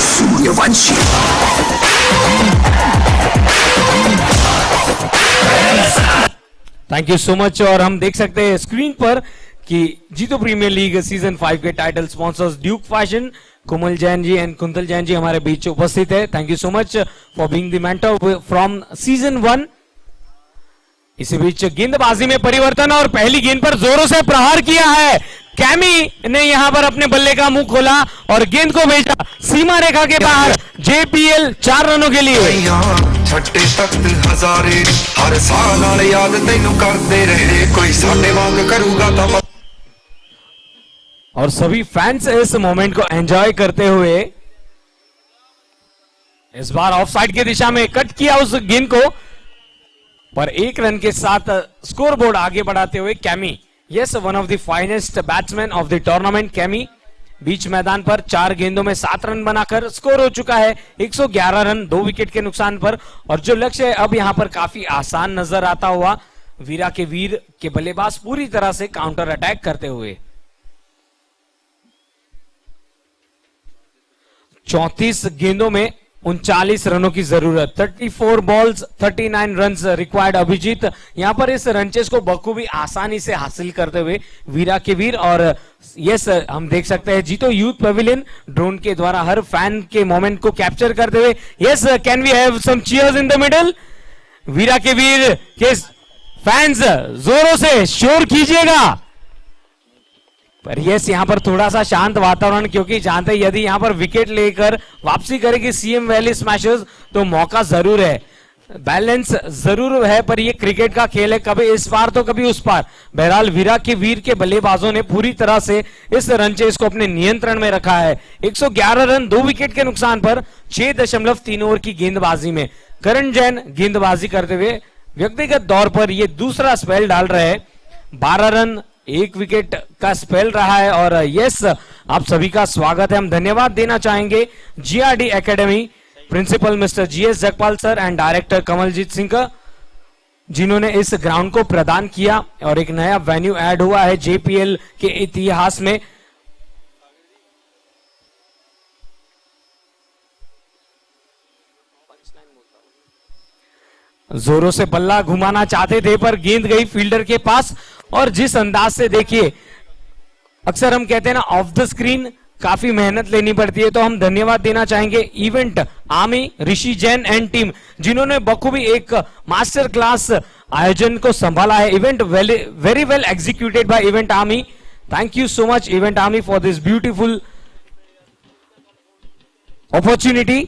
Suryavanshi thank you so much. और हम देख सकते हैं स्क्रीन पर कि जीतो प्रीमियर लीग सीजन 5 के title sponsors Duke fashion, Komal Jain ji and Kuntal Jain ji हमारे बीच उपस्थित है। Thank you so much for being the mentor from season 1। इसी बीच गेंदबाजी में परिवर्तन और पहली गेंद पर जोरों से प्रहार किया है कैमी ने, यहां पर अपने बल्ले का मुंह खोला और गेंद को भेजा सीमा रेखा के बाहर जेपीएल 4 रनों के लिए। छठे तख्त हजारे हर साल आले याद तैनू करते रहे, कोई साडे वांग करूगा तो। और सभी फैंस इस मोमेंट को एंजॉय करते हुए इस बार ऑफ साइड की दिशा में कट किया उस गेंद को, पर 1 रन के साथ स्कोर बोर्ड आगे बढ़ाते हुए Cammy. Yes, one of the finest batsman of the tournament Cammy बीच मैदान पर 4 गेंदों में 7 रन बनाकर स्कोर हो चुका है 111 रन 2 विकेट के नुकसान पर। और जो लक्ष्य है अब यहां पर काफी आसान नजर आता हुआ वीरा के वीर के बल्लेबाज पूरी तरह से काउंटर अटैक करते हुए। 34 गेंदों में 39 रनों की जरूरत, 34 बॉल्स 39 रन्स रिक्वायर्ड। अभिजीत यहां पर इस रनचेस को बखूबी आसानी से हासिल करते हुए वीरा के वीर। और यस, हम देख सकते हैं जीतो यूथ पवेलियन ड्रोन के द्वारा हर फैन के मोमेंट को कैप्चर करते हुए। Yes, can we have some cheers in the middle. Veera के वीर के फैंस जोरों से शोर कीजिएगा। पर यस, यहां पर थोड़ा सा शांत वातावरण, क्योंकि जानते यदि यहां पर विकेट लेकर वापसी करेगी सीएम वैली स्मैशर्स तो मौका जरूर है, बैलेंस जरूर है, पर ये क्रिकेट का खेल है, कभी इस पार तो कभी उस पार। बहरहाल वीरा के वीर के बल्लेबाजों ने पूरी तरह से इस रनचेस को अपने नियंत्रण में रखा है। 111 रन 2 विकेट के नुकसान पर 6.3 ओवर की गेंदबाजी में करण जैन गेंदबाजी करते हुए व्यक्तिगत तौर पर ये दूसरा स्पेल डाल रहे हैं। 12 रन 1 विकेट का स्पेल रहा है। और यस, आप सभी का स्वागत है। हम धन्यवाद देना चाहेंगे GRD academy principal mister GS Jagpal sir and director Kamaljeet Singh का। जिन्होंने इस ग्राउंड को प्रदान किया और एक नया वेन्यू ऐड हुआ है जेपीएल के इतिहास में। जोरों से बल्ला घुमाना चाहते थे पर गेंद गई फील्डर के पास, और जिस अंदाज से देखिए, अक्सर हम कहते हैं ना ऑफ द स्क्रीन काफी मेहनत लेनी पड़ती है, तो हम धन्यवाद देना चाहेंगे event army, Rishi Jain and team, जिन्होंने बखूबी एक मास्टर क्लास आयोजन को संभाला है। Event very well executed by event army. Thank you so much event army for this beautiful opportunity.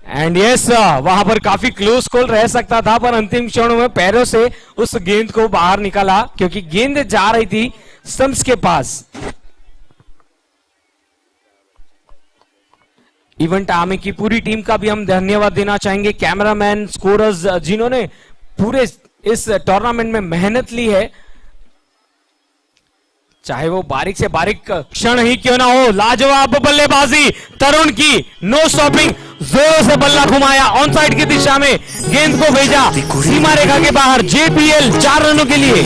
And yes, वहां पर काफी क्लोज कॉल रह सकता था, पर अंतिम क्षणों में पैरों से उस गेंद को बाहर निकाला, क्योंकि गेंद जा रही थी स्टंप्स के पास। इवेंट आर्मी की पूरी टीम का भी हम धन्यवाद देना चाहेंगे, कैमरामैन, स्कोरर्स, जिन्होंने पूरे इस टूर्नामेंट में मेहनत ली है, चाहे वो बारीक से बारीक क्षण ही क्यों ना हो। लाजवाब बल्लेबाजी तरुण की, नो स्टॉपिंग, जोर से बल्ला घुमाया, ऑन साइड की दिशा में गेंद को भेजा सीमा रेखा के बाहर, जेपीएल 4 रनों के लिए।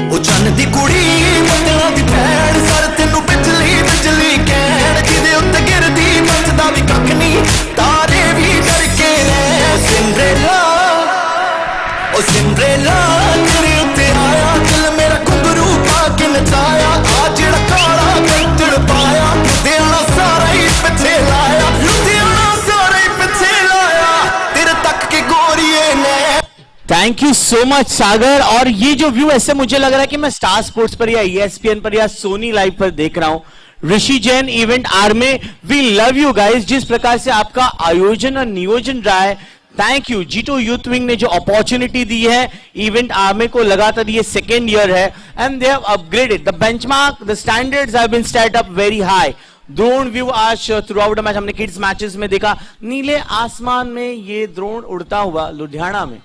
ओ चन्न दी कुड़ी बदला दी भैन, सर तेनू बिजली बिजली कहण, जिदे उत्ते गिरदी बचदा भी कख नहीं, तारे भी डरके रह। सिंड्रेला ओ सिंड्रेला तेरे उत्ते आया, दिल मेरा घुंघरू पा के नचाया, आ जेड़ा काला गंजड़ पाया, लुधियाना सारा ही पिछे लाया, लुधियाना सारा ही पिछे लाया, तेरे तक के गोरिये ने। थैंक यू सो मच सागर। और ये जो व्यू ऐसे मुझे लग रहा है कि मैं स्टार स्पोर्ट्स पर या ESPN पर या सोनी लाइव पर देख रहा हूं। Rishi Jain event army, we love you guys, जिस प्रकार से आपका आयोजन और नियोजन रहा है, thank you. JITO youth wing ने जो अपॉर्चुनिटी दी है इवेंट आर्मी को, लगातार ये सेकेंड ईयर है, and they have upgraded the benchmark, the standards have been set up very high. Drone view आज थ्रू आउट द मैच हमने किड्स मैचेस में देखा, नीले आसमान में ये ड्रोन उड़ता हुआ लुधियाना में।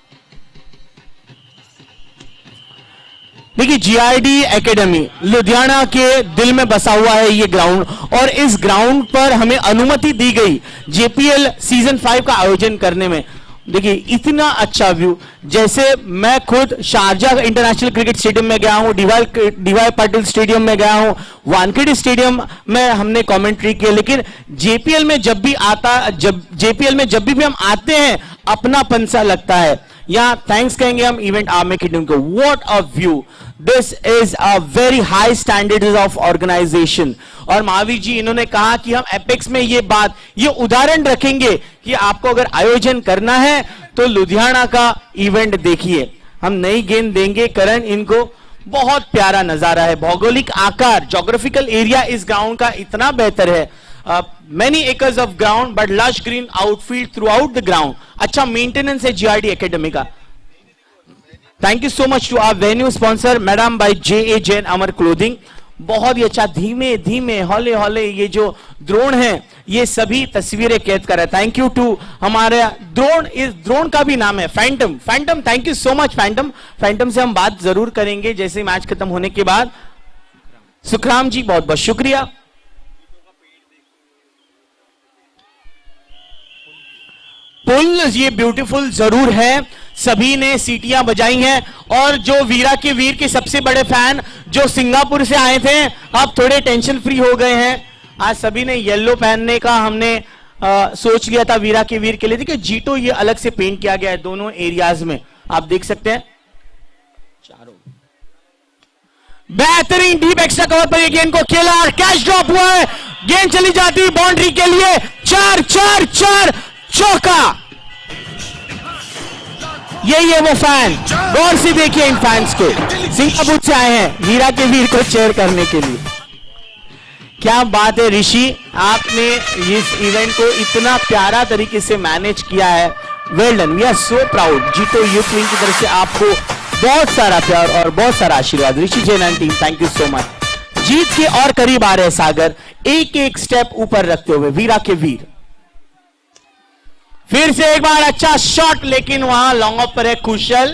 देखिए GID एकेडमी लुधियाना के दिल में बसा हुआ है ये ग्राउंड, और इस ग्राउंड पर हमें अनुमति दी गई JPL सीजन 5 का आयोजन करने में। देखिए इतना अच्छा व्यू, जैसे मैं खुद शारजाह इंटरनेशनल क्रिकेट स्टेडियम में गया हूं, डीवाई पाटिल स्टेडियम में गया हूं, वानखेड़े स्टेडियम में हमने कमेंट्री की, लेकिन JPL में जब भी हम आते हैं अपनापन सा लगता है। यहाँ थैंक्स कहेंगे हम इवेंट आर्मी की टीम को। What a view, this is a very high standards of organisation. और महावीर जी इन्होंने कहा कि हम एपेक्स में ये उदाहरण रखेंगे कि आपको अगर आयोजन करना है तो लुधियाना का इवेंट देखिए। हम नई गेंद देंगे करण इनको, बहुत प्यारा नजारा है, भौगोलिक आकार, जोग्राफिकल एरिया इस ग्राउंड का इतना बेहतर है। many acres of ground but lush green outfield throughout the ground। अच्छा मेंटेनेंस है GID एकेडमी का। Thank you so much to our venue sponsor madam by JA Jain Amar clothing. बहुत ही अच्छा, धीमे धीमे हौले हौले ये जो ड्रोन है ये सभी तस्वीरें कैद कर रहा है। थैंक यू टू हमारे ड्रोन, इस ड्रोन का भी नाम है Phantom. Phantom, thank you so much Phantom. Phantom से हम बात जरूर करेंगे जैसे मैच खत्म होने के बाद। सुखराम जी बहुत बहुत शुक्रिया। पुल ये ब्यूटीफुल जरूर है, सभी ने सीटियां बजाई हैं, और जो वीरा के वीर के सबसे बड़े फैन जो सिंगापुर से आए थे अब थोड़े टेंशन फ्री हो गए हैं। आज सभी ने येलो पहनने का हमने सोच लिया था वीरा के वीर के लिए। देखिए जीटो ये अलग से पेंट किया गया है दोनों एरियाज में, आप देख सकते हैं। चारों बेहतरीन डीप एक्स्ट्रा कवर पर ये गेंद को खेला और कैच ड्रॉप हुआ है, गेंद चली जाती बाउंड्री के लिए। 4-4-4 चौका। यही है वो फैन, गौर से देखिए इन फैंस को, सिंगापुर से आए हैं वीरा के वीर को चेयर करने के लिए। क्या बात है ऋषि, आपने इस इवेंट को इतना प्यारा तरीके से मैनेज किया है। Well done, we are so proud. Jito youth wing की तरफ से आपको बहुत सारा प्यार और बहुत सारा आशीर्वाद। Rishi Jain and team, thank you so much. जीत के और करीब आ रहे हैं सागर, एक एक स्टेप ऊपर रखते हुए वीरा के वीर। फिर से एक बार अच्छा शॉट, लेकिन वहां लॉन्ग ऑफ पर है कुशल।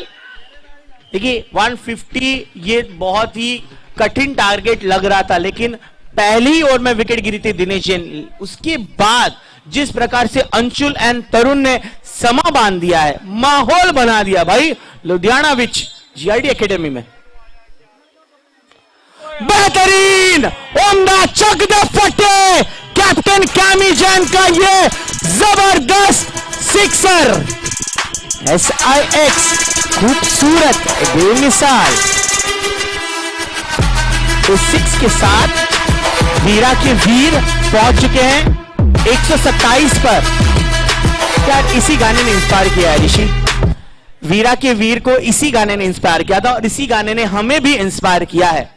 देखिए 150 ये बहुत ही कठिन टारगेट लग रहा था, लेकिन पहली ओवर में विकेट गिरी थी दिनेश जैन। उसके बाद जिस प्रकार से अंशुल एंड तरुण ने समा बांध दिया है, माहौल बना दिया भाई लुधियाना विच जीआईडी एकेडमी में। बेहतरीन उम्दा चक दे फटे कैप्टन कैमी जैन का ये जबरदस्त सिक्सर। SIX खूबसूरत बेमिसाल। इस सिक्स के साथ वीरा के वीर पहुंच चुके हैं 127 पर। यार इसी गाने ने इंस्पायर किया है ऋषि, वीरा के वीर को इसी गाने ने इंस्पायर किया था और इसी गाने ने हमें भी इंस्पायर किया है।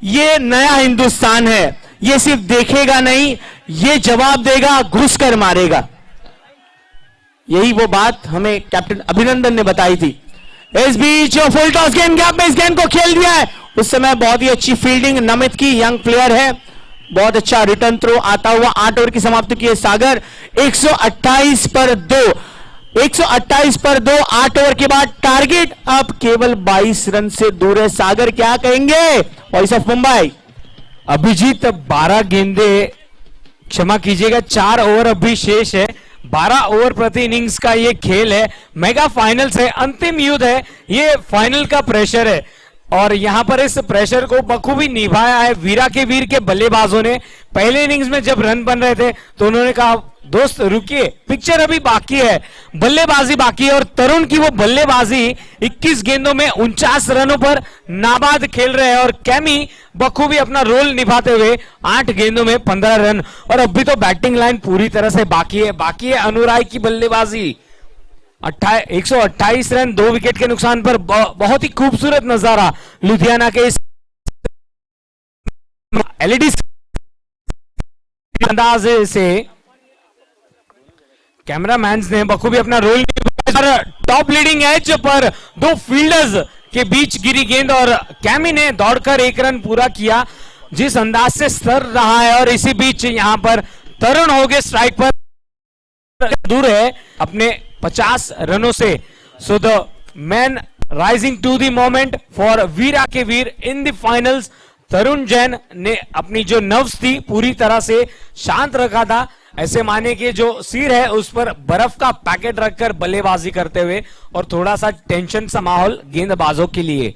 ये नया हिंदुस्तान है, ये सिर्फ देखेगा नहीं, ये जवाब देगा, घुस कर मारेगा। यही वो बात हमें कैप्टन अभिनंदन ने बताई थी। इस बीच फुल टॉस गेंद गैप में इस गेंद को खेल दिया है। उस समय बहुत ही अच्छी फील्डिंग नमित की, यंग प्लेयर है, बहुत अच्छा रिटर्न थ्रो आता हुआ 8 ओवर की समाप्ति की है सागर। 128 पर 2, 128 पर 2, 8 ओवर के बाद टारगेट अब केवल 22 रन से दूर है सागर। क्या कहेंगे वॉइस ऑफ मुंबई? अभिजीत 12 गेंदे, क्षमा कीजिएगा 4 ओवर अभी शेष है। 12 ओवर प्रति इनिंग्स का ये खेल है, मेगा फाइनल्स है, अंतिम युद्ध है, ये फाइनल का प्रेशर है और यहां पर इस प्रेशर को बखूबी निभाया है वीरा के वीर के बल्लेबाजों ने। पहले इनिंग्स में जब रन बन रहे थे तो उन्होंने कहा दोस्त रुकिए, पिक्चर अभी बाकी है, बल्लेबाजी बाकी है। और तरुण की वो बल्लेबाजी 21 गेंदों में 49 रनों पर नाबाद खेल रहे हैं और कैमी बखूबी अपना रोल निभाते हुए 8 गेंदों में 15 रन। और अभी तो बैटिंग लाइन पूरी तरह से बाकी है अनुराग की बल्लेबाजी। 128 रन 2 विकेट के नुकसान पर बहुत ही खूबसूरत नजारा लुधियाना के इस एलईडी अंदाज से कैमरामैन ने बखूबी अपना रोल निभाया। Top leading as per 2 fielders के बीच गिरी गेंद और कैमी ने दौड़कर 1 रन पूरा किया जिस अंदाज से सर रहा है। और इसी बीच यहां पर तरुण हो गए स्ट्राइक पर, दूर है अपने 50 रनों से। So the man rising to the moment for Veera के Veer in the finals. Tarun Jain ने अपनी जो नर्व्स थी पूरी तरह से शांत रखा था, ऐसे माने कि जो सिर है उस पर बर्फ का पैकेट रखकर बल्लेबाजी करते हुए और थोड़ा सा टेंशन सा माहौल गेंदबाजों के लिए।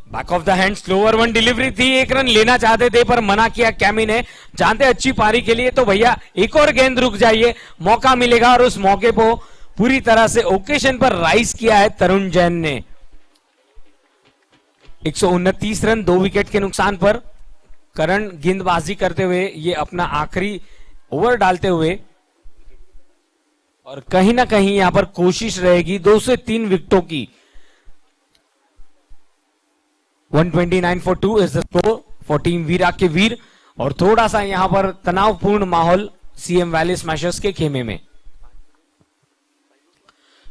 Back of the hand slower one delivery थी, 1 रन लेना चाहते थे पर मना किया कैमी ने। जानते अच्छी पारी के लिए तो भैया एक और गेंद रुक जाइए, मौका मिलेगा। और उस मौके को पूरी तरह से ओकेशन पर राइज किया है तरुण जैन ने। 129 रन 2 विकेट के नुकसान पर करण गेंदबाजी करते हुए ये अपना आखिरी ओवर डालते हुए और कहीं ना कहीं यहां पर कोशिश रहेगी 2 से 3 विकेटों की। 129 for 2 is the score for team Veera के वीर। और थोड़ा सा यहां पर तनावपूर्ण माहौल सीएम वैली स्मैशर्स के खेमे में।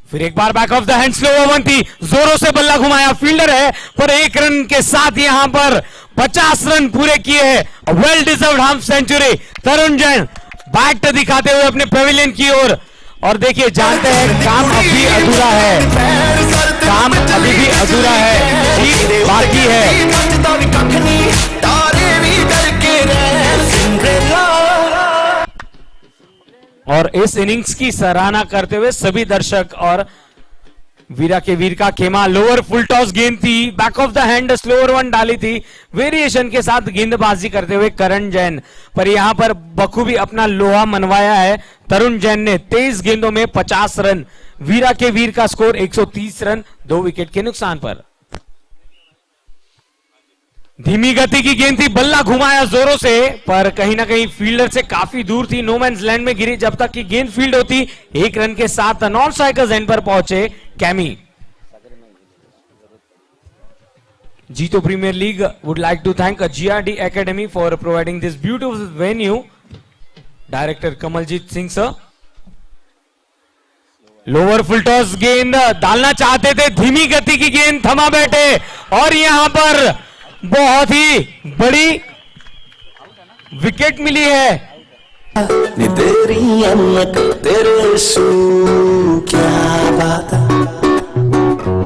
फिर एक बार back of the hand slow one थी, जोरों से बल्ला घुमाया, फील्डर है पर 1 रन के साथ यहां पर 50 रन पूरे किए हैं। वेल डिजर्व्ड हाफ सेंचुरी तरुण जैन बैट दिखाते हुए अपने पेविलियन की ओर। और देखिए जानते हैं काम अभी अधूरा है, काम अभी भी अधूरा है, जीत बाकी है। और इस इनिंग्स की सराहना करते हुए सभी दर्शक और वीरा के वीर का खेमा। लोअर फुल टॉस गेंद थी, back of the hand slower one डाली थी, वेरिएशन के साथ गेंदबाजी करते हुए करण जैन। पर यहां पर बखूबी अपना लोहा मनवाया है तरुण जैन ने। 23 गेंदों में 50 रन, वीरा के वीर का स्कोर 130 रन 2 विकेट के नुकसान पर। धीमी गति की गेंद थी, बल्ला घुमाया जोरों से पर कहीं ना कहीं फील्डर से काफी दूर थी, नो मैंस लैंड में गिरी। जब तक कि गेंद फील्ड होती 1 रन के साथ नॉन स्ट्राइकर्स एंड पर पहुंचे कैमी। Jito premier league would like to thank GRD academy for providing this beautiful venue. Director Kamaljeet Singh sir. Lower full toss गेंद डालना चाहते थे, धीमी गति की गेंद थमा बैठे और यहां पर बहुत ही बड़ी विकेट मिली है। तेरी अनक तेरे सू क्या बात है,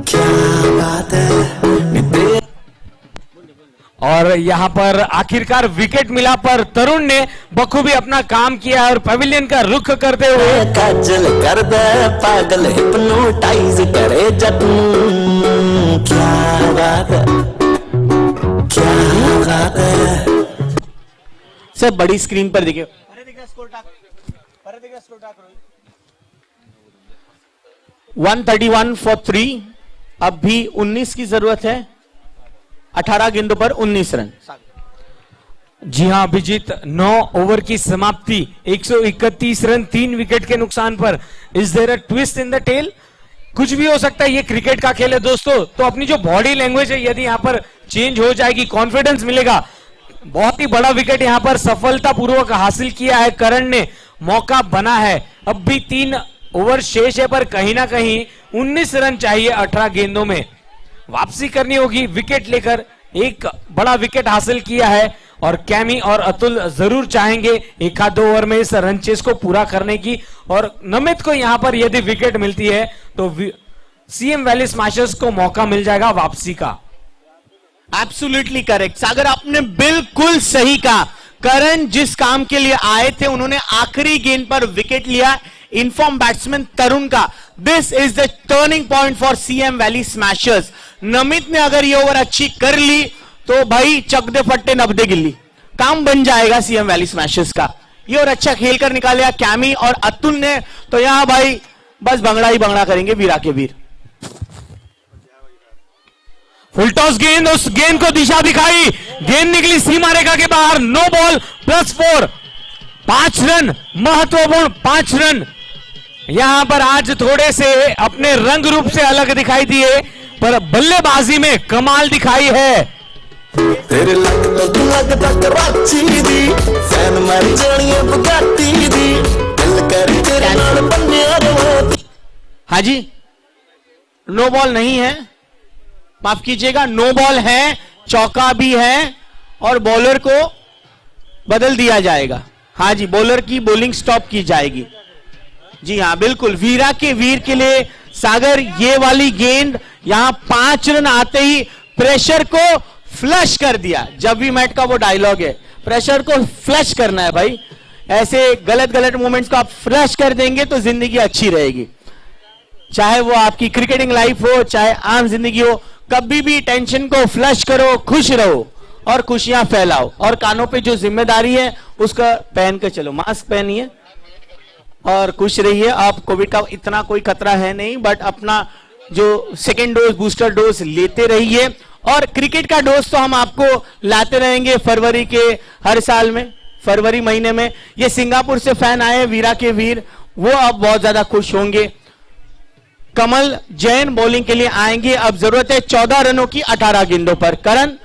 क्या बात है। और यहाँ पर आखिरकार विकेट मिला, पर तरुण ने बखूबी अपना काम किया और पवेलियन का रुख करते हुए काजल कर दे पागल हिप्नोटाइज करे जट क्या बात है, क्या बात है। सर बड़ी स्क्रीन पर देखिए, 131 फॉर 3। अब भी 19 की जरूरत है, 18 गेंदों पर 19 रन। जी हां अभिजीत, 9 ओवर की समाप्ति, 131 रन 3 विकेट के नुकसान पर। Is there a twist in the tail? कुछ भी हो सकता है, ये क्रिकेट का खेल है दोस्तों। तो अपनी जो बॉडी लैंग्वेज है यदि यहां पर चेंज हो जाएगी, कॉन्फिडेंस मिलेगा। बहुत ही बड़ा विकेट यहां पर सफलतापूर्वक हासिल किया है करण ने, मौका बना है। अब भी 3 ओवर शेष है, पर कहीं ना कहीं 19 रन चाहिए 18 गेंदों में। वापसी करनी होगी विकेट लेकर। एक बड़ा विकेट हासिल किया है और कैमी और अतुल जरूर चाहेंगे 1-2 ओवर में इस रन चेस को पूरा करने की। और नमित को यहां पर यदि विकेट मिलती है तो सीएम वैली स्मैशर्स को मौका मिल जाएगा वापसी का। एब्सोल्युटली करेक्ट सागर, आपने बिल्कुल सही कहा। करण जिस काम के लिए आए थे, उन्होंने आखिरी गेंद पर विकेट लिया इनफॉर्म बैट्समैन तरुण का। This is the turning point for CM valley smashers. Namit ने अगर ये ओवर अच्छी कर ली तो भाई चक दे फट्टे नब्दे गिल्ली, काम बन जाएगा सीएम वैली स्मैशर्स का। ये और अच्छा खेल कर निकाला कैमी और अतुल ने, तो यहां भाई बस भंगड़ा ही भंगड़ा करेंगे वीरा के वीर। फुल टॉस गेंद, उस गेंद को दिशा दिखाई, गेंद निकली सीमा रेखा के बाहर। नो बॉल +4, 5 रन, महत्वपूर्ण 5 रन। यहां पर आज थोड़े से अपने रंग रूप से अलग दिखाई दिए, पर बल्लेबाजी में कमाल दिखाई है। तेरे लगता कराची दी फैन मर जानिए बुगाटी दी, दिल कर तेरे नाल बन्निया रवा। हाँ जी, नो बॉल नहीं है, माफ कीजिएगा, नो बॉल है, चौका भी है और बॉलर को बदल दिया जाएगा। हाँ जी, बॉलर की बॉलिंग स्टॉप की जाएगी। जी हाँ बिल्कुल, वीरा के वीर के लिए सागर ये वाली गेंद यहां 5 रन आते ही प्रेशर को फ्लश कर दिया। जब भी मैट का वो डायलॉग है, प्रेशर को फ्लश करना है भाई। ऐसे गलत गलत मोमेंट्स को आप फ्लश कर देंगे तो जिंदगी अच्छी रहेगी। चाहे वो आपकी क्रिकेटिंग लाइफ हो, चाहे आम जिंदगी हो, कभी भी टेंशन को फ्लश करो, खुश रहो और खुशियां फैलाओ। और कानों पे जो जिम्मेदारी है उसका पहन के चलो, मास्क पहनिए और खुश रहिए। आप कोविड का इतना कोई खतरा है नहीं, बट अपना जो सेकेंड डोज, बूस्टर डोज लेते रहिए। और क्रिकेट का डोज तो हम आपको लाते रहेंगे फरवरी के हर साल में, फरवरी महीने में। ये सिंगापुर से फैन आए वीरा के वीर, वो अब बहुत ज्यादा खुश होंगे। कमल जैन बॉलिंग के लिए आएंगे। अब जरूरत है 14 रनों की 18 गेंदों पर। करण,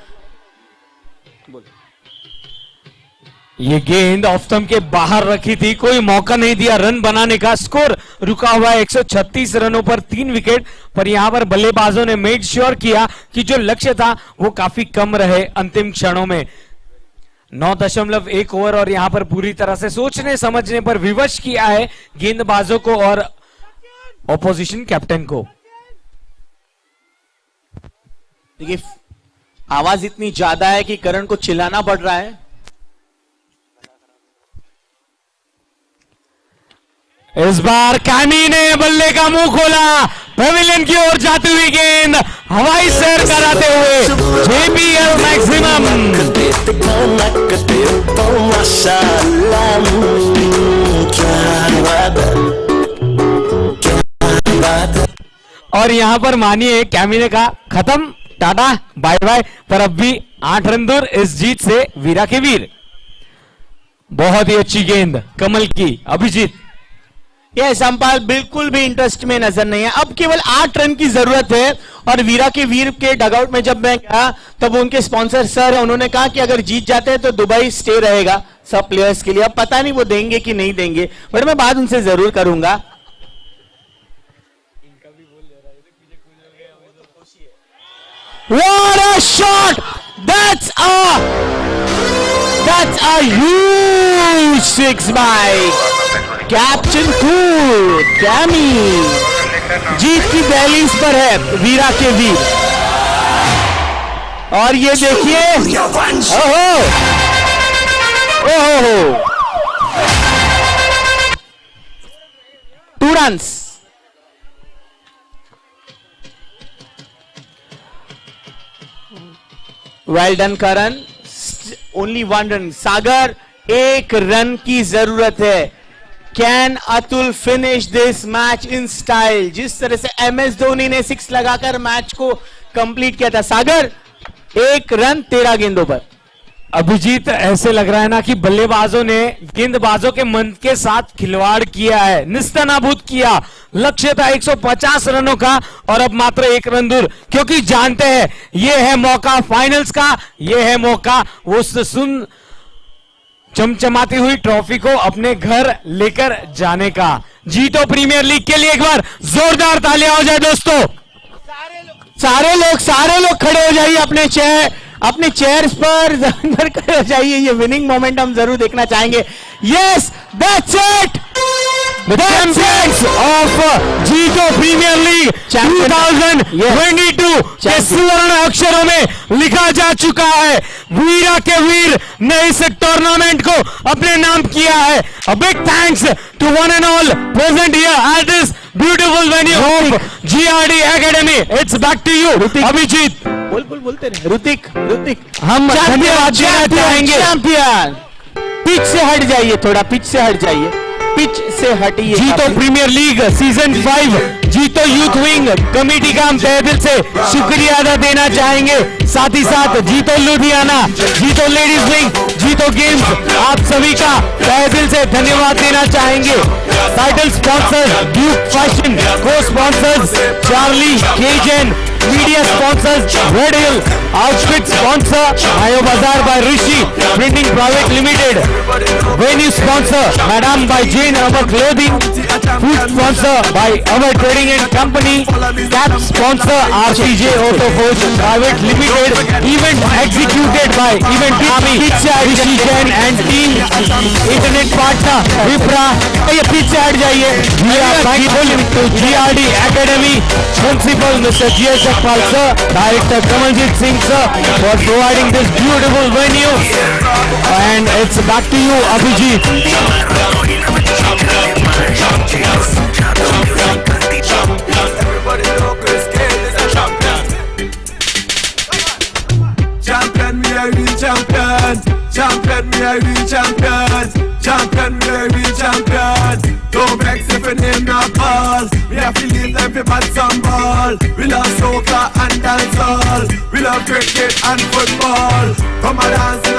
ये गेंद ऑफ स्टंप के बाहर रखी थी, कोई मौका नहीं दिया रन बनाने का। स्कोर रुका हुआ है 136 रनों पर 3 विकेट। पर यहां पर बल्लेबाजों ने मेड श्योर किया कि जो लक्ष्य था वो काफी कम रहे अंतिम क्षणों में। 9.1 ओवर और यहां पर पूरी तरह से सोचने समझने पर विवश किया है गेंदबाजों को और ऑपोजिशन कैप्टन को। देखिए आवाज इतनी ज्यादा है कि करण को चिल्लाना पड़ रहा है। इस बार कैमी ने बल्ले का मुंह खोला, पेविलियन की ओर जाती हुई गेंद हवाई सैर कराते हुए जेपीएल मैक्सिमम। और यहां पर मानिए कैमी ने कहा खत्म, टाटा बाय बाय, पर अब भी 8 रन दूर इस जीत से वीरा के वीर। बहुत ही अच्छी गेंद कमल की। अभिजीत, ये संपाल बिल्कुल भी इंटरेस्ट में नजर नहीं है। अब केवल 8 रन की जरूरत है। और वीरा के वीर के डगआउट में जब मैं गया तब उनके स्पॉन्सर सर है, उन्होंने कहा कि अगर जीत जाते हैं तो दुबई स्टे रहेगा सब प्लेयर्स के लिए। अब पता नहीं वो देंगे कि नहीं देंगे, बट मैं बात उनसे जरूर करूंगा। What a shot! That's a huge six by captain cool Cammy. जीत की दहलीज पर है वीरा के वीर। और ये देखिए, ओहो ओहो, 2 runs. Well done Karan. Only 1 run. सागर, 1 रन की जरूरत है. Can Atul finish this match in style? जिस तरह से MS धोनी ने 6 लगाकर मैच को कंप्लीट किया था. सागर, 1 रन 13 गेंदों पर. अभिजीत, ऐसे लग रहा है ना कि बल्लेबाजों ने गेंदबाजों के मन के साथ खिलवाड़ किया है, निस्तनाबूद किया. लक्ष्य था 150 रनों का और अब मात्र 1 रन दूर, क्योंकि जानते हैं यह है मौका फाइनल्स का, यह है मौका उस चमचमाती हुई ट्रॉफी को अपने घर लेकर जाने का. जीतो प्रीमियर लीग के लिए एक बार जोरदार तालियां हो जाए दोस्तों. सारे लोग खड़े हो जाइए अपने चेयर्स पर अंदर खड़े हो जाइए. ये विनिंग मोमेंट हम जरूर देखना चाहेंगे. Yes, that's it. The champions of जीतो प्रीमियर लीग 2022 के सुवर्ण अक्षरों में लिखा जा चुका है. वीरा के वीर ने इस टूर्नामेंट को अपने नाम किया है. A big thanks to one and all present here at this beautiful venue of GRD Academy. It's back to you, Abhijit. बोलते रहे. ऋतिक, हम धन्यवाद देना चाहेंगे. चैंपियन, पिच से हट जाइए, थोड़ा पिच से हट जाइए, पिच से हटिए. जीतो प्रीमियर लीग सीजन 5 जीतो यूथ विंग कमेटी का हम तहे दिल से शुक्रिया अदा देना चाहेंगे. साथ ही साथ जीतो लुधियाना, जीतो लेडीज विंग, जीतो गेम्स, आप सभी का तहे दिल से धन्यवाद देना चाहेंगे. Title sponsor Duke fashion, co sponsors Charlie Kejan, media sponsors Red Hill, outfit sponsor Aayo Bazaar by Rishi printing private limited, venue sponsor madam by Jain our clothing, food sponsor by our trading and company, cap sponsor RCJ auto force private limited, event executed by event army Rishi Jain and team, internet partner Vipra. ये पीछे हट जाइए. We are thankful to GRD academy principal mister GS Jagpal sir, Director Kamaljeet Singh sir for providing this beautiful venue, and it's back to you Abhijit. Champion, we are real champion. Champion, we are real champion. Champion, we are real champion. Don't vex if your name not call. We have to leave them for bad some ball. We love soccer and dancehall. We love cricket and football. Come and dance